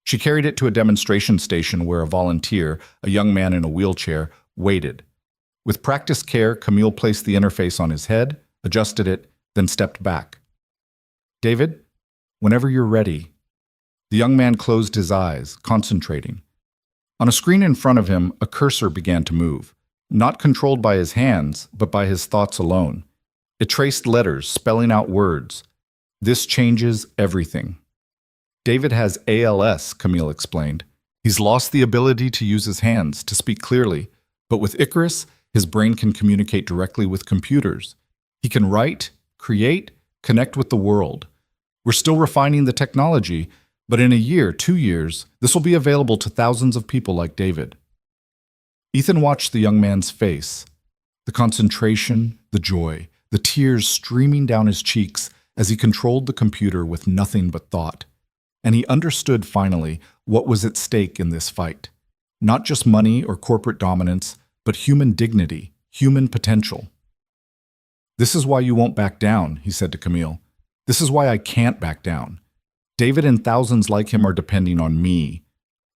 She carried it to a demonstration station where a volunteer, a young man in a wheelchair, waited. With practiced care, Camille placed the interface on his head, adjusted it, then stepped back. "David, whenever you're ready." The young man closed his eyes, concentrating. On a screen in front of him, a cursor began to move, not controlled by his hands, but by his thoughts alone. It traced letters, spelling out words. "This changes everything." "David has ALS," Camille explained. "He's lost the ability to use his hands, to speak clearly. But with Icarus, his brain can communicate directly with computers. He can write, create, connect with the world. We're still refining the technology, but in a year, 2 years, this will be available to thousands of people like David." Ethan watched the young man's face. The concentration, the joy, the tears streaming down his cheeks as he controlled the computer with nothing but thought. And he understood finally what was at stake in this fight. Not just money or corporate dominance, but human dignity, human potential. "This is why you won't back down," he said to Camille. "This is why I can't back down. David and thousands like him are depending on me.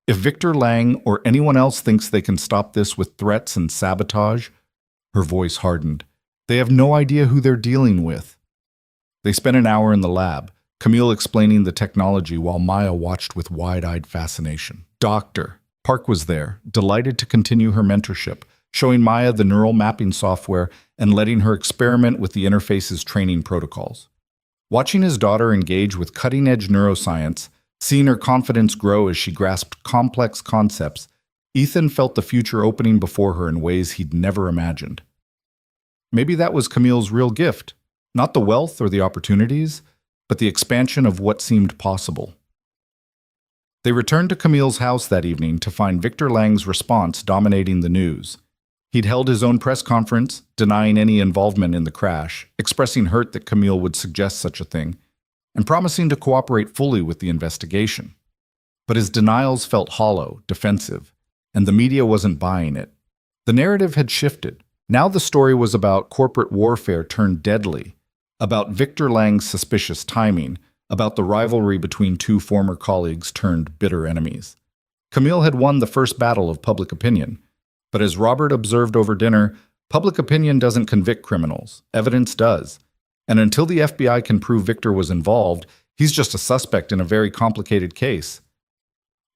If Victor Lang or anyone else thinks they can stop this with threats and sabotage," her voice hardened, "they have no idea who they're dealing with." They spent an hour in the lab, Camille explaining the technology while Maya watched with wide-eyed fascination. Dr. Park was there, delighted to continue her mentorship, showing Maya the neural mapping software and letting her experiment with the interface's training protocols. Watching his daughter engage with cutting-edge neuroscience, seeing her confidence grow as she grasped complex concepts, Ethan felt the future opening before her in ways he'd never imagined. Maybe that was Camille's real gift, not the wealth or the opportunities, but the expansion of what seemed possible. They returned to Camille's house that evening to find Victor Lang's response dominating the news. He'd held his own press conference, denying any involvement in the crash, expressing hurt that Camille would suggest such a thing, and promising to cooperate fully with the investigation. But his denials felt hollow, defensive, and the media wasn't buying it. The narrative had shifted. Now the story was about corporate warfare turned deadly, about Victor Lang's suspicious timing, about the rivalry between two former colleagues turned bitter enemies. Camille had won the first battle of public opinion, but as Robert observed over dinner, public opinion doesn't convict criminals, evidence does. And until the FBI can prove Victor was involved, he's just a suspect in a very complicated case.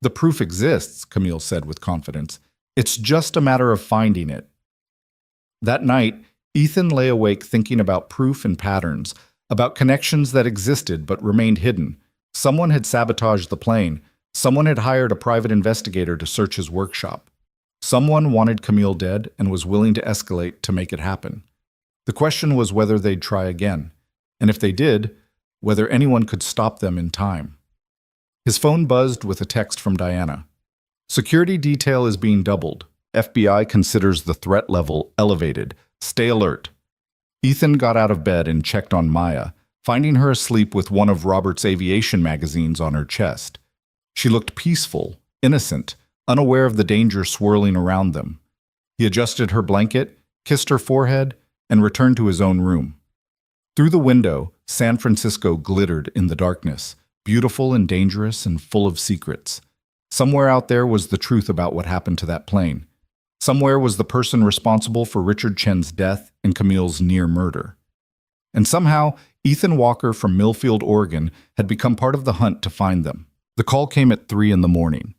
"The proof exists," Camille said with confidence. "It's just a matter of finding it." That night, Ethan lay awake thinking about proof and patterns, about connections that existed but remained hidden. Someone had sabotaged the plane. Someone had hired a private investigator to search his workshop. Someone wanted Camille dead and was willing to escalate to make it happen. The question was whether they'd try again. And if they did, whether anyone could stop them in time. His phone buzzed with a text from Diana. Security detail is being doubled. FBI considers the threat level elevated. Stay alert. Ethan got out of bed and checked on Maya, finding her asleep with one of Robert's aviation magazines on her chest. She looked peaceful, innocent, unaware of the danger swirling around them. He adjusted her blanket, kissed her forehead, and returned to his own room. Through the window, San Francisco glittered in the darkness, beautiful and dangerous and full of secrets. Somewhere out there was the truth about what happened to that plane. Somewhere was the person responsible for Richard Chen's death and Camille's near murder. And somehow, Ethan Walker from Millfield, Oregon, had become part of the hunt to find them. The call came at 3 in the morning.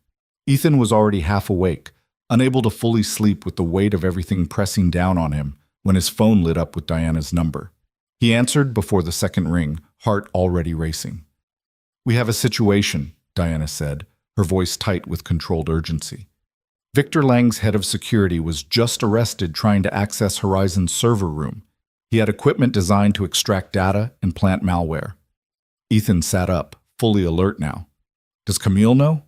Ethan was already half awake, unable to fully sleep with the weight of everything pressing down on him, when his phone lit up with Diana's number. He answered before the second ring, heart already racing. "We have a situation," Diana said, her voice tight with controlled urgency. Victor Lang's head of security was just arrested trying to access Horizon's server room. He had equipment designed to extract data and plant malware. Ethan sat up, fully alert now. Does Camille know?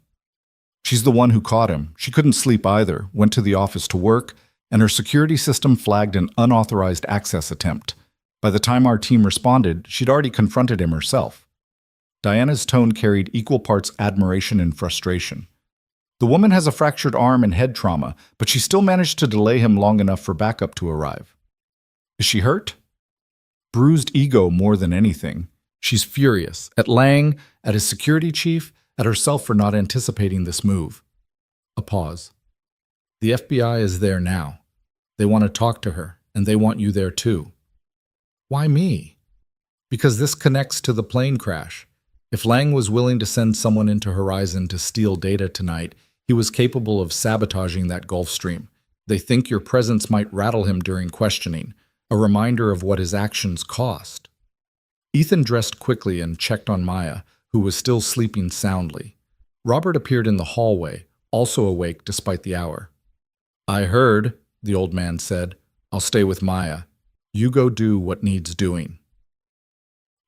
She's the one who caught him. She couldn't sleep either, went to the office to work, and her security system flagged an unauthorized access attempt. By the time our team responded, she'd already confronted him herself. Diana's tone carried equal parts admiration and frustration. The woman has a fractured arm and head trauma, but she still managed to delay him long enough for backup to arrive. Is she hurt? Bruised ego more than anything. She's furious. At Lang, at his security chief, at herself for not anticipating this move. A pause. The FBI is there now. They want to talk to her, and they want you there too. Why me? Because this connects to the plane crash. If Lang was willing to send someone into Horizon to steal data tonight, he was capable of sabotaging that Gulf Stream. They think your presence might rattle him during questioning, a reminder of what his actions cost. Ethan dressed quickly and checked on Maya, who was still sleeping soundly. Robert appeared in the hallway, also awake despite the hour. "I heard," the old man said. "I'll stay with Maya. You go do what needs doing."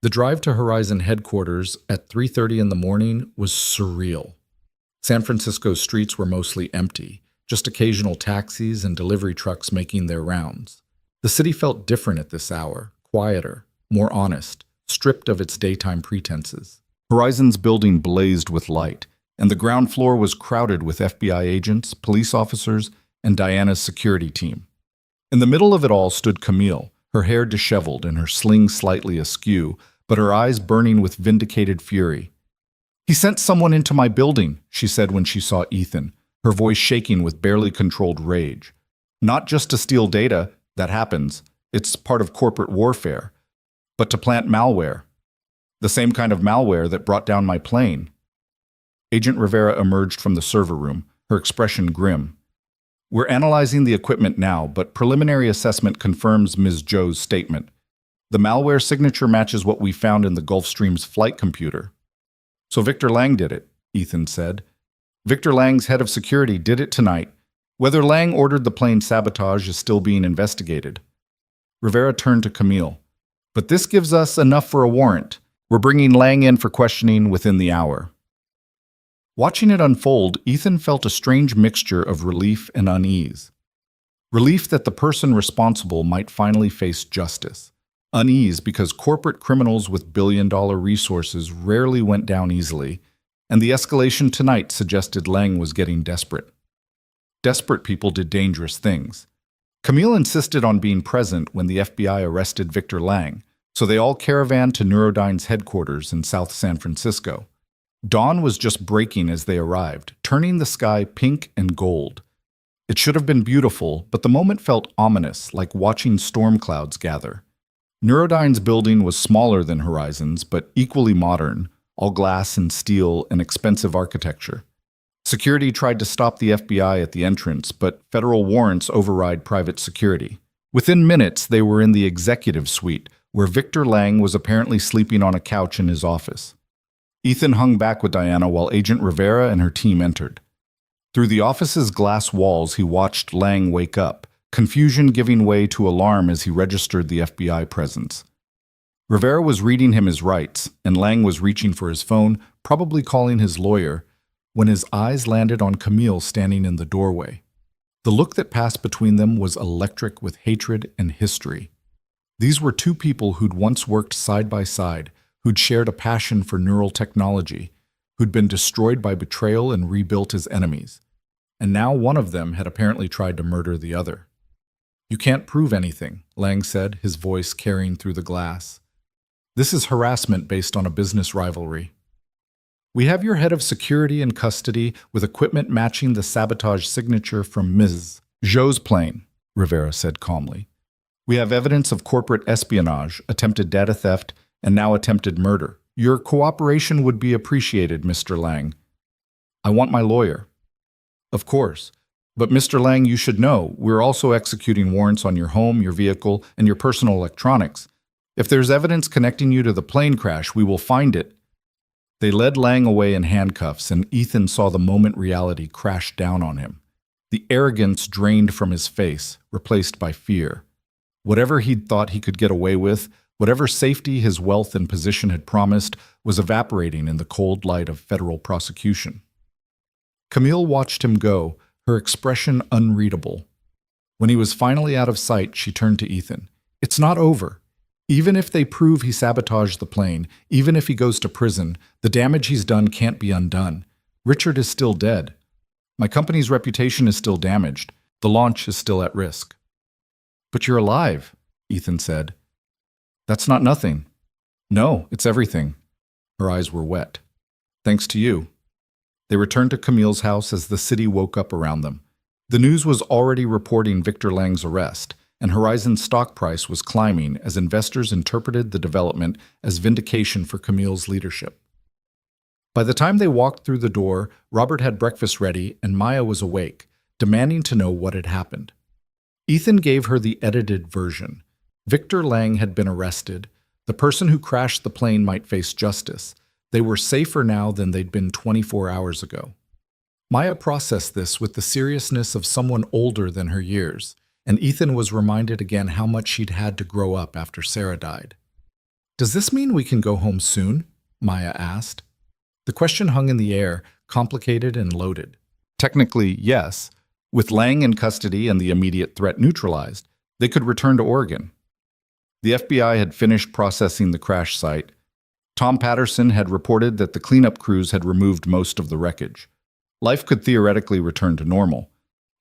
The drive to Horizon headquarters at 3:30 in the morning was surreal. San Francisco's streets were mostly empty, just occasional taxis and delivery trucks making their rounds. The city felt different at this hour, quieter, more honest, stripped of its daytime pretenses. Horizon's building blazed with light, and the ground floor was crowded with FBI agents, police officers, and Diana's security team. In the middle of it all stood Camille, her hair disheveled and her sling slightly askew, but her eyes burning with vindicated fury. "He sent someone into my building," she said when she saw Ethan, her voice shaking with barely controlled rage. "Not just to steal data, that happens, it's part of corporate warfare, but to plant malware. The same kind of malware that brought down my plane." Agent Rivera emerged from the server room, her expression grim. "We're analyzing the equipment now, but preliminary assessment confirms Ms. Zhou's statement. The malware signature matches what we found in the Gulfstream's flight computer." "So Victor Lang did it," Ethan said. "Victor Lang's head of security did it tonight. Whether Lang ordered the plane sabotage is still being investigated." Rivera turned to Camille. "But this gives us enough for a warrant. We're bringing Lang in for questioning within the hour." Watching it unfold, Ethan felt a strange mixture of relief and unease. Relief that the person responsible might finally face justice. Unease because corporate criminals with billion-dollar resources rarely went down easily, and the escalation tonight suggested Lang was getting desperate. Desperate people did dangerous things. Camille insisted on being present when the FBI arrested Victor Lang, so they all caravanned to Neurodyne's headquarters in South San Francisco. Dawn was just breaking as they arrived, turning the sky pink and gold. It should have been beautiful, but the moment felt ominous, like watching storm clouds gather. Neurodyne's building was smaller than Horizon's, but equally modern, all glass and steel and expensive architecture. Security tried to stop the FBI at the entrance, but federal warrants override private security. Within minutes, they were in the executive suite, where Victor Lang was apparently sleeping on a couch in his office. Ethan hung back with Diana while Agent Rivera and her team entered. Through the office's glass walls, he watched Lang wake up, confusion giving way to alarm as he registered the FBI presence. Rivera was reading him his rights, and Lang was reaching for his phone, probably calling his lawyer, when his eyes landed on Camille standing in the doorway. The look that passed between them was electric with hatred and history. These were two people who'd once worked side by side, who'd shared a passion for neural technology, who'd been destroyed by betrayal and rebuilt as enemies. And now one of them had apparently tried to murder the other. "You can't prove anything," Lang said, his voice carrying through the glass. "This is harassment based on a business rivalry. We have your head of security in custody with equipment matching the sabotage signature from Ms. Zhou's plane," Rivera said calmly. "We have evidence of corporate espionage, attempted data theft, and now attempted murder. Your cooperation would be appreciated, Mr. Lang." "I want my lawyer." "Of course. But Mr. Lang, you should know, we're also executing warrants on your home, your vehicle, and your personal electronics. If there's evidence connecting you to the plane crash, we will find it." They led Lang away in handcuffs, and Ethan saw the moment reality crash down on him. The arrogance drained from his face, replaced by fear. Whatever he'd thought he could get away with, whatever safety his wealth and position had promised, was evaporating in the cold light of federal prosecution. Camille watched him go, her expression unreadable. When he was finally out of sight, she turned to Ethan. "It's not over. Even if they prove he sabotaged the plane, even if he goes to prison, the damage he's done can't be undone. Richard is still dead. My company's reputation is still damaged. The launch is still at risk." "But you're alive," Ethan said. "That's not nothing." "No, it's everything." Her eyes were wet. "Thanks to you." They returned to Camille's house as the city woke up around them. The news was already reporting Victor Lang's arrest, and Horizon's stock price was climbing as investors interpreted the development as vindication for Camille's leadership. By the time they walked through the door, Robert had breakfast ready and Maya was awake, demanding to know what had happened. Ethan gave her the edited version. Victor Lang had been arrested. The person who crashed the plane might face justice. They were safer now than they'd been 24 hours ago. Maya processed this with the seriousness of someone older than her years, and Ethan was reminded again how much she'd had to grow up after Sarah died. "Does this mean we can go home soon?" Maya asked. The question hung in the air, complicated and loaded. Technically, yes. With Lang in custody and the immediate threat neutralized, they could return to Oregon. The FBI had finished processing the crash site. Tom Patterson had reported that the cleanup crews had removed most of the wreckage. Life could theoretically return to normal.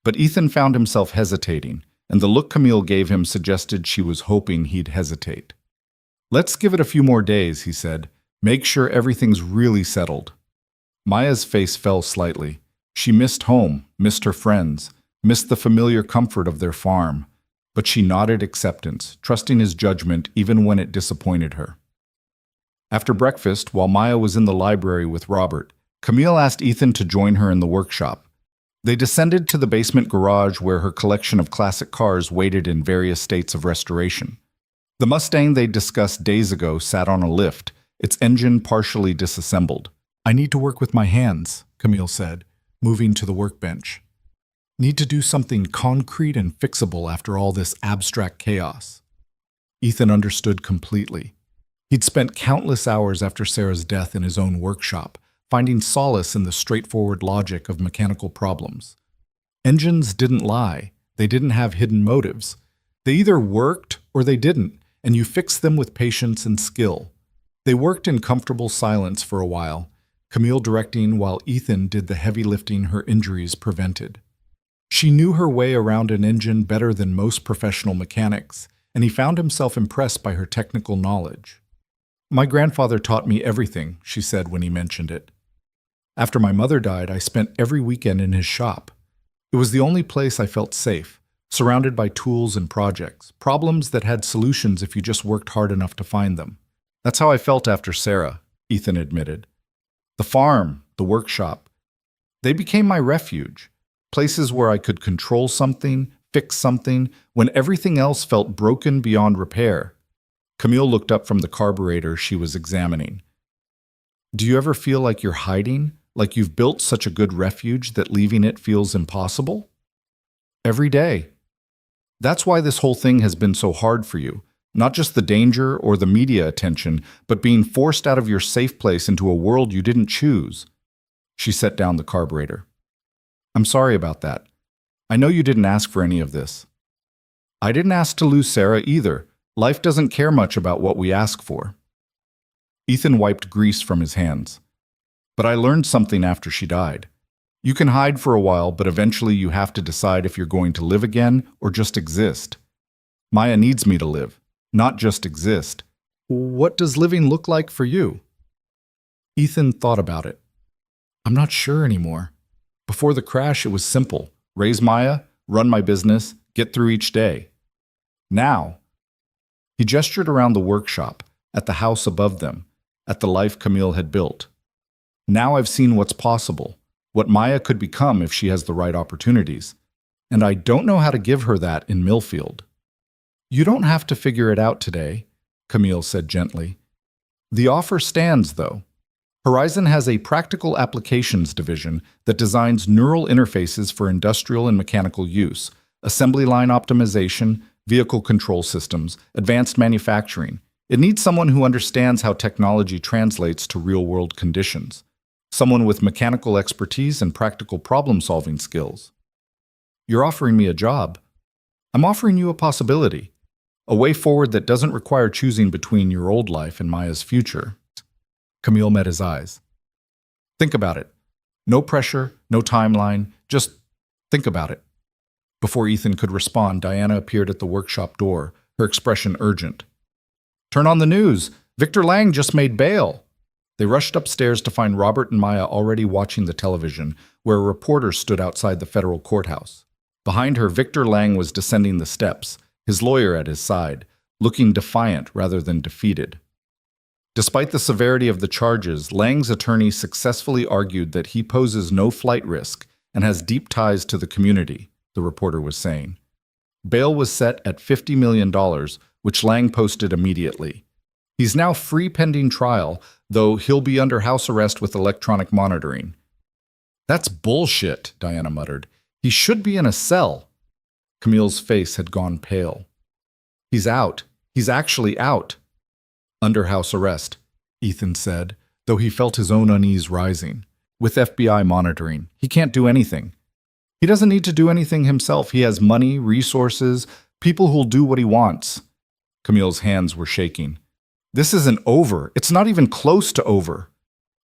But Ethan found himself hesitating, and the look Camille gave him suggested she was hoping he'd hesitate. "Let's give it a few more days," he said. "Make sure everything's really settled." Maya's face fell slightly. She missed home, missed her friends, missed the familiar comfort of their farm. But she nodded acceptance, trusting his judgment even when it disappointed her. After breakfast, while Maya was in the library with Robert, Camille asked Ethan to join her in the workshop. They descended to the basement garage where her collection of classic cars waited in various states of restoration. The Mustang they'd discussed days ago sat on a lift, its engine partially disassembled. "I need to work with my hands," Camille said, moving to the workbench. "Need to do something concrete and fixable after all this abstract chaos." Ethan understood completely. He'd spent countless hours after Sarah's death in his own workshop, finding solace in the straightforward logic of mechanical problems. Engines didn't lie. They didn't have hidden motives. They either worked or they didn't, and you fixed them with patience and skill. They worked in comfortable silence for a while, Camille directing while Ethan did the heavy lifting her injuries prevented. She knew her way around an engine better than most professional mechanics, and he found himself impressed by her technical knowledge. "My grandfather taught me everything," she said when he mentioned it. "After my mother died, I spent every weekend in his shop. It was the only place I felt safe, surrounded by tools and projects, problems that had solutions if you just worked hard enough to find them." "That's how I felt after Sarah," Ethan admitted. "The farm, the workshop, they became my refuge. Places where I could control something, fix something, when everything else felt broken beyond repair." Camille looked up from the carburetor she was examining. "Do you ever feel like you're hiding, like you've built such a good refuge that leaving it feels impossible?" "Every day. That's why this whole thing has been so hard for you. Not just the danger or the media attention, but being forced out of your safe place into a world you didn't choose. She set down the carburetor. I'm sorry about that. I know you didn't ask for any of this. I didn't ask to lose Sarah either. Life doesn't care much about what we ask for. Ethan wiped grease from his hands. But I learned something after she died. You can hide for a while, but eventually you have to decide if you're going to live again or just exist. Maya needs me to live, not just exist. What does living look like for you? Ethan thought about it. I'm not sure anymore. Before the crash, it was simple. Raise Maya, run my business, get through each day. Now, he gestured around the workshop, at the house above them, at the life Camille had built. Now I've seen what's possible, what Maya could become if she has the right opportunities. And I don't know how to give her that in Millfield. You don't have to figure it out today, Camille said gently. The offer stands, though. Horizon has a practical applications division that designs neural interfaces for industrial and mechanical use, assembly line optimization, vehicle control systems, advanced manufacturing. It needs someone who understands how technology translates to real-world conditions, someone with mechanical expertise and practical problem-solving skills. You're offering me a job. I'm offering you a possibility, a way forward that doesn't require choosing between your old life and Maya's future. Camille met his eyes. Think about it. No pressure, no timeline, just think about it. Before Ethan could respond, Diana appeared at the workshop door, her expression urgent. Turn on the news. Victor Lang just made bail. They rushed upstairs to find Robert and Maya already watching the television, where a reporter stood outside the federal courthouse. Behind her, Victor Lang was descending the steps, his lawyer at his side, looking defiant rather than defeated. Despite the severity of the charges, Lang's attorney successfully argued that he poses no flight risk and has deep ties to the community, the reporter was saying. Bail was set at $50 million, which Lang posted immediately. He's now free pending trial, though he'll be under house arrest with electronic monitoring. That's bullshit, Diana muttered. He should be in a cell. Camille's face had gone pale. He's out. He's actually out. Under house arrest, Ethan said, though he felt his own unease rising. With FBI monitoring, he can't do anything. He doesn't need to do anything himself. He has money, resources, people who'll do what he wants. Camille's hands were shaking. This isn't over. It's not even close to over.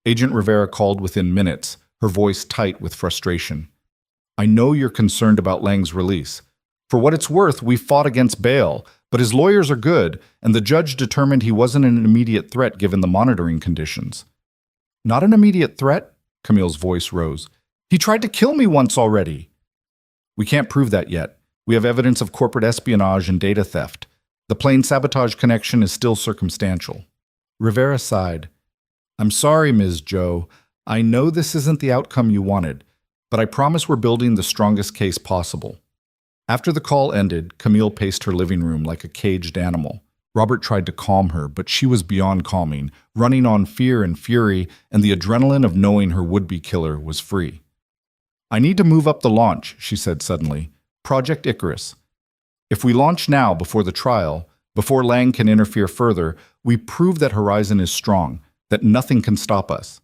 Agent Rivera called within minutes, her voice tight with frustration. I know you're concerned about Lang's release. For what it's worth, we fought against bail, but his lawyers are good, and the judge determined he wasn't an immediate threat given the monitoring conditions. Not an immediate threat? Camille's voice rose. He tried to kill me once already. We can't prove that yet. We have evidence of corporate espionage and data theft. The plane sabotage connection is still circumstantial. Rivera sighed. I'm sorry, Ms. Joe. I know this isn't the outcome you wanted, but I promise we're building the strongest case possible. After the call ended, Camille paced her living room like a caged animal. Robert tried to calm her, but she was beyond calming, running on fear and fury and the adrenaline of knowing her would-be killer was free. I need to move up the launch, she said suddenly. Project Icarus. If we launch now before the trial, before Lang can interfere further, we prove that Horizon is strong, that nothing can stop us.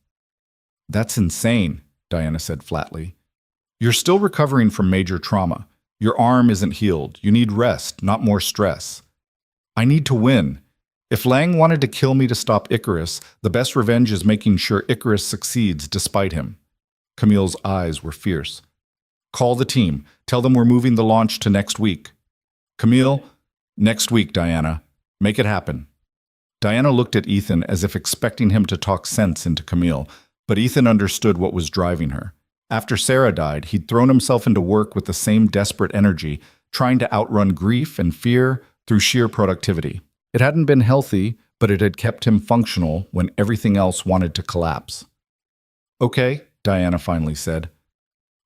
That's insane, Diana said flatly. You're still recovering from major trauma. Your arm isn't healed. You need rest, not more stress. I need to win. If Lang wanted to kill me to stop Icarus, the best revenge is making sure Icarus succeeds despite him. Camille's eyes were fierce. Call the team. Tell them we're moving the launch to next week. Camille, next week, Diana. Make it happen. Diana looked at Ethan as if expecting him to talk sense into Camille, but Ethan understood what was driving her. After Sarah died, he'd thrown himself into work with the same desperate energy, trying to outrun grief and fear through sheer productivity. It hadn't been healthy, but it had kept him functional when everything else wanted to collapse. Okay, Diana finally said.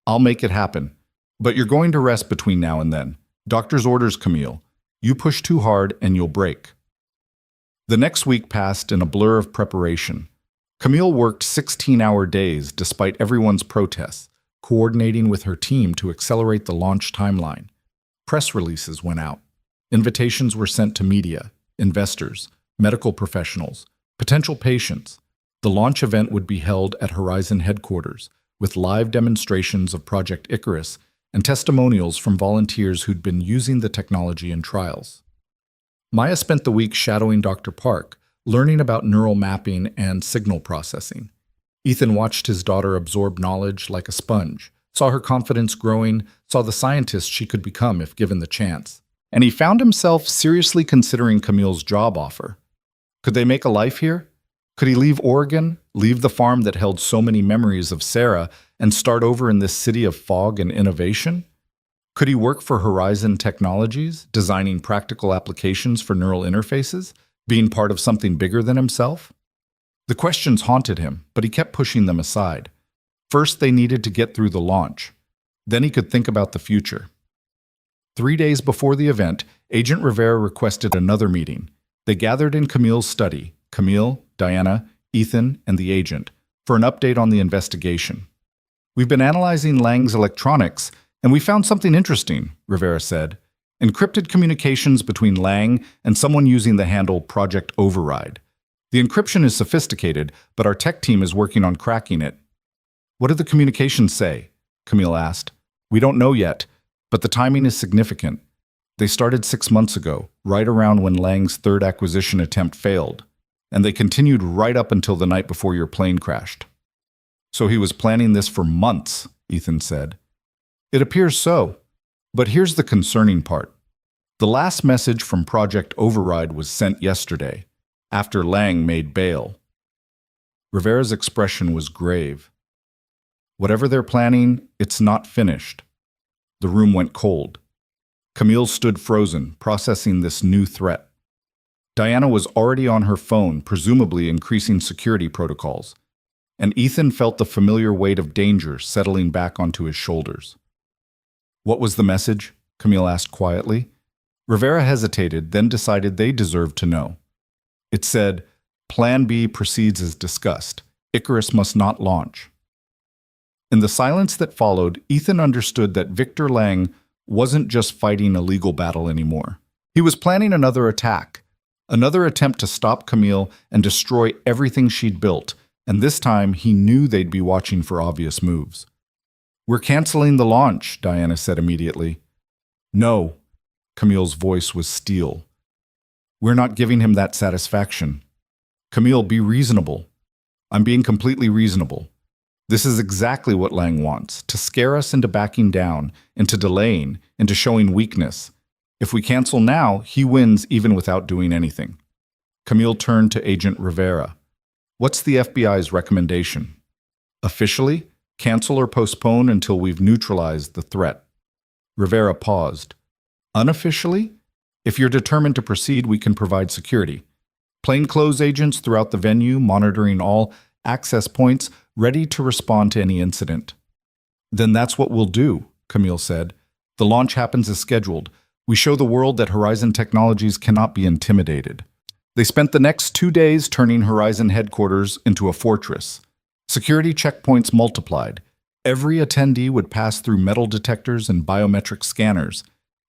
I'll make it happen. But you're going to rest between now and then. Doctor's orders, Camille. You push too hard and you'll break. The next week passed in a blur of preparation. Camille worked 16-hour days despite everyone's protests, coordinating with her team to accelerate the launch timeline. Press releases went out. Invitations were sent to media. investors, medical professionals, potential patients. The launch event would be held at Horizon headquarters, with live demonstrations of Project Icarus and testimonials from volunteers who'd been using the technology in trials. Maya spent the week shadowing Dr. Park, learning about neural mapping and signal processing. Ethan watched his daughter absorb knowledge like a sponge, saw her confidence growing, saw the scientist she could become if given the chance. And he found himself seriously considering Camille's job offer. Could they make a life here? Could he leave Oregon, leave the farm that held so many memories of Sarah, and start over in this city of fog and innovation? Could he work for Horizon Technologies, designing practical applications for neural interfaces, being part of something bigger than himself? The questions haunted him, but he kept pushing them aside. First, they needed to get through the launch. Then he could think about the future. 3 days before the event, Agent Rivera requested another meeting. They gathered in Camille's study, Camille, Diana, Ethan, and the agent, for an update on the investigation. "We've been analyzing Lang's electronics, and we found something interesting," Rivera said. "Encrypted communications between Lang and someone using the handle Project Override. The encryption is sophisticated, but our tech team is working on cracking it." "What did the communications say?" Camille asked. "We don't know yet, but the timing is significant. They started 6 months ago, right around when Lang's third acquisition attempt failed, and they continued right up until the night before your plane crashed." "So he was planning this for months," Ethan said. "It appears so, but here's the concerning part. The last message from Project Override was sent yesterday, after Lang made bail." Rivera's expression was grave. "Whatever they're planning, it's not finished." The room went cold. Camille stood frozen, processing this new threat. Diana was already on her phone, presumably increasing security protocols, and Ethan felt the familiar weight of danger settling back onto his shoulders. "What was the message?" Camille asked quietly. Rivera hesitated, then decided they deserved to know. It said, "Plan B proceeds as discussed. Icarus must not launch." In the silence that followed, Ethan understood that Victor Lang wasn't just fighting a legal battle anymore. He was planning another attack, another attempt to stop Camille and destroy everything she'd built, and this time he knew they'd be watching for obvious moves. "We're canceling the launch," Diana said immediately. "No," Camille's voice was steel. "We're not giving him that satisfaction. Camille, be reasonable." "I'm being completely reasonable. This is exactly what Lang wants, to scare us into backing down, into delaying, into showing weakness. If we cancel now, he wins even without doing anything." Camille turned to Agent Rivera. "What's the FBI's recommendation?" "Officially, cancel or postpone until we've neutralized the threat." Rivera paused. "Unofficially? If you're determined to proceed, we can provide security. Plainclothes agents throughout the venue, monitoring all access points, ready to respond to any incident." "Then that's what we'll do," Camille said. "The launch happens as scheduled. We show the world that Horizon Technologies cannot be intimidated." They spent the next 2 days turning Horizon headquarters into a fortress. Security checkpoints multiplied. Every attendee would pass through metal detectors and biometric scanners.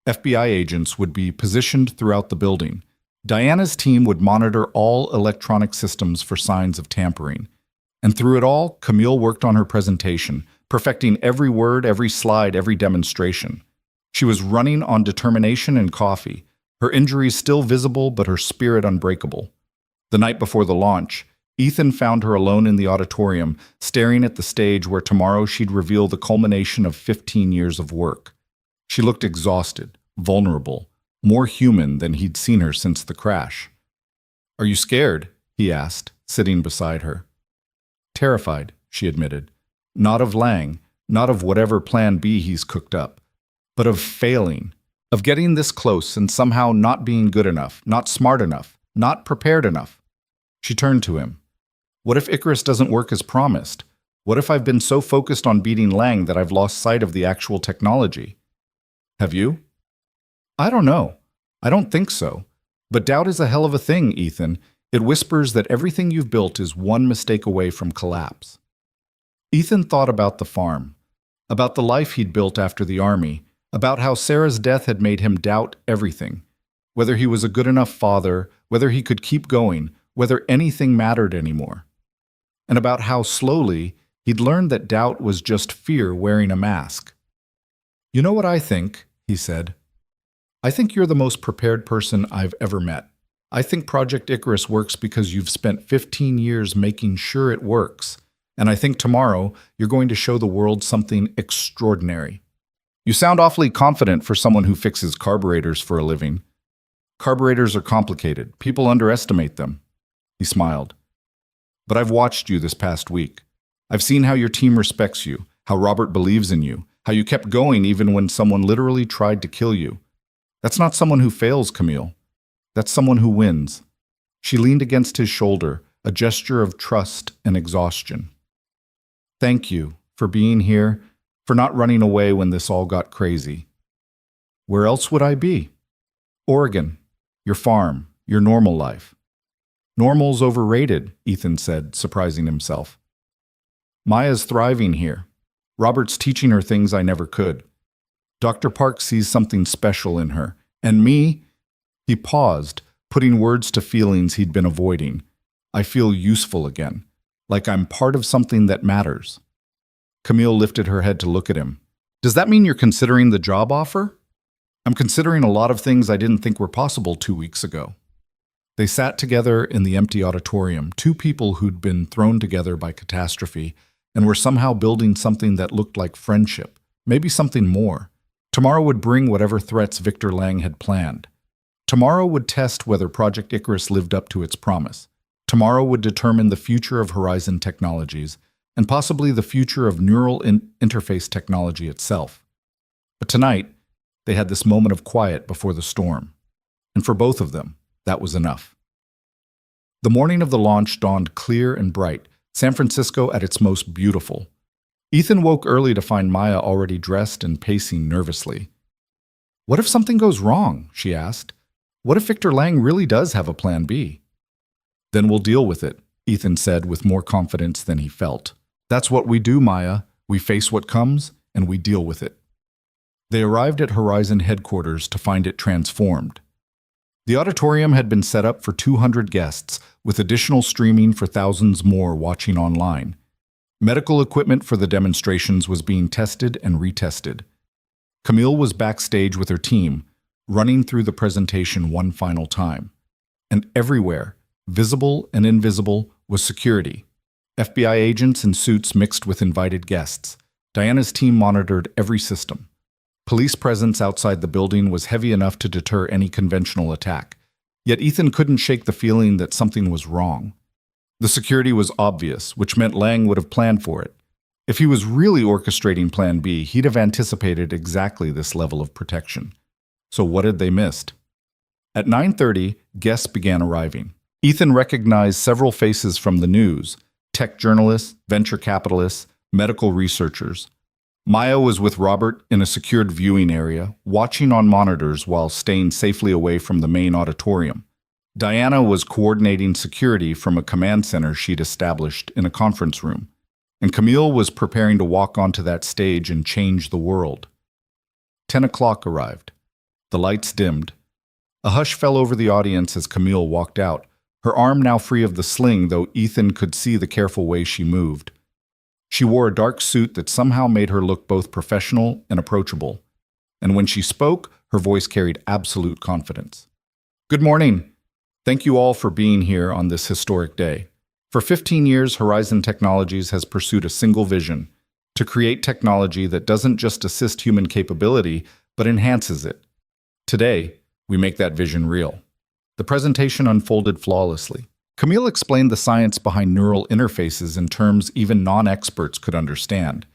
FBI agents would be positioned throughout the building. Diana's team would monitor all electronic systems for signs of tampering. And through it all, Camille worked on her presentation, perfecting every word, every slide, every demonstration. She was running on determination and coffee, her injuries still visible but her spirit unbreakable. The night before the launch, Ethan found her alone in the auditorium, staring at the stage where tomorrow she'd reveal the culmination of 15 years of work. She looked exhausted, vulnerable, more human than he'd seen her since the crash. "Are you scared?" he asked, sitting beside her. "Terrified," she admitted. "Not of Lang, not of whatever plan B he's cooked up, but of failing, of getting this close and somehow not being good enough, not smart enough, not prepared enough." She turned to him. "What if Icarus doesn't work as promised? What if I've been so focused on beating Lang that I've lost sight of the actual technology?" "Have you?" "I don't know. I don't think so. But doubt is a hell of a thing, Ethan. It whispers that everything you've built is one mistake away from collapse." Ethan thought about the farm, about the life he'd built after the army, about how Sarah's death had made him doubt everything. whether he was a good enough father, whether he could keep going, whether anything mattered anymore. And about how slowly he'd learned that doubt was just fear wearing a mask. "You know what I think," he said. "I think you're the most prepared person I've ever met. I think Project Icarus works because you've spent 15 years making sure it works. And I think tomorrow you're going to show the world something extraordinary." "You sound awfully confident for someone who fixes carburetors for a living." "Carburetors are complicated. People underestimate them." He smiled. "But I've watched you this past week. I've seen how your team respects you, how Robert believes in you, how you kept going even when someone literally tried to kill you. That's not someone who fails, Camille. That's someone who wins." She leaned against his shoulder, a gesture of trust and exhaustion. "Thank you for being here, for not running away when this all got crazy." "Where else would I be?" "Oregon, your farm, your normal life." "Normal's overrated," Ethan said, surprising himself. "Maya's thriving here. Robert's teaching her things I never could. Dr. Park sees something special in her. And me?" He paused, putting words to feelings he'd been avoiding. "I feel useful again, like I'm part of something that matters." Camille lifted her head to look at him. "Does that mean you're considering the job offer?" "I'm considering a lot of things I didn't think were possible 2 weeks ago." They sat together in the empty auditorium, two people who'd been thrown together by catastrophe and were somehow building something that looked like friendship, maybe something more. Tomorrow would bring whatever threats Victor Lang had planned. Tomorrow would test whether Project Icarus lived up to its promise. Tomorrow would determine the future of Horizon Technologies, and possibly the future of neural interface technology itself. But tonight, they had this moment of quiet before the storm. And for both of them, that was enough. The morning of the launch dawned clear and bright, San Francisco at its most beautiful. Ethan woke early to find Maya already dressed and pacing nervously. "What if something goes wrong?" she asked. "What if Victor Lang really does have a plan B?" "Then we'll deal with it," Ethan said with more confidence than he felt. "That's what we do, Maya. We face what comes, and we deal with it." They arrived at Horizon headquarters to find it transformed. The auditorium had been set up for 200 guests, with additional streaming for thousands more watching online. Medical equipment for the demonstrations was being tested and retested. Camille was backstage with her team, running through the presentation one final time. And everywhere, visible and invisible, was security. FBI agents in suits mixed with invited guests. Diana's team monitored every system. Police presence outside the building was heavy enough to deter any conventional attack. Yet Ethan couldn't shake the feeling that something was wrong. The security was obvious, which meant Lang would have planned for it. If he was really orchestrating Plan B, he'd have anticipated exactly this level of protection. So what had they missed? At 9:30, guests began arriving. Ethan recognized several faces from the news: tech journalists, venture capitalists, medical researchers. Maya was with Robert in a secured viewing area, watching on monitors while staying safely away from the main auditorium. Diana was coordinating security from a command center she'd established in a conference room. And Camille was preparing to walk onto that stage and change the world. 10 o'clock arrived. The lights dimmed. A hush fell over the audience as Camille walked out, her arm now free of the sling, though Ethan could see the careful way she moved. She wore a dark suit that somehow made her look both professional and approachable. And when she spoke, her voice carried absolute confidence. "Good morning. Thank you all for being here on this historic day. For 15 years, Horizon Technologies has pursued a single vision: to create technology that doesn't just assist human capability, but enhances it. Today, we make that vision real." The presentation unfolded flawlessly. Camille explained the science behind neural interfaces in terms even non-experts could understand.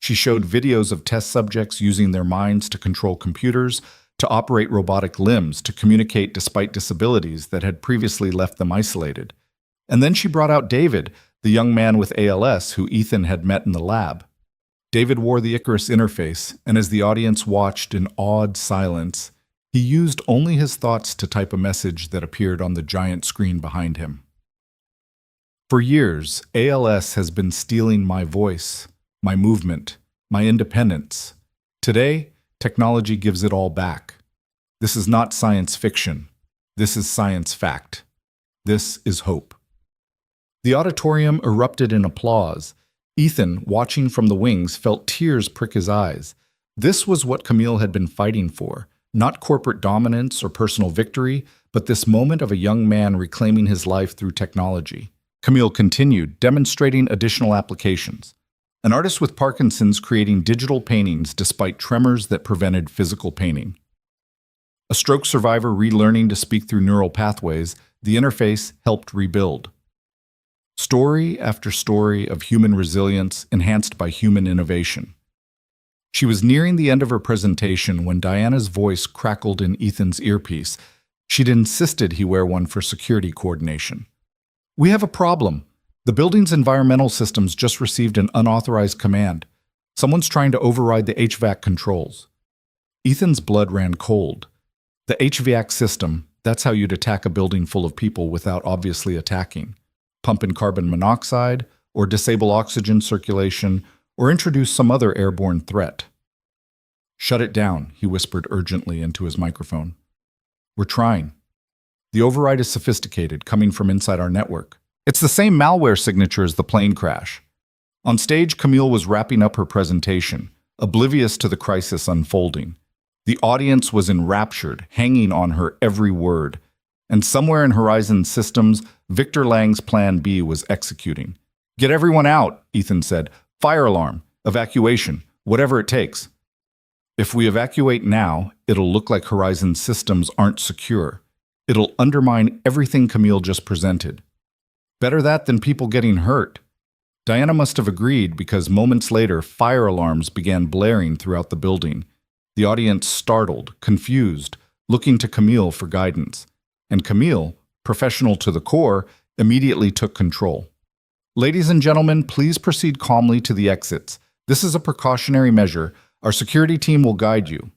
She showed videos of test subjects using their minds to control computers, to operate robotic limbs, to communicate despite disabilities that had previously left them isolated. And then she brought out David, the young man with ALS who Ethan had met in the lab. David wore the Icarus interface, and as the audience watched in awed silence, he used only his thoughts to type a message that appeared on the giant screen behind him. "For years, ALS has been stealing my voice, my movement, my independence. Today, technology gives it all back. This is not science fiction. This is science fact. This is hope. The auditorium erupted in applause. Ethan, watching from the wings, felt tears prick his eyes. This was what Camille had been fighting for. Not corporate dominance or personal victory, but this moment of a young man reclaiming his life through technology. Camille continued, demonstrating additional applications. An artist with Parkinson's creating digital paintings despite tremors that prevented physical painting. A stroke survivor relearning to speak through neural pathways, the interface helped rebuild. Story after story of human resilience enhanced by human innovation. She was nearing the end of her presentation when Diana's voice crackled in Ethan's earpiece. She'd insisted he wear one for security coordination. "We have a problem. The building's environmental systems just received an unauthorized command. Someone's trying to override the HVAC controls." Ethan's blood ran cold. The HVAC system, that's how you'd attack a building full of people without obviously attacking. Pump in carbon monoxide, or disable oxygen circulation, or introduce some other airborne threat. "Shut it down," he whispered urgently into his microphone. "We're trying. The override is sophisticated, coming from inside our network. It's the same malware signature as the plane crash." On stage, Camille was wrapping up her presentation, oblivious to the crisis unfolding. The audience was enraptured, hanging on her every word. And somewhere in Horizon Systems, Victor Lang's Plan B was executing. "Get everyone out," Ethan said. "Fire alarm, evacuation, whatever it takes." "If we evacuate now, it'll look like Horizon Systems aren't secure. It'll undermine everything Camille just presented." "Better that than people getting hurt." Diana must have agreed because moments later, fire alarms began blaring throughout the building. The audience startled, confused, looking to Camille for guidance. And Camille, professional to the core, immediately took control. "Ladies and gentlemen, please proceed calmly to the exits. This is a precautionary measure. Our security team will guide you."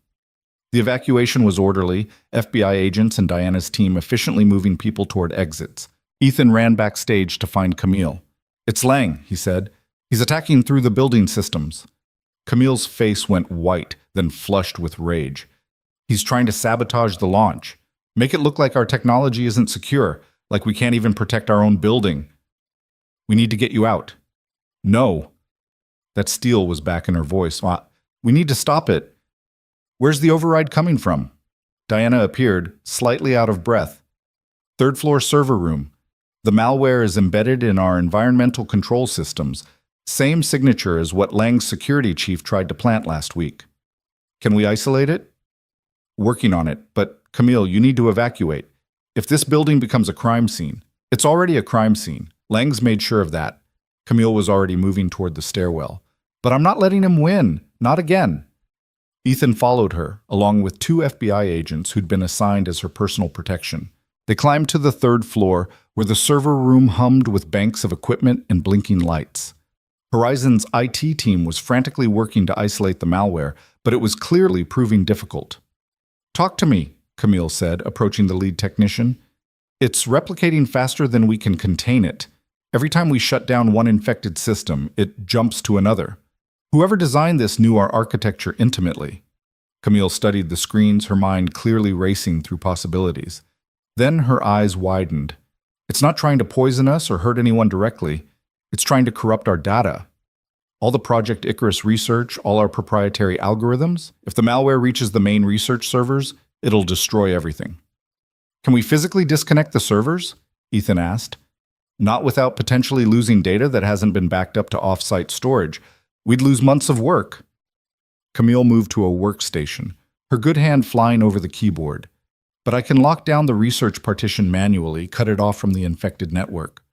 The evacuation was orderly, FBI agents and Diana's team efficiently moving people toward exits. Ethan ran backstage to find Camille. "It's Lang," he said. "He's attacking through the building systems." Camille's face went white, then flushed with rage. "He's trying to sabotage the launch. Make it look like our technology isn't secure, like we can't even protect our own building. We need to get you out." "No." That steel was back in her voice. "We need to stop it. Where's the override coming from?" Diana appeared, slightly out of breath. "Third floor server room. The malware is embedded in our environmental control systems. Same signature as what Lang's security chief tried to plant last week." "Can we isolate it?" "Working on it, but Camille, you need to evacuate. If this building becomes a crime scene, it's already a crime scene. Lang's made sure of that." Camille was already moving toward the stairwell. "But I'm not letting him win. Not again." Ethan followed her, along with 2 FBI agents who'd been assigned as her personal protection. They climbed to the 3rd floor, where the server room hummed with banks of equipment and blinking lights. Horizon's IT team was frantically working to isolate the malware, but it was clearly proving difficult. "Talk to me," Camille said, approaching the lead technician. "It's replicating faster than we can contain it. Every time we shut down one infected system, it jumps to another. Whoever designed this knew our architecture intimately." Camille studied the screens, her mind clearly racing through possibilities. Then her eyes widened. "It's not trying to poison us or hurt anyone directly. It's trying to corrupt our data. All the Project Icarus research, all our proprietary algorithms. If the malware reaches the main research servers, it'll destroy everything." "Can we physically disconnect the servers?" Ethan asked. "Not without potentially losing data that hasn't been backed up to off-site storage. We'd lose months of work." Camille moved to a workstation, her good hand flying over the keyboard. "But I can lock down the research partition manually, cut it off from the infected network."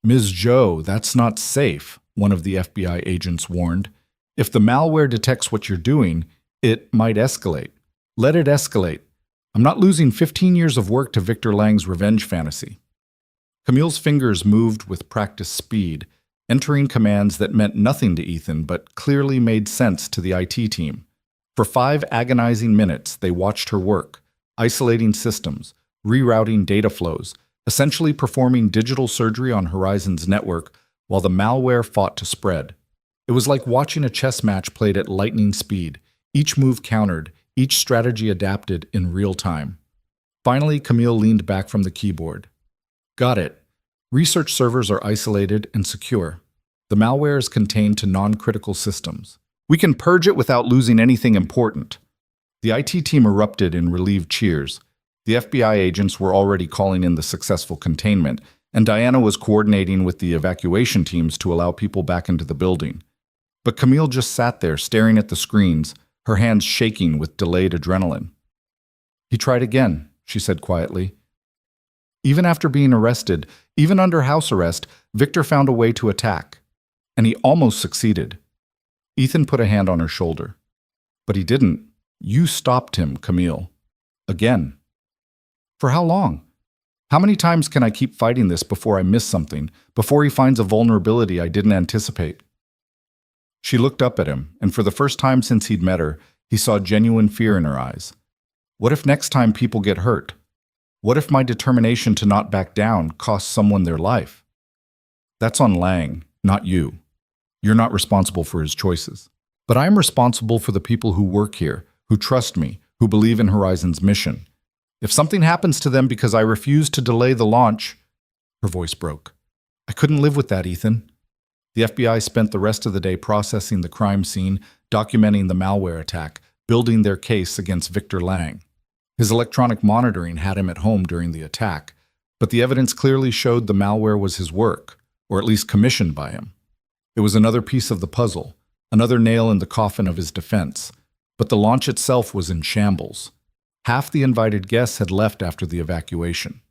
"Ms. Joe, that's not safe," one of the FBI agents warned. "If the malware detects what you're doing, it might escalate. Let it escalate. I'm not losing 15 years of work to Victor Lang's revenge fantasy." Camille's fingers moved with practiced speed, entering commands that meant nothing to Ethan but clearly made sense to the IT team. For 5 agonizing minutes, they watched her work, isolating systems, rerouting data flows, essentially performing digital surgery on Horizon's network while the malware fought to spread. It was like watching a chess match played at lightning speed, each move countered, each strategy adapted in real time. Finally, Camille leaned back from the keyboard. Got it. Research servers are isolated and secure. The malware is contained to non-critical systems. We can purge it without losing anything important. The IT team erupted in relieved cheers. The FBI agents were already calling in the successful containment, and Diana was coordinating with the evacuation teams to allow people back into the building. But Camille just sat there staring at the screens, her hands shaking with delayed adrenaline. He tried again, she said quietly. Even after being arrested, even under house arrest, Victor found a way to attack. And he almost succeeded. Ethan put a hand on her shoulder. But he didn't. You stopped him, Camille. Again. For how long? How many times can I keep fighting this before I miss something, before he finds a vulnerability I didn't anticipate? She looked up at him, and for the first time since he'd met her, he saw genuine fear in her eyes. What if next time people get hurt? What if my determination to not back down costs someone their life? That's on Lang, not you. You're not responsible for his choices. But I'm responsible for the people who work here, who trust me, who believe in Horizon's mission. If something happens to them because I refuse to delay the launch... Her voice broke. I couldn't live with that, Ethan. The FBI spent the rest of the day processing the crime scene, documenting the malware attack, building their case against Victor Lang. His electronic monitoring had him at home during the attack, but the evidence clearly showed the malware was his work, or at least commissioned by him. It was another piece of the puzzle, another nail in the coffin of his defense, but the launch itself was in shambles. Half the invited guests had left after the evacuation.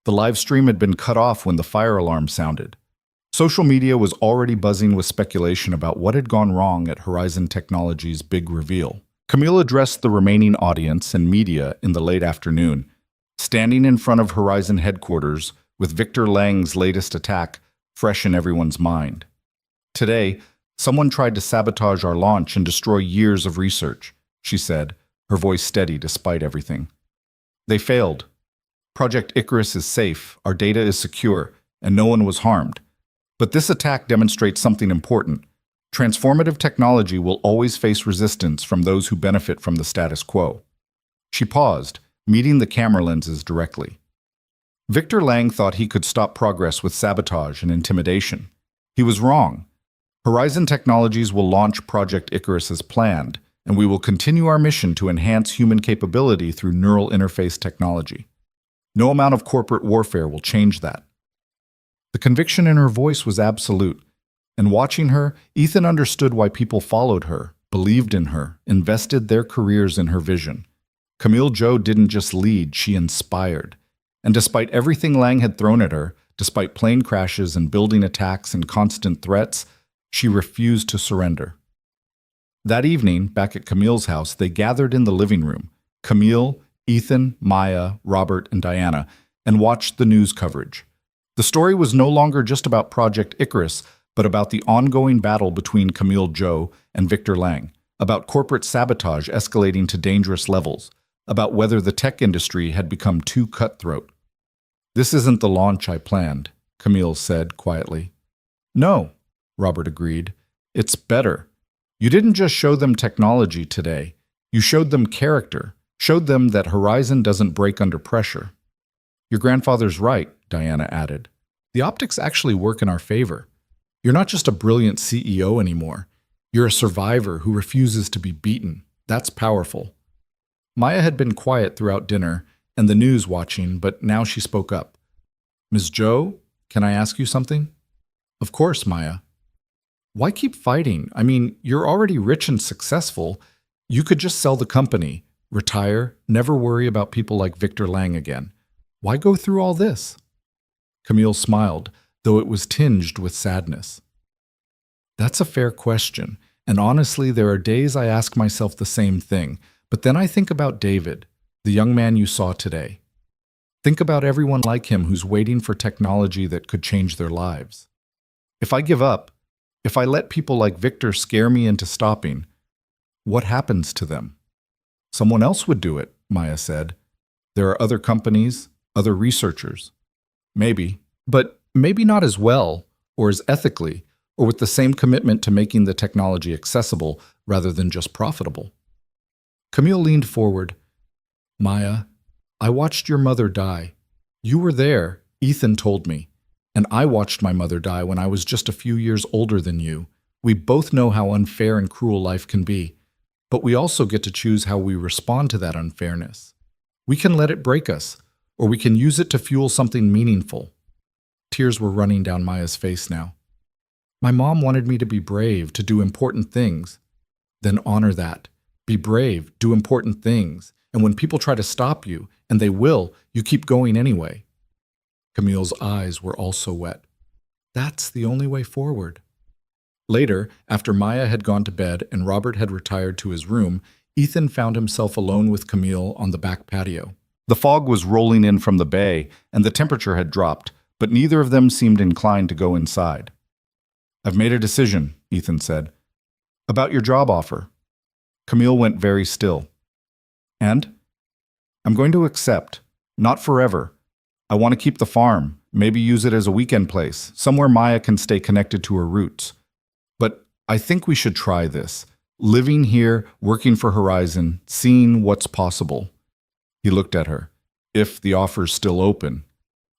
The live stream had been cut off when the fire alarm sounded. Social media was already buzzing with speculation about what had gone wrong at Horizon Technologies' big reveal. Camille addressed the remaining audience and media in the late afternoon, standing in front of Horizon headquarters with Victor Lang's latest attack fresh in everyone's mind. Today, someone tried to sabotage our launch and destroy years of research, she said, her voice steady despite everything. They failed. Project Icarus is safe, our data is secure, and no one was harmed. But this attack demonstrates something important. Transformative technology will always face resistance from those who benefit from the status quo. She paused, meeting the camera lenses directly. Victor Lang thought he could stop progress with sabotage and intimidation. He was wrong. Horizon Technologies will launch Project Icarus as planned, and we will continue our mission to enhance human capability through neural interface technology. No amount of corporate warfare will change that. The conviction in her voice was absolute, and watching her, Ethan understood why people followed her, believed in her, invested their careers in her vision. Camille Jo didn't just lead, she inspired. And despite everything Lang had thrown at her, despite plane crashes and building attacks and constant threats, she refused to surrender. That evening, back at Camille's house, they gathered in the living room, Camille, Ethan, Maya, Robert, and Diana, and watched the news coverage. The story was no longer just about Project Icarus, but about the ongoing battle between Camille Jo and Victor Lang, about corporate sabotage escalating to dangerous levels, about whether the tech industry had become too cutthroat. This isn't the launch I planned, Camille said quietly. No, Robert agreed. It's better. You didn't just show them technology today. You showed them character, showed them that Horizon doesn't break under pressure. Your grandfather's right, Diana added. The optics actually work in our favor. You're not just a brilliant CEO anymore. You're a survivor who refuses to be beaten. That's powerful. Maya had been quiet throughout dinner and the news watching, but now she spoke up. Ms. Jo, can I ask you something? Of course, Maya. Why keep fighting? I mean, you're already rich and successful. You could just sell the company, retire, never worry about people like Victor Lang again. Why go through all this? Camille smiled, though it was tinged with sadness. That's a fair question, and honestly, there are days I ask myself the same thing, but then I think about David, the young man you saw today. Think about everyone like him who's waiting for technology that could change their lives. If I give up, if I let people like Victor scare me into stopping, what happens to them? Someone else would do it, Maya said. There are other companies, other researchers. Maybe, but maybe not as well, or as ethically, or with the same commitment to making the technology accessible rather than just profitable. Camille leaned forward. Maya, I watched your mother die. You were there, Ethan told me. And I watched my mother die when I was just a few years older than you. We both know how unfair and cruel life can be. But we also get to choose how we respond to that unfairness. We can let it break us, or we can use it to fuel something meaningful. Tears were running down Maya's face now. My mom wanted me to be brave, to do important things. Then honor that. Be brave, do important things. And when people try to stop you, and they will, you keep going anyway. Camille's eyes were also wet. That's the only way forward. Later, after Maya had gone to bed and Robert had retired to his room, Ethan found himself alone with Camille on the back patio. The fog was rolling in from the bay, and the temperature had dropped, but neither of them seemed inclined to go inside. I've made a decision, Ethan said. About your job offer. Camille went very still. And? I'm going to accept. Not forever. I want to keep the farm, maybe use it as a weekend place, somewhere Maya can stay connected to her roots. But I think we should try this. Living here, working for Horizon, seeing what's possible. He looked at her. If the offer's still open.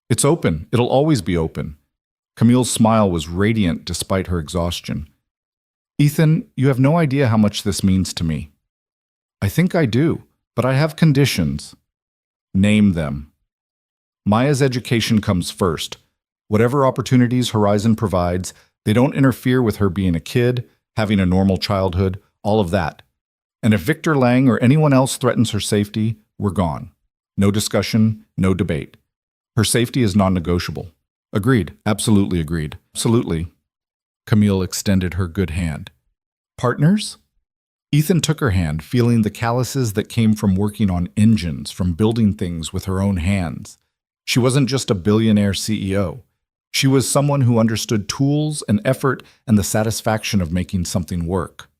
It's open. It'll always be open. Camille's smile was radiant despite her exhaustion. Ethan, you have no idea how much this means to me. I think I do, but I have conditions. Name them. Maya's education comes first. Whatever opportunities Horizon provides, they don't interfere with her being a kid, having a normal childhood, all of that. And if Victor Lang or anyone else threatens her safety, we're gone. No discussion, no debate. Her safety is non-negotiable. Agreed. Absolutely agreed. Absolutely. Camille extended her good hand. Partners? Ethan took her hand, feeling the calluses that came from working on engines, from building things with her own hands. She wasn't just a billionaire CEO. She was someone who understood tools and effort and the satisfaction of making something work.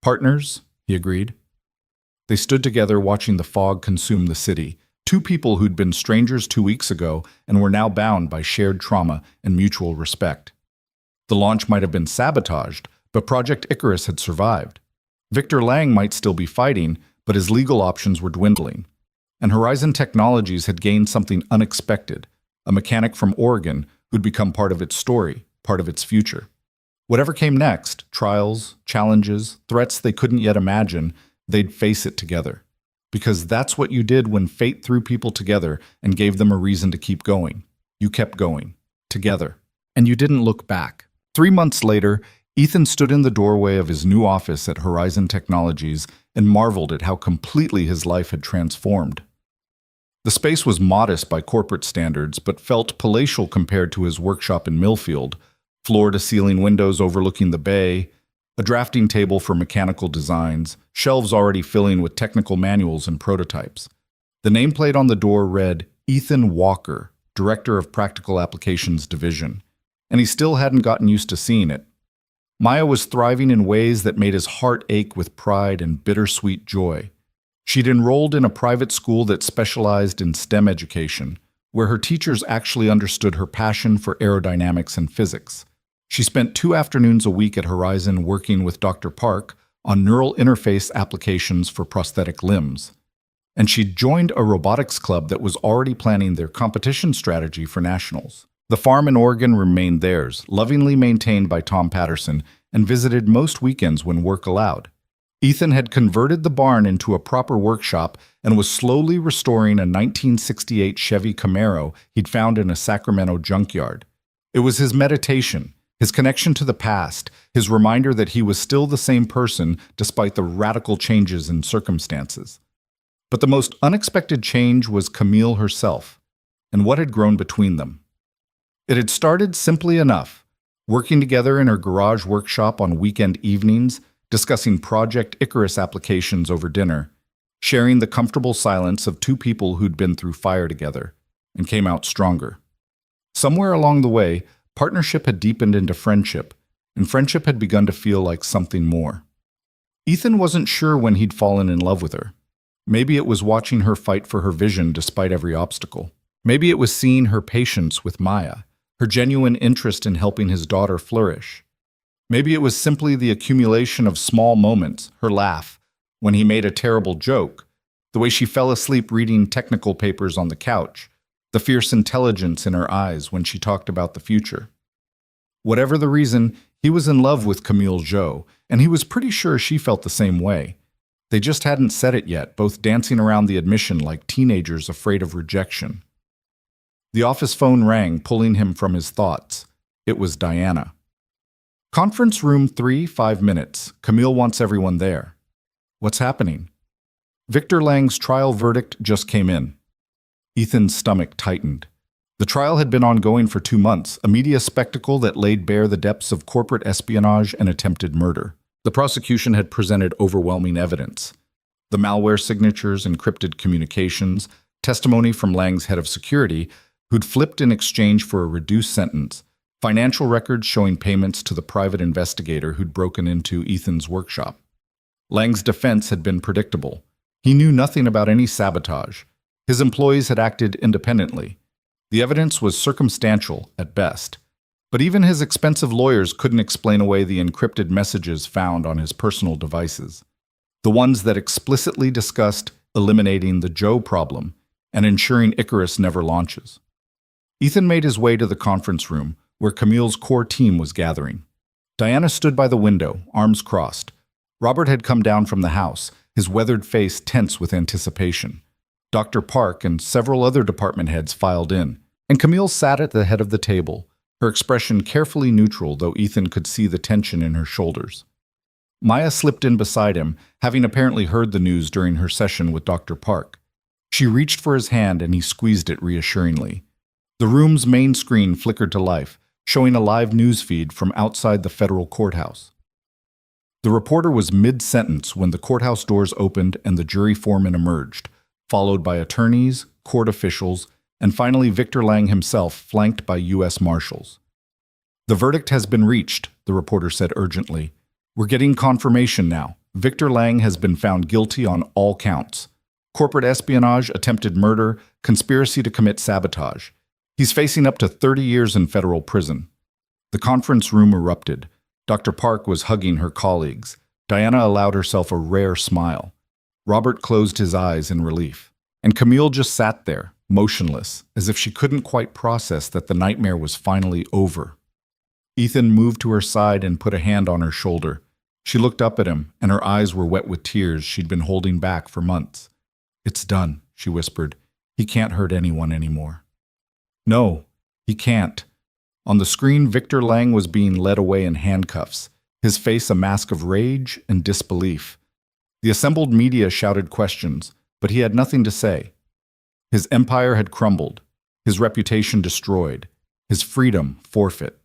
Partners, he agreed. They stood together watching the fog consume the city, two people who'd been strangers 2 weeks ago and were now bound by shared trauma and mutual respect. The launch might have been sabotaged, but Project Icarus had survived. Victor Lang might still be fighting, but his legal options were dwindling. And Horizon Technologies had gained something unexpected, a mechanic from Oregon who'd become part of its story, part of its future. Whatever came next, trials, challenges, threats they couldn't yet imagine, they'd face it together. Because that's what you did when fate threw people together and gave them a reason to keep going. You kept going, together. And you didn't look back. 3 months later, Ethan stood in the doorway of his new office at Horizon Technologies and marveled at how completely his life had transformed. The space was modest by corporate standards, but felt palatial compared to his workshop in Millfield, floor-to-ceiling windows overlooking the bay, a drafting table for mechanical designs, shelves already filling with technical manuals and prototypes. The nameplate on the door read, Ethan Walker, Director of Practical Applications Division, and he still hadn't gotten used to seeing it. Maya was thriving in ways that made his heart ache with pride and bittersweet joy. She'd enrolled in a private school that specialized in STEM education, where her teachers actually understood her passion for aerodynamics and physics. She spent 2 afternoons a week at Horizon working with Dr. Park on neural interface applications for prosthetic limbs. And she'd joined a robotics club that was already planning their competition strategy for nationals. The farm in Oregon remained theirs, lovingly maintained by Tom Patterson, and visited most weekends when work allowed. Ethan had converted the barn into a proper workshop and was slowly restoring a 1968 Chevy Camaro he'd found in a Sacramento junkyard. It was his meditation, his connection to the past, his reminder that he was still the same person despite the radical changes in circumstances. But the most unexpected change was Camille herself, and what had grown between them. It had started simply enough, working together in her garage workshop on weekend evenings, discussing Project Icarus applications over dinner, sharing the comfortable silence of 2 people who'd been through fire together, and came out stronger. Somewhere along the way, partnership had deepened into friendship, and friendship had begun to feel like something more. Ethan wasn't sure when he'd fallen in love with her. Maybe it was watching her fight for her vision despite every obstacle. Maybe it was seeing her patience with Maya, her genuine interest in helping his daughter flourish. Maybe it was simply the accumulation of small moments, her laugh, when he made a terrible joke, the way she fell asleep reading technical papers on the couch, the fierce intelligence in her eyes when she talked about the future. Whatever the reason, he was in love with Camille Jo, and he was pretty sure she felt the same way. They just hadn't said it yet, both dancing around the admission like teenagers afraid of rejection. The office phone rang, pulling him from his thoughts. It was Diana. Conference room 3, 5 minutes. Camille wants everyone there. What's happening? Victor Lang's trial verdict just came in. Ethan's stomach tightened. The trial had been ongoing for 2 months, a media spectacle that laid bare the depths of corporate espionage and attempted murder. The prosecution had presented overwhelming evidence. The malware signatures, encrypted communications, testimony from Lang's head of security, who'd flipped in exchange for a reduced sentence, financial records showing payments to the private investigator who'd broken into Ethan's workshop. Lang's defense had been predictable. He knew nothing about any sabotage. His employees had acted independently. The evidence was circumstantial at best, but even his expensive lawyers couldn't explain away the encrypted messages found on his personal devices, the ones that explicitly discussed eliminating the Joe problem and ensuring Icarus never launches. Ethan made his way to the conference room, where Camille's core team was gathering. Diana stood by the window, arms crossed. Robert had come down from the house, his weathered face tense with anticipation. Dr. Park and several other department heads filed in, and Camille sat at the head of the table, her expression carefully neutral, though Ethan could see the tension in her shoulders. Maya slipped in beside him, having apparently heard the news during her session with Dr. Park. She reached for his hand and he squeezed it reassuringly. The room's main screen flickered to life, showing a live news feed from outside the federal courthouse. The reporter was mid-sentence when the courthouse doors opened and the jury foreman emerged, followed by attorneys, court officials, and finally Victor Lang himself, flanked by U.S. Marshals. "The verdict has been reached," the reporter said urgently. "We're getting confirmation now. Victor Lang has been found guilty on all counts. Corporate espionage, attempted murder, conspiracy to commit sabotage. He's facing up to 30 years in federal prison." The conference room erupted. Dr. Park was hugging her colleagues. Diana allowed herself a rare smile. Robert closed his eyes in relief. And Camille just sat there, motionless, as if she couldn't quite process that the nightmare was finally over. Ethan moved to her side and put a hand on her shoulder. She looked up at him, and her eyes were wet with tears she'd been holding back for months. "It's done," she whispered. "He can't hurt anyone anymore." "No, he can't." On the screen, Victor Lang was being led away in handcuffs, his face a mask of rage and disbelief. The assembled media shouted questions, but he had nothing to say. His empire had crumbled, his reputation destroyed, his freedom forfeit.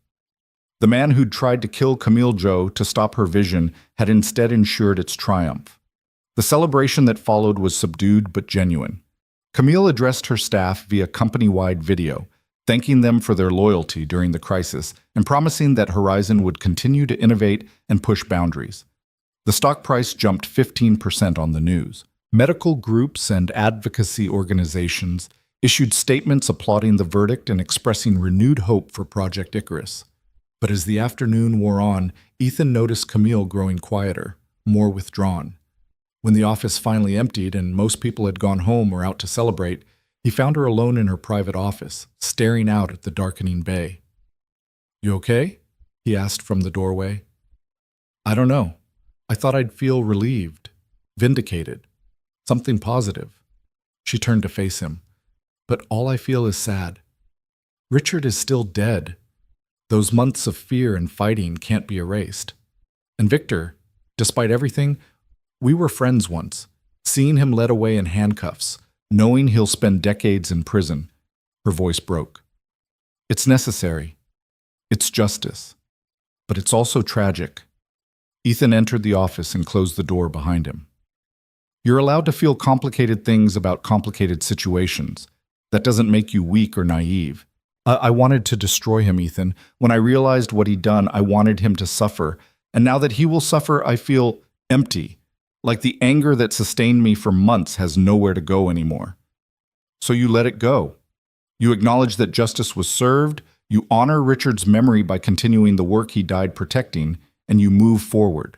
The man who'd tried to kill Camille Jo to stop her vision had instead ensured its triumph. The celebration that followed was subdued but genuine. Camille addressed her staff via company-wide video, thanking them for their loyalty during the crisis and promising that Horizon would continue to innovate and push boundaries. The stock price jumped 15% on the news. Medical groups and advocacy organizations issued statements applauding the verdict and expressing renewed hope for Project Icarus. But as the afternoon wore on, Ethan noticed Camille growing quieter, more withdrawn. When the office finally emptied and most people had gone home or out to celebrate, he found her alone in her private office, staring out at the darkening bay. "You okay?" he asked from the doorway. "I don't know. I thought I'd feel relieved, vindicated, something positive." She turned to face him. "But all I feel is sad. Richard is still dead. Those months of fear and fighting can't be erased. And Victor, despite everything, we were friends once. Seeing him led away in handcuffs, knowing he'll spend decades in prison." Her voice broke. "It's necessary. It's justice. But it's also tragic." Ethan entered the office and closed the door behind him. "You're allowed to feel complicated things about complicated situations. That doesn't make you weak or naive. I wanted to destroy him, Ethan. When I realized what he'd done, I wanted him to suffer. And now that he will suffer, I feel empty. Like the anger that sustained me for months has nowhere to go anymore." "So you let it go. You acknowledge that justice was served, you honor Richard's memory by continuing the work he died protecting, and you move forward."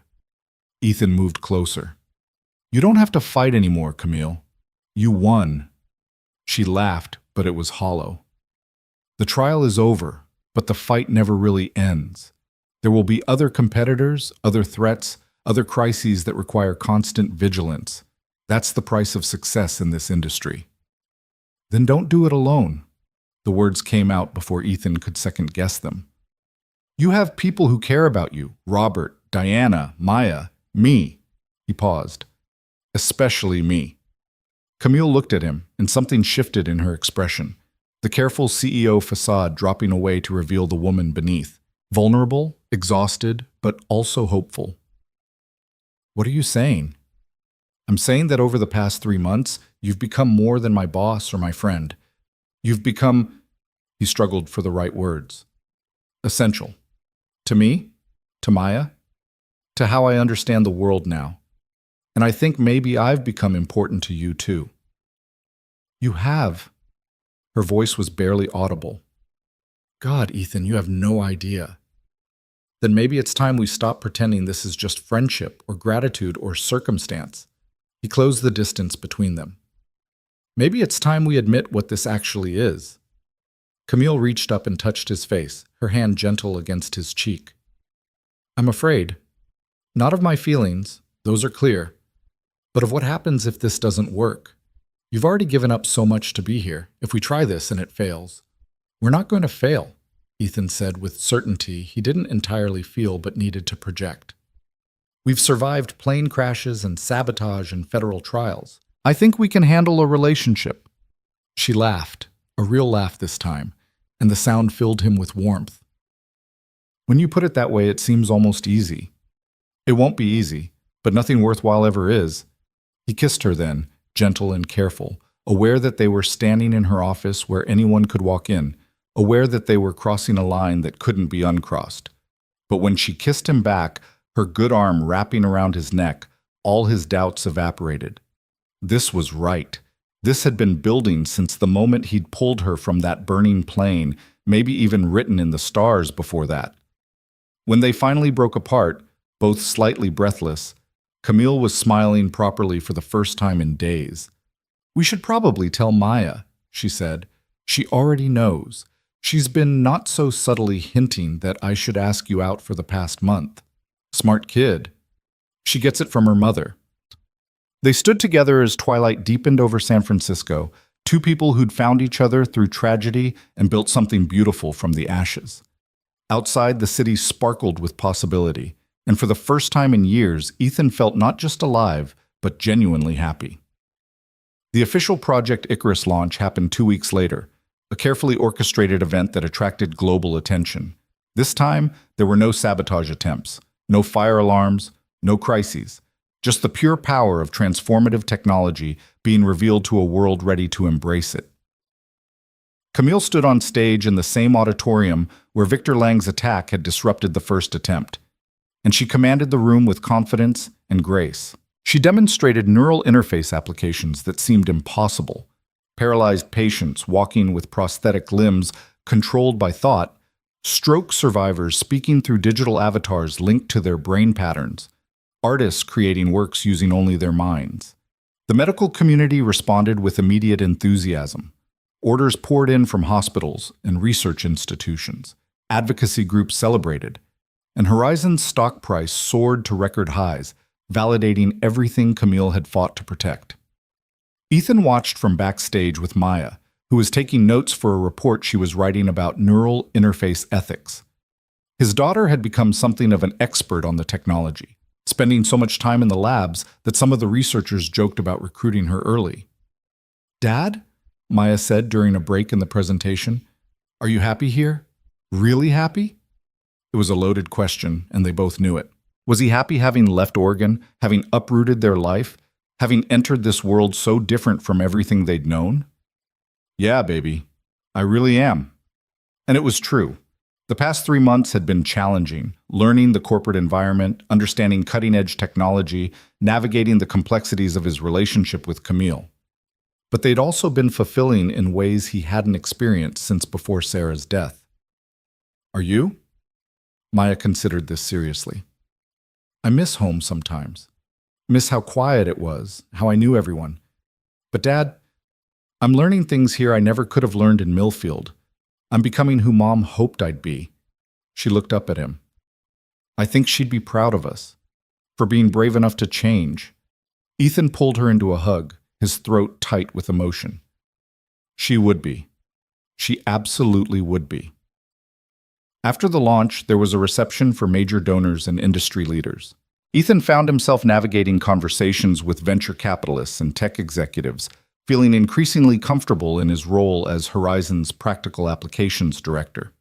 Ethan moved closer. You don't have to fight anymore, Camille. You won. She laughed, but it was hollow. The trial is over, but the fight never really ends. There will be other competitors, other threats, other crises that require constant vigilance. That's the price of success in this industry. Then don't do it alone. The words came out before Ethan could second guess them. You have people who care about you. Robert, Diana, Maya, me. He paused. Especially me. Camille looked at him, and something shifted in her expression. The careful CEO facade dropping away to reveal the woman beneath. Vulnerable, exhausted, but also hopeful. What are you saying? I'm saying that over the past 3 months, you've become more than my boss or my friend. You've become, he struggled for the right words, essential. To me, to Maya, to how I understand the world now. And I think maybe I've become important to you too. You have. Her voice was barely audible. God, Ethan, you have no idea. Then maybe it's time we stop pretending this is just friendship or gratitude or circumstance. He closed the distance between them. Maybe it's time we admit what this actually is. Camille reached up and touched his face, her hand gentle against his cheek. I'm afraid. Not of my feelings, those are clear, but of what happens if this doesn't work. You've already given up so much to be here. If we try this and it fails, we're not going to fail, Ethan said with certainty he didn't entirely feel but needed to project. We've survived plane crashes and sabotage and federal trials. I think we can handle a relationship. She laughed, a real laugh this time, and the sound filled him with warmth. When you put it that way, it seems almost easy. It won't be easy, but nothing worthwhile ever is. He kissed her then, gentle and careful, aware that they were standing in her office where anyone could walk in, aware that they were crossing a line that couldn't be uncrossed. But when she kissed him back, her good arm wrapping around his neck, all his doubts evaporated. This was right. This had been building since the moment he'd pulled her from that burning plane, maybe even written in the stars before that. When they finally broke apart, both slightly breathless, Camille was smiling properly for the first time in days. We should probably tell Maya, she said. She already knows. She's been not so subtly hinting that I should ask you out for the past month. Smart kid. She gets it from her mother. They stood together as twilight deepened over San Francisco, two people who'd found each other through tragedy and built something beautiful from the ashes. Outside, the city sparkled with possibility, and for the first time in years, Ethan felt not just alive, but genuinely happy. The official Project Icarus launch happened 2 weeks later, a carefully orchestrated event that attracted global attention. This time, there were no sabotage attempts, no fire alarms, no crises, just the pure power of transformative technology being revealed to a world ready to embrace it. Camille stood on stage in the same auditorium where Victor Lang's attack had disrupted the first attempt, and she commanded the room with confidence and grace. She demonstrated neural interface applications that seemed impossible. Paralyzed patients walking with prosthetic limbs controlled by thought, stroke survivors speaking through digital avatars linked to their brain patterns, artists creating works using only their minds. The medical community responded with immediate enthusiasm. Orders poured in from hospitals and research institutions. Advocacy groups celebrated, and Horizon's stock price soared to record highs, validating everything Camille had fought to protect. Ethan watched from backstage with Maya, who was taking notes for a report she was writing about neural interface ethics. His daughter had become something of an expert on the technology, spending so much time in the labs that some of the researchers joked about recruiting her early. "Dad?" Maya said during a break in the presentation. "Are you happy here? Really happy?" It was a loaded question, and they both knew it. Was he happy having left Oregon, having uprooted their life, having entered this world so different from everything they'd known? "Yeah, baby, I really am." And it was true. The past 3 months had been challenging, learning the corporate environment, understanding cutting-edge technology, navigating the complexities of his relationship with Camille. But they'd also been fulfilling in ways he hadn't experienced since before Sarah's death. "Are you?" Maya considered this seriously. "I miss home sometimes. miss how quiet it was, how I knew everyone. But Dad, I'm learning things here I never could have learned in Millfield. I'm becoming who Mom hoped I'd be. She looked up at him. I think she'd be proud of us for being brave enough to change. Ethan pulled her into a hug, his throat tight with emotion. She would be. She absolutely would be. After the launch, there was a reception for major donors and industry leaders. Ethan found himself navigating conversations with venture capitalists and tech executives, feeling increasingly comfortable in his role as Horizon's Practical Applications Director.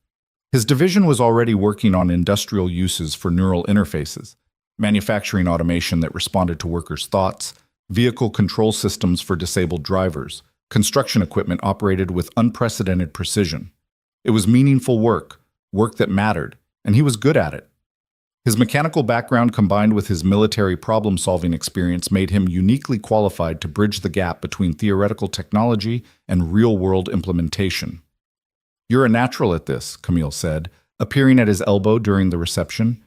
His division was already working on industrial uses for neural interfaces, manufacturing automation that responded to workers' thoughts, vehicle control systems for disabled drivers, construction equipment operated with unprecedented precision. It was meaningful work, work that mattered, and he was good at it. His mechanical background combined with his military problem-solving experience made him uniquely qualified to bridge the gap between theoretical technology and real-world implementation. You're a natural at this, Camille said, appearing at his elbow during the reception.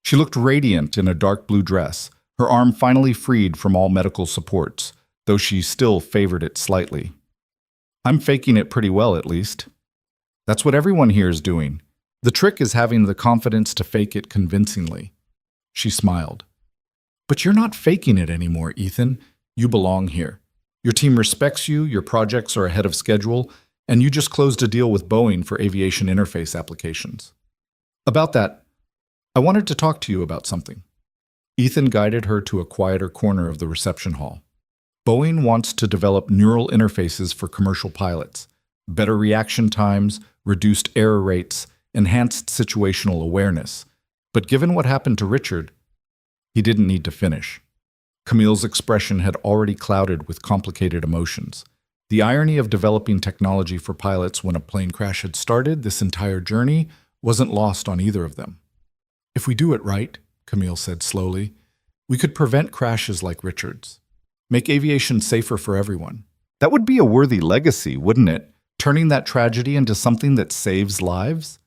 She looked radiant in a dark blue dress, her arm finally freed from all medical supports, though she still favored it slightly. I'm faking it pretty well, at least. That's what everyone here is doing. The trick is having the confidence to fake it convincingly. She smiled. But you're not faking it anymore, Ethan. You belong here. Your team respects you, your projects are ahead of schedule, and you just closed a deal with Boeing for aviation interface applications. About that, I wanted to talk to you about something. Ethan guided her to a quieter corner of the reception hall. Boeing wants to develop neural interfaces for commercial pilots, better reaction times, reduced error rates, enhanced situational awareness. But given what happened to Richard, he didn't need to finish. Camille's expression had already clouded with complicated emotions. The irony of developing technology for pilots when a plane crash had started this entire journey wasn't lost on either of them. If we do it right, Camille said slowly, we could prevent crashes like Richard's. Make aviation safer for everyone. That would be a worthy legacy, wouldn't it? Turning that tragedy into something that saves lives?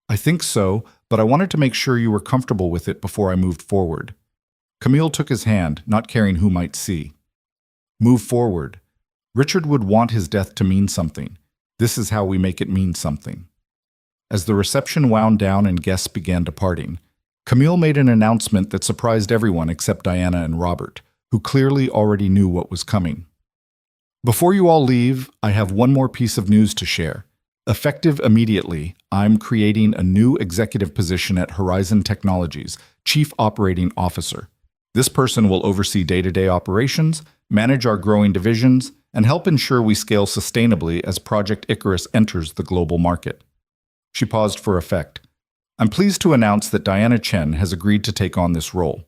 I think so, but I wanted to make sure you were comfortable with it before I moved forward. Camille took his hand, not caring who might see. Move forward. Richard would want his death to mean something. This is how we make it mean something. As the reception wound down and guests began departing, Camille made an announcement that surprised everyone except Diana and Robert, who clearly already knew what was coming. Before you all leave, I have one more piece of news to share. Effective immediately, I'm creating a new executive position at Horizon Technologies, Chief Operating Officer. This person will oversee day-to-day operations, manage our growing divisions, and help ensure we scale sustainably as Project Icarus enters the global market. She paused for effect. I'm pleased to announce that Diana Chen has agreed to take on this role.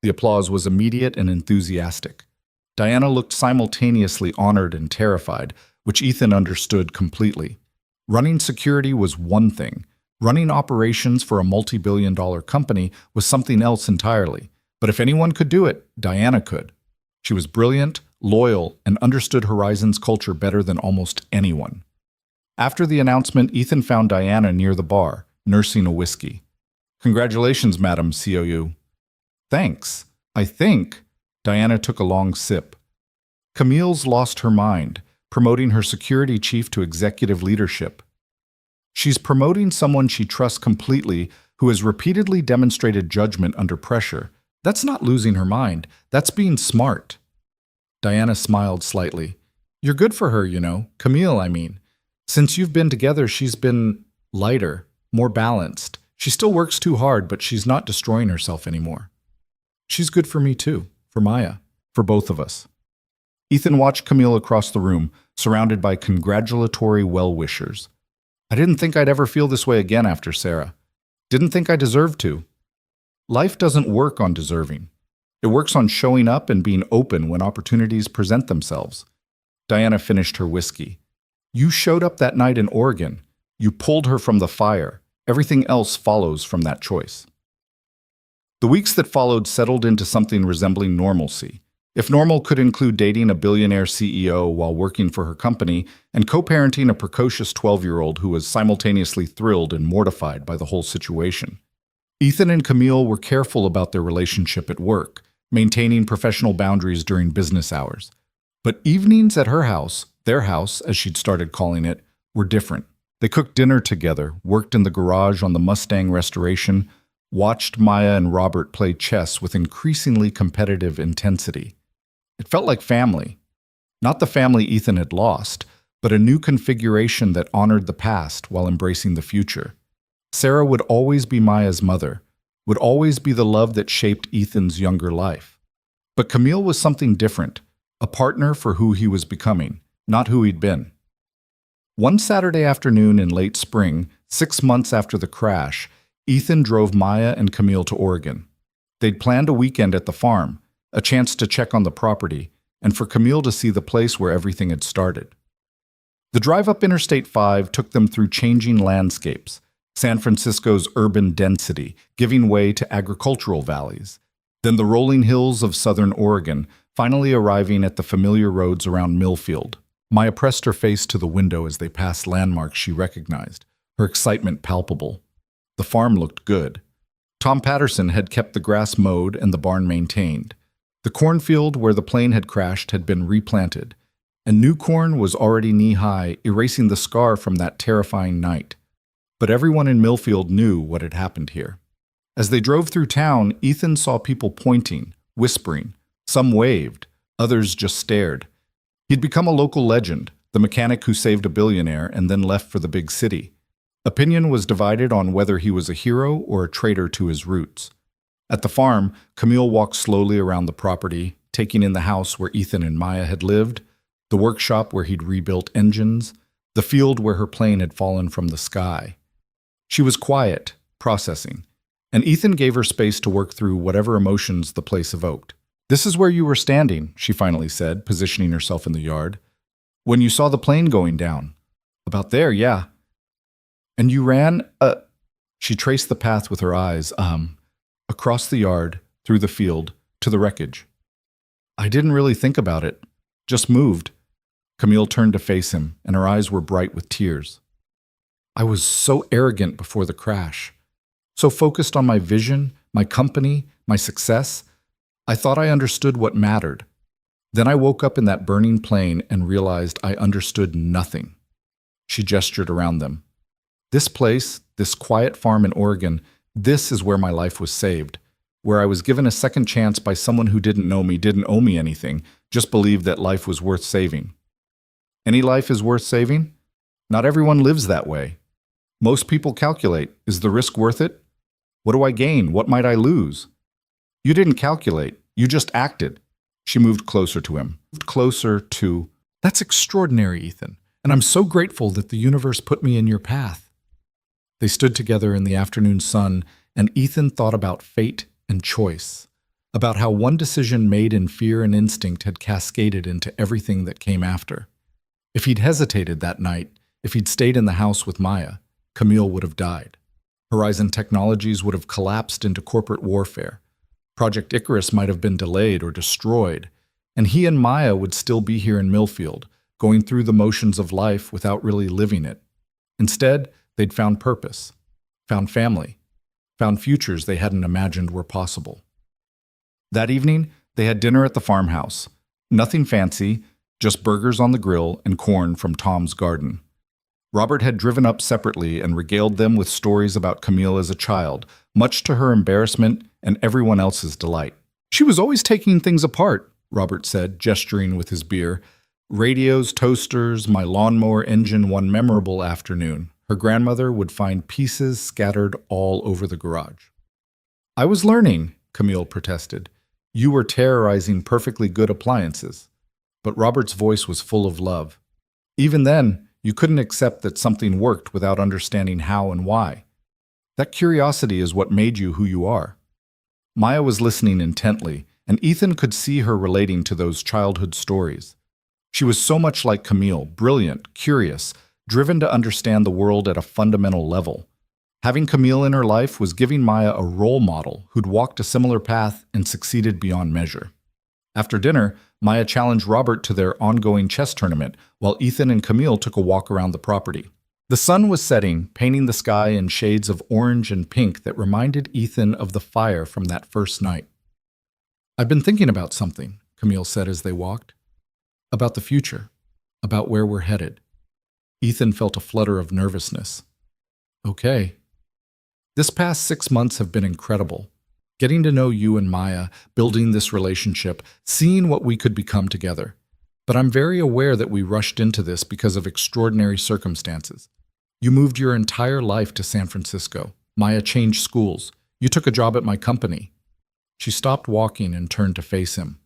The applause was immediate and enthusiastic. Diana looked simultaneously honored and terrified, which Ethan understood completely. Running security was one thing. Running operations for a multi-billion-dollar company was something else entirely. But if anyone could do it, Diana could. She was brilliant, loyal, and understood Horizon's culture better than almost anyone. After the announcement, Ethan found Diana near the bar, nursing a whiskey. Congratulations, Madam COU. Thanks. I think. Diana took a long sip. Camille's lost her mind, promoting her security chief to executive leadership. She's promoting someone she trusts completely, who has repeatedly demonstrated judgment under pressure. That's not losing her mind. That's being smart. Diana smiled slightly. You're good for her, you know. Camille, I mean. Since you've been together, she's been lighter, more balanced. She still works too hard, but she's not destroying herself anymore. She's good for me too, for Maya, for both of us. Ethan watched Camille across the room, surrounded by congratulatory well-wishers. I didn't think I'd ever feel this way again after Sarah. Didn't think I deserved to. Life doesn't work on deserving. It works on showing up and being open when opportunities present themselves. Diana finished her whiskey. You showed up that night in Oregon. You pulled her from the fire. Everything else follows from that choice. The weeks that followed settled into something resembling normalcy. If normal could include dating a billionaire CEO while working for her company and co-parenting a precocious 12-year-old who was simultaneously thrilled and mortified by the whole situation. Ethan and Camille were careful about their relationship at work. maintaining professional boundaries during business hours. But evenings at her house, their house, as she'd started calling it, were different. They cooked dinner together, worked in the garage on the Mustang restoration, watched Maya and Robert play chess with increasingly competitive intensity. It felt like family. Not the family Ethan had lost, but a new configuration that honored the past while embracing the future. Sarah would always be Maya's mother, would always be the love that shaped Ethan's younger life. But Camille was something different, a partner for who he was becoming, not who he'd been. One Saturday afternoon in late spring, 6 months after the crash, Ethan drove Maya and Camille to Oregon. They'd planned a weekend at the farm, a chance to check on the property, and for Camille to see the place where everything had started. The drive up Interstate 5 took them through changing landscapes, San Francisco's urban density giving way to agricultural valleys, then the rolling hills of southern Oregon, finally arriving at the familiar roads around Millfield. Maya pressed her face to the window as they passed landmarks she recognized, her excitement palpable. The farm looked good. Tom Patterson had kept the grass mowed and the barn maintained. The cornfield where the plane had crashed had been replanted, and new corn was already knee-high, erasing the scar from that terrifying night. But everyone in Millfield knew what had happened here. As they drove through town, Ethan saw people pointing, whispering. Some waved, others just stared. He'd become a local legend, the mechanic who saved a billionaire and then left for the big city. Opinion was divided on whether he was a hero or a traitor to his roots. At the farm, Camille walked slowly around the property, taking in the house where Ethan and Maya had lived, the workshop where he'd rebuilt engines, the field where her plane had fallen from the sky. She was quiet, processing, and Ethan gave her space to work through whatever emotions the place evoked. "This is where you were standing," she finally said, positioning herself in the yard. "When you saw the plane going down." "About there, yeah." "And you ran, She traced the path with her eyes, across the yard, through the field, to the wreckage. "I didn't really think about it. Just moved." Camille turned to face him, and her eyes were bright with tears. "I was so arrogant before the crash. So focused on my vision, my company, my success. I thought I understood what mattered. Then I woke up in that burning plane and realized I understood nothing." She gestured around them. "This place, this quiet farm in Oregon, this is where my life was saved, where I was given a second chance by someone who didn't know me, didn't owe me anything, just believed that life was worth saving." Any life is worth saving? Not everyone lives that way. Most people calculate, is the risk worth it? What do I gain? What might I lose? You didn't calculate, you just acted. She moved closer to him, "That's extraordinary, Ethan, and I'm so grateful that the universe put me in your path." They stood together in the afternoon sun, and Ethan thought about fate and choice, about how one decision made in fear and instinct had cascaded into everything that came after. If he'd hesitated that night, if he'd stayed in the house with Maya, Camille would have died. Horizon Technologies would have collapsed into corporate warfare. Project Icarus might have been delayed or destroyed, and he and Maya would still be here in Millfield, going through the motions of life without really living it. Instead, they'd found purpose, found family, found futures they hadn't imagined were possible. That evening, they had dinner at the farmhouse. Nothing fancy, just burgers on the grill and corn from Tom's garden. Robert had driven up separately and regaled them with stories about Camille as a child, much to her embarrassment and everyone else's delight. "She was always taking things apart," Robert said, gesturing with his beer. "Radios, toasters, my lawnmower engine one memorable afternoon. Her grandmother would find pieces scattered all over the garage." "I was learning," Camille protested. "You were terrorizing perfectly good appliances." But Robert's voice was full of love. "Even then, you couldn't accept that something worked without understanding how and why. That curiosity is what made you who you are." Maya was listening intently, and Ethan could see her relating to those childhood stories. She was so much like Camille, brilliant, curious, driven to understand the world at a fundamental level. Having Camille in her life was giving Maya a role model who'd walked a similar path and succeeded beyond measure. After dinner, Maya challenged Robert to their ongoing chess tournament, while Ethan and Camille took a walk around the property. The sun was setting, painting the sky in shades of orange and pink that reminded Ethan of the fire from that first night. I've been thinking about something, Camille said as they walked. About the future. About where we're headed. Ethan felt a flutter of nervousness. Okay. This past 6 months have been incredible. Getting to know you and Maya, building this relationship, seeing what we could become together. But I'm very aware that we rushed into this because of extraordinary circumstances. You moved your entire life to San Francisco. Maya changed schools. You took a job at my company. She stopped walking and turned to face him.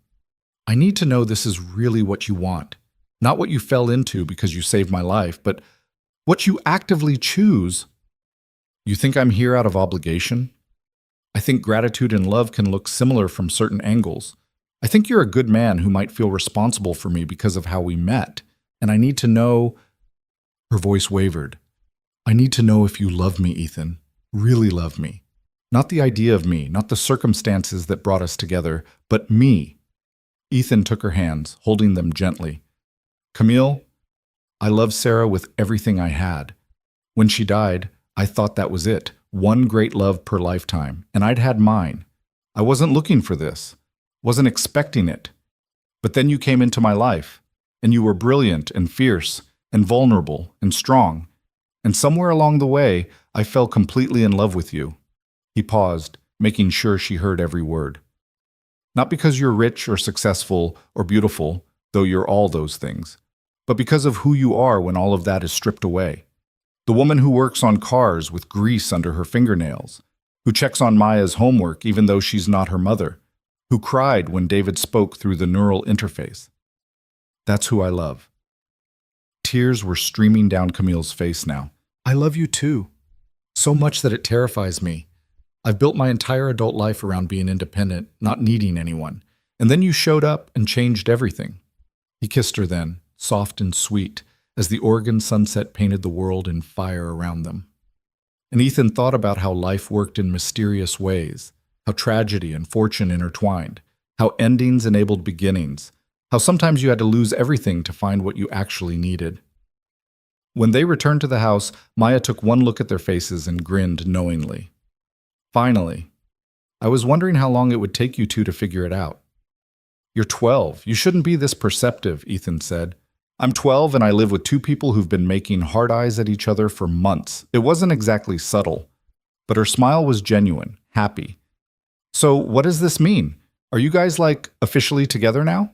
I need to know this is really what you want. Not what you fell into because you saved my life, but what you actively choose. You think I'm here out of obligation? I think gratitude and love can look similar from certain angles. I think you're a good man who might feel responsible for me because of how we met, and I need to know. Her voice wavered. I need to know if you love me, Ethan. Really love me. Not the idea of me, not the circumstances that brought us together, but me. Ethan took her hands, holding them gently. Camille, I love Sarah with everything I had. When she died, I thought that was it. One great love per lifetime, and I'd had mine. I wasn't looking for this, wasn't expecting it. But then you came into my life, and you were brilliant and fierce and vulnerable and strong. And somewhere along the way, I fell completely in love with you. He paused, making sure she heard every word. Not because you're rich or successful or beautiful, though you're all those things, but because of who you are when all of that is stripped away. The woman who works on cars with grease under her fingernails, who checks on Maya's homework even though she's not her mother, who cried when David spoke through the neural interface. That's who I love. Tears were streaming down Camille's face now. I love you too. So much that it terrifies me. I've built my entire adult life around being independent, not needing anyone. And then you showed up and changed everything. He kissed her then, soft and sweet, as the Oregon sunset painted the world in fire around them. And Ethan thought about how life worked in mysterious ways, how tragedy and fortune intertwined, how endings enabled beginnings, how sometimes you had to lose everything to find what you actually needed. When they returned to the house, Maya took one look at their faces and grinned knowingly. Finally. I was wondering how long it would take you two to figure it out. You're 12. You shouldn't be this perceptive, Ethan said. I'm 12 and I live with two people who've been making hard eyes at each other for months. It wasn't exactly subtle, but her smile was genuine, happy. So what does this mean? Are you guys officially together now?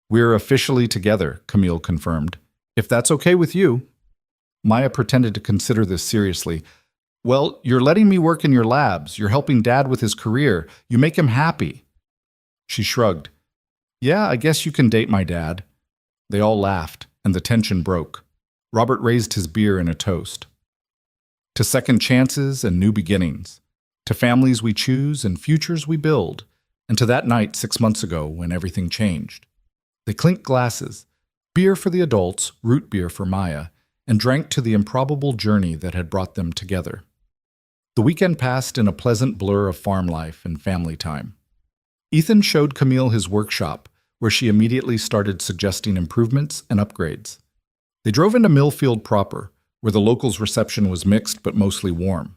We're officially together, Camille confirmed. If that's okay with you. Maya pretended to consider this seriously. Well, you're letting me work in your labs. You're helping Dad with his career. You make him happy. She shrugged. Yeah, I guess you can date my dad. They all laughed, and the tension broke. Robert raised his beer in a toast. To second chances and new beginnings. To families we choose and futures we build. And to that night 6 months ago when everything changed. They clinked glasses, beer for the adults, root beer for Maya, and drank to the improbable journey that had brought them together. The weekend passed in a pleasant blur of farm life and family time. Ethan showed Camille his workshop, where she immediately started suggesting improvements and upgrades. They drove into Millfield proper, where the locals' reception was mixed but mostly warm.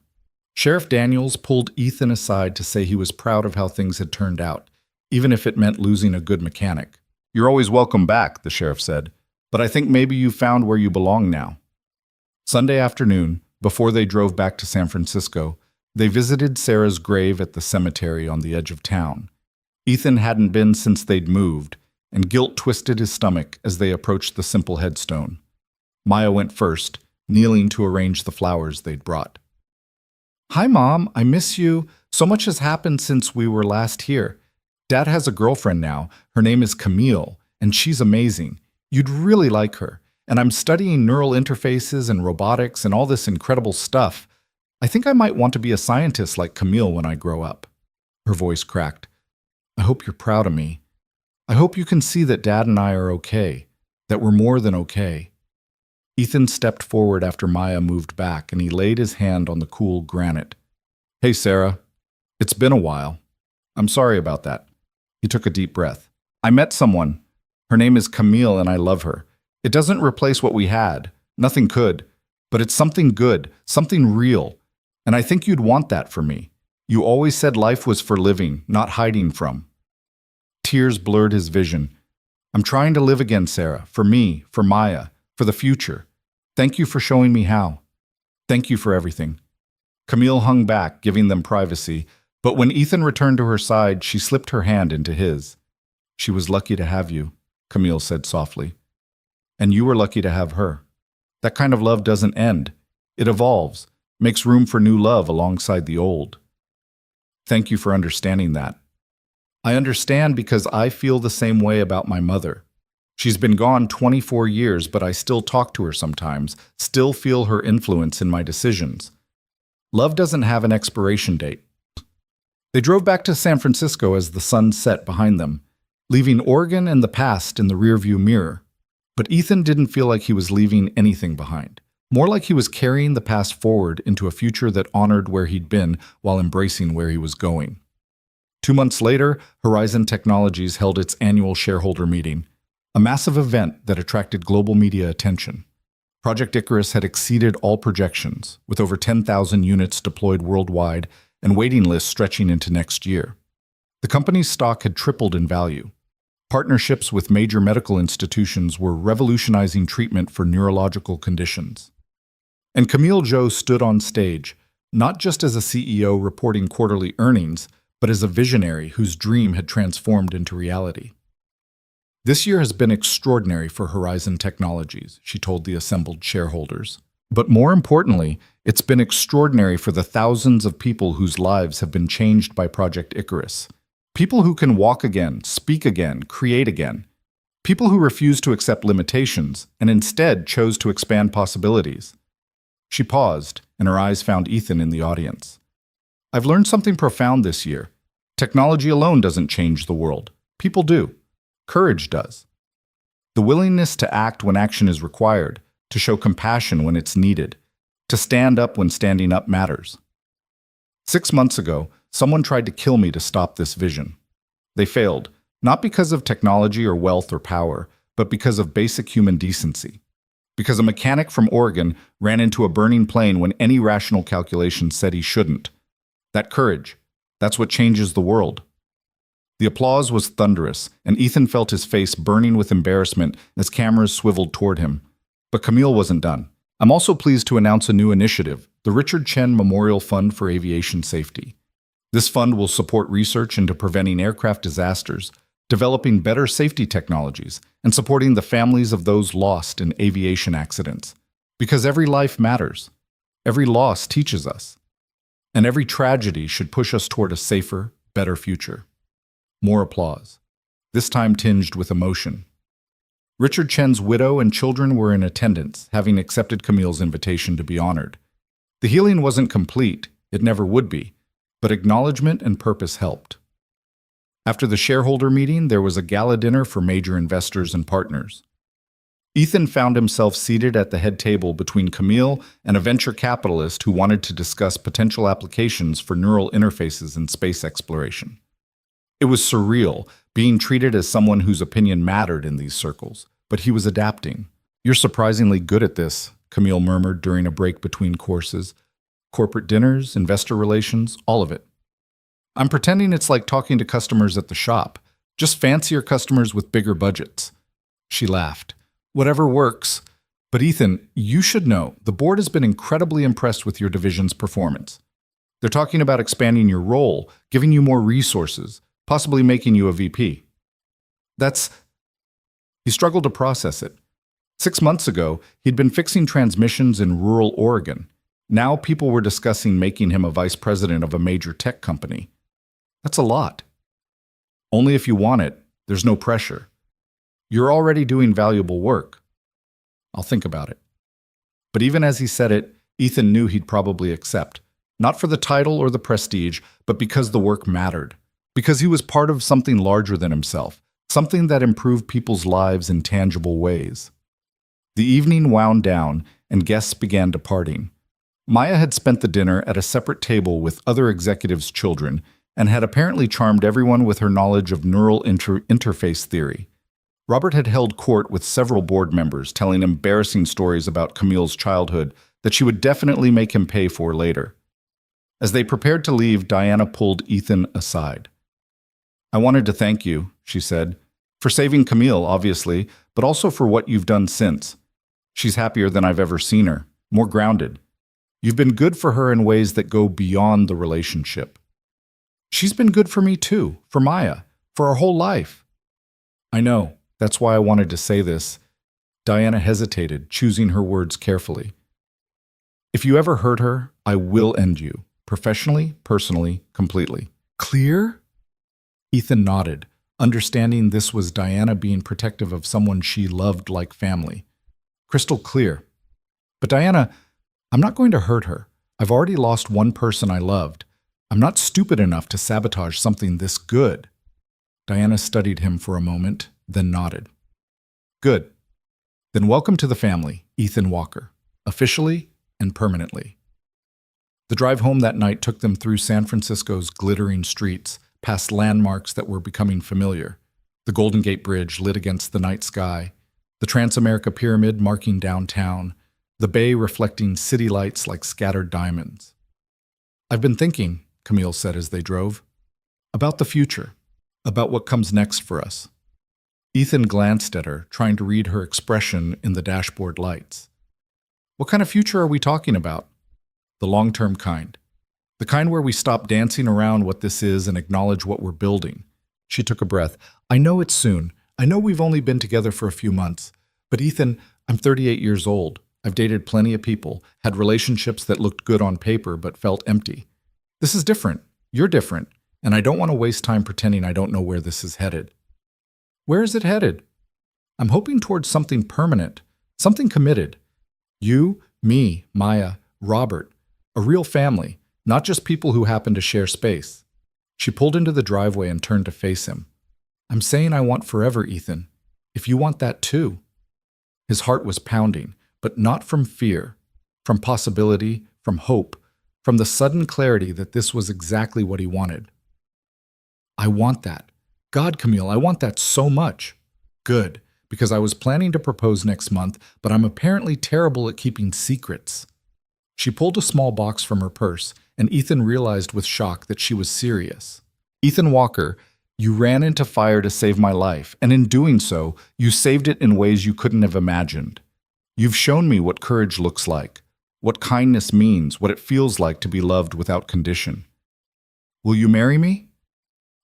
Sheriff Daniels pulled Ethan aside to say he was proud of how things had turned out, even if it meant losing a good mechanic. You're always welcome back, the sheriff said, but I think maybe you found where you belong now. Sunday afternoon, before they drove back to San Francisco, they visited Sarah's grave at the cemetery on the edge of town. Ethan hadn't been since they'd moved, and guilt twisted his stomach as they approached the simple headstone. Maya went first, kneeling to arrange the flowers they'd brought. Hi, Mom. I miss you. So much has happened since we were last here. Dad has a girlfriend now. Her name is Camille, and she's amazing. You'd really like her. And I'm studying neural interfaces and robotics and all this incredible stuff. I think I might want to be a scientist like Camille when I grow up. Her voice cracked. I hope you're proud of me. I hope you can see that Dad and I are okay, that we're more than okay. Ethan stepped forward after Maya moved back, and he laid his hand on the cool granite. Hey, Sarah. It's been a while. I'm sorry about that. He took a deep breath. I met someone. Her name is Camille, and I love her. It doesn't replace what we had. Nothing could. But it's something good, something real. And I think you'd want that for me. You always said life was for living, not hiding from. Tears blurred his vision. I'm trying to live again, Sarah. For me, for Maya, for the future. Thank you for showing me how. Thank you for everything. Camille hung back, giving them privacy, but when Ethan returned to her side, she slipped her hand into his. She was lucky to have you, Camille said softly. And you were lucky to have her. That kind of love doesn't end. It evolves, makes room for new love alongside the old. Thank you for understanding that. I understand because I feel the same way about my mother. She's been gone 24 years, but I still talk to her sometimes, still feel her influence in my decisions. Love doesn't have an expiration date. They drove back to San Francisco as the sun set behind them, leaving Oregon and the past in the rearview mirror. But Ethan didn't feel like he was leaving anything behind. More like he was carrying the past forward into a future that honored where he'd been while embracing where he was going. 2 months later, Horizon Technologies held its annual shareholder meeting, a massive event that attracted global media attention. Project Icarus had exceeded all projections, with over 10,000 units deployed worldwide and waiting lists stretching into next year. The company's stock had tripled in value. Partnerships with major medical institutions were revolutionizing treatment for neurological conditions. And Camille Joe stood on stage, not just as a CEO reporting quarterly earnings, but as a visionary whose dream had transformed into reality. This year has been extraordinary for Horizon Technologies, she told the assembled shareholders. But more importantly, it's been extraordinary for the thousands of people whose lives have been changed by Project Icarus. People who can walk again, speak again, create again. People who refuse to accept limitations and instead chose to expand possibilities. She paused, and her eyes found Ethan in the audience. I've learned something profound this year. Technology alone doesn't change the world. People do. Courage does. The willingness to act when action is required, to show compassion when it's needed, to stand up when standing up matters. 6 months ago, someone tried to kill me to stop this vision. They failed, not because of technology or wealth or power, but because of basic human decency. Because a mechanic from Oregon ran into a burning plane when any rational calculation said he shouldn't. That courage, that's what changes the world. The applause was thunderous, and Ethan felt his face burning with embarrassment as cameras swiveled toward him. But Camille wasn't done. I'm also pleased to announce a new initiative, the Richard Chen Memorial Fund for Aviation Safety. This fund will support research into preventing aircraft disasters, developing better safety technologies, and supporting the families of those lost in aviation accidents. Because every life matters. Every loss teaches us. And every tragedy should push us toward a safer, better future. More applause, this time tinged with emotion. Richard Chen's widow and children were in attendance, having accepted Camille's invitation to be honored. The healing wasn't complete, it never would be, but acknowledgement and purpose helped. After the shareholder meeting, there was a gala dinner for major investors and partners. Ethan found himself seated at the head table between Camille and a venture capitalist who wanted to discuss potential applications for neural interfaces in space exploration. It was surreal, being treated as someone whose opinion mattered in these circles, but he was adapting. You're surprisingly good at this, Camille murmured during a break between courses. Corporate dinners, investor relations, all of it. I'm pretending it's like talking to customers at the shop, just fancier customers with bigger budgets. She laughed. Whatever works. But Ethan, you should know, the board has been incredibly impressed with your division's performance. They're talking about expanding your role, giving you more resources, possibly making you a VP. He struggled to process it. 6 months ago, he'd been fixing transmissions in rural Oregon. Now people were discussing making him a vice president of a major tech company. That's a lot. Only if you want it, there's no pressure. You're already doing valuable work. I'll think about it. But even as he said it, Ethan knew he'd probably accept. Not for the title or the prestige, but because the work mattered. Because he was part of something larger than himself, something that improved people's lives in tangible ways. The evening wound down, and guests began departing. Maya had spent the dinner at a separate table with other executives' children, and had apparently charmed everyone with her knowledge of neural interface theory. Robert had held court with several board members, telling embarrassing stories about Camille's childhood that she would definitely make him pay for later. As they prepared to leave, Diana pulled Ethan aside. I wanted to thank you, she said, for saving Camille, obviously, but also for what you've done since. She's happier than I've ever seen her, more grounded. You've been good for her in ways that go beyond the relationship. She's been good for me too, for Maya, for our whole life. I know, that's why I wanted to say this. Diana hesitated, choosing her words carefully. If you ever hurt her, I will end you, professionally, personally, completely. Clear? Ethan nodded, understanding this was Diana being protective of someone she loved like family. Crystal clear. But Diana, I'm not going to hurt her. I've already lost one person I loved. I'm not stupid enough to sabotage something this good. Diana studied him for a moment, then nodded. Good. Then welcome to the family, Ethan Walker, officially and permanently. The drive home that night took them through San Francisco's glittering streets, past landmarks that were becoming familiar. The Golden Gate Bridge lit against the night sky, the Transamerica Pyramid marking downtown, the bay reflecting city lights like scattered diamonds. I've been thinking, Camille said as they drove, about the future, about what comes next for us. Ethan glanced at her, trying to read her expression in the dashboard lights. What kind of future are we talking about? The long-term kind. The kind where we stop dancing around what this is and acknowledge what we're building. She took a breath. I know it's soon. I know we've only been together for a few months. But Ethan, I'm 38 years old. I've dated plenty of people, had relationships that looked good on paper but felt empty. This is different. You're different. And I don't want to waste time pretending I don't know where this is headed. Where is it headed? I'm hoping towards something permanent, something committed. You, me, Maya, Robert, a real family, not just people who happen to share space. She pulled into the driveway and turned to face him. I'm saying I want forever, Ethan. If you want that too. His heart was pounding, but not from fear, from possibility, from hope, from the sudden clarity that this was exactly what he wanted. I want that. God, Camille, I want that so much. Good, because I was planning to propose next month, but I'm apparently terrible at keeping secrets. She pulled a small box from her purse, and Ethan realized with shock that she was serious. Ethan Walker, you ran into fire to save my life, and in doing so, you saved it in ways you couldn't have imagined. You've shown me what courage looks like, what kindness means, what it feels like to be loved without condition. Will you marry me?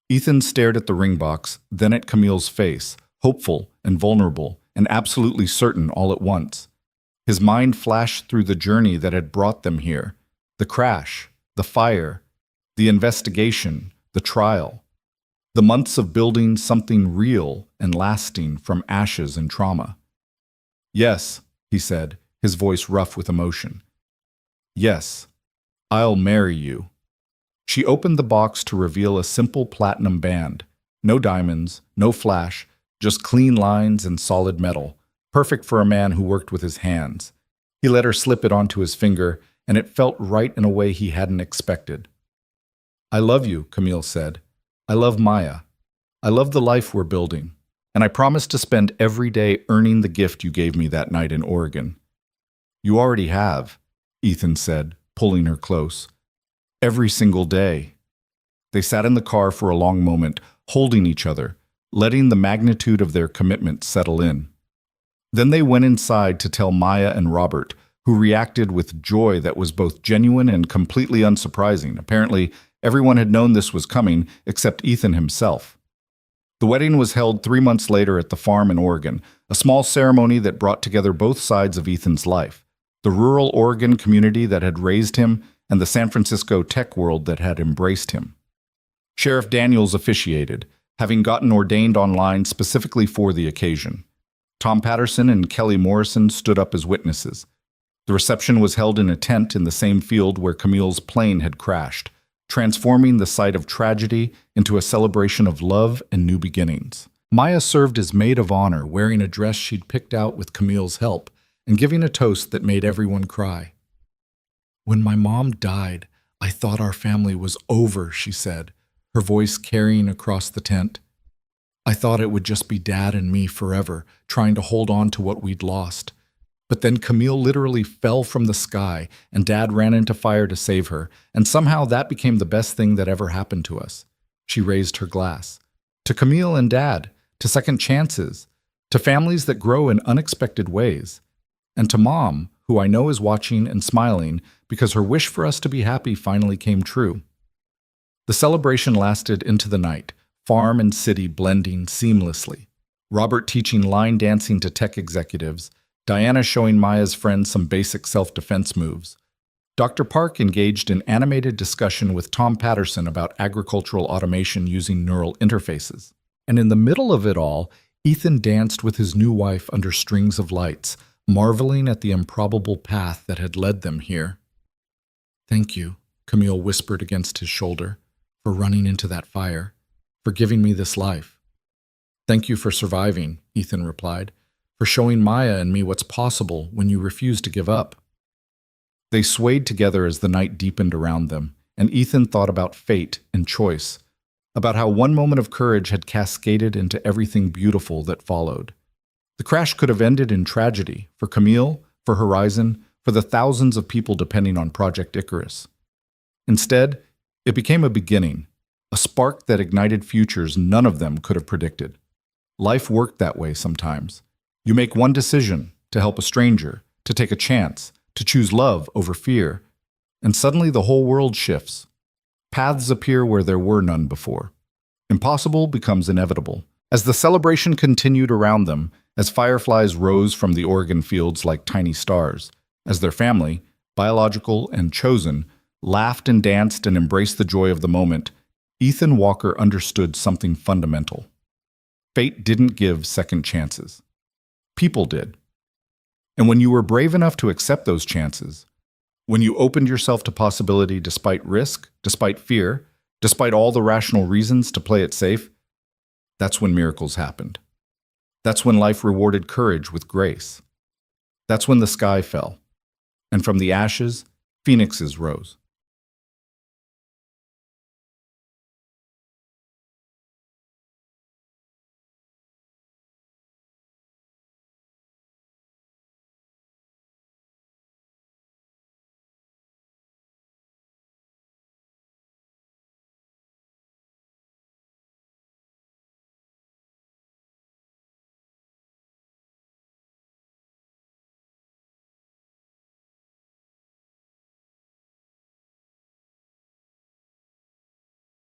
Ethan stared at the ring box, then at Camille's face, hopeful and vulnerable and absolutely certain all at once. His mind flashed through the journey that had brought them here, the crash, the fire, the investigation, the trial, the months of building something real and lasting from ashes and trauma. Yes, he said, his voice rough with emotion. Yes, I'll marry you. She opened the box to reveal a simple platinum band. No diamonds, no flash, just clean lines and solid metal, perfect for a man who worked with his hands. He let her slip it onto his finger, and it felt right in a way he hadn't expected. I love you, Camille said. I love Maya. I love the life we're building. And I promise to spend every day earning the gift you gave me that night in Oregon. You already have, Ethan said, pulling her close. Every single day. They sat in the car for a long moment, holding each other, letting the magnitude of their commitment settle in. Then they went inside to tell Maya and Robert, who reacted with joy that was both genuine and completely unsurprising. Apparently, everyone had known this was coming, except Ethan himself. The wedding was held 3 months later at the farm in Oregon, a small ceremony that brought together both sides of Ethan's life, the rural Oregon community that had raised him and the San Francisco tech world that had embraced him. Sheriff Daniels officiated, having gotten ordained online specifically for the occasion. Tom Patterson and Kelly Morrison stood up as witnesses. The reception was held in a tent in the same field where Camille's plane had crashed, transforming the site of tragedy into a celebration of love and new beginnings. Maya served as maid of honor, wearing a dress she'd picked out with Camille's help, and giving a toast that made everyone cry. When my mom died, I thought our family was over, she said, her voice carrying across the tent. I thought it would just be Dad and me forever, trying to hold on to what we'd lost. But then Camille literally fell from the sky, and Dad ran into fire to save her, and somehow that became the best thing that ever happened to us. She raised her glass. to Camille and Dad, to second chances, to families that grow in unexpected ways, and to Mom, who I know is watching and smiling because her wish for us to be happy finally came true. The celebration lasted into the night, farm and city blending seamlessly. Robert teaching line dancing to tech executives, Diana showing Maya's friends some basic self-defense moves. Dr. Park engaged in animated discussion with Tom Patterson about agricultural automation using neural interfaces. And in the middle of it all, Ethan danced with his new wife under strings of lights, marveling at the improbable path that had led them here. "Thank you," Camille whispered against his shoulder, "for running into that fire, for giving me this life." "Thank you for surviving," Ethan replied, "for showing Maya and me what's possible when you refuse to give up." They swayed together as the night deepened around them, and Ethan thought about fate and choice, about how one moment of courage had cascaded into everything beautiful that followed. The crash could have ended in tragedy for Camille, for Horizon, for the thousands of people depending on Project Icarus. Instead, it became a beginning, a spark that ignited futures none of them could have predicted. Life worked that way sometimes. You make one decision, to help a stranger, to take a chance, to choose love over fear, and suddenly the whole world shifts. Paths appear where there were none before. Impossible becomes inevitable. As the celebration continued around them, as fireflies rose from the Oregon fields like tiny stars, as their family, biological and chosen, laughed and danced and embraced the joy of the moment, Ethan Walker understood something fundamental. Fate didn't give second chances. People did. And when you were brave enough to accept those chances, when you opened yourself to possibility despite risk, despite fear, despite all the rational reasons to play it safe, that's when miracles happened. That's when life rewarded courage with grace. That's when the sky fell, and from the ashes, phoenixes rose.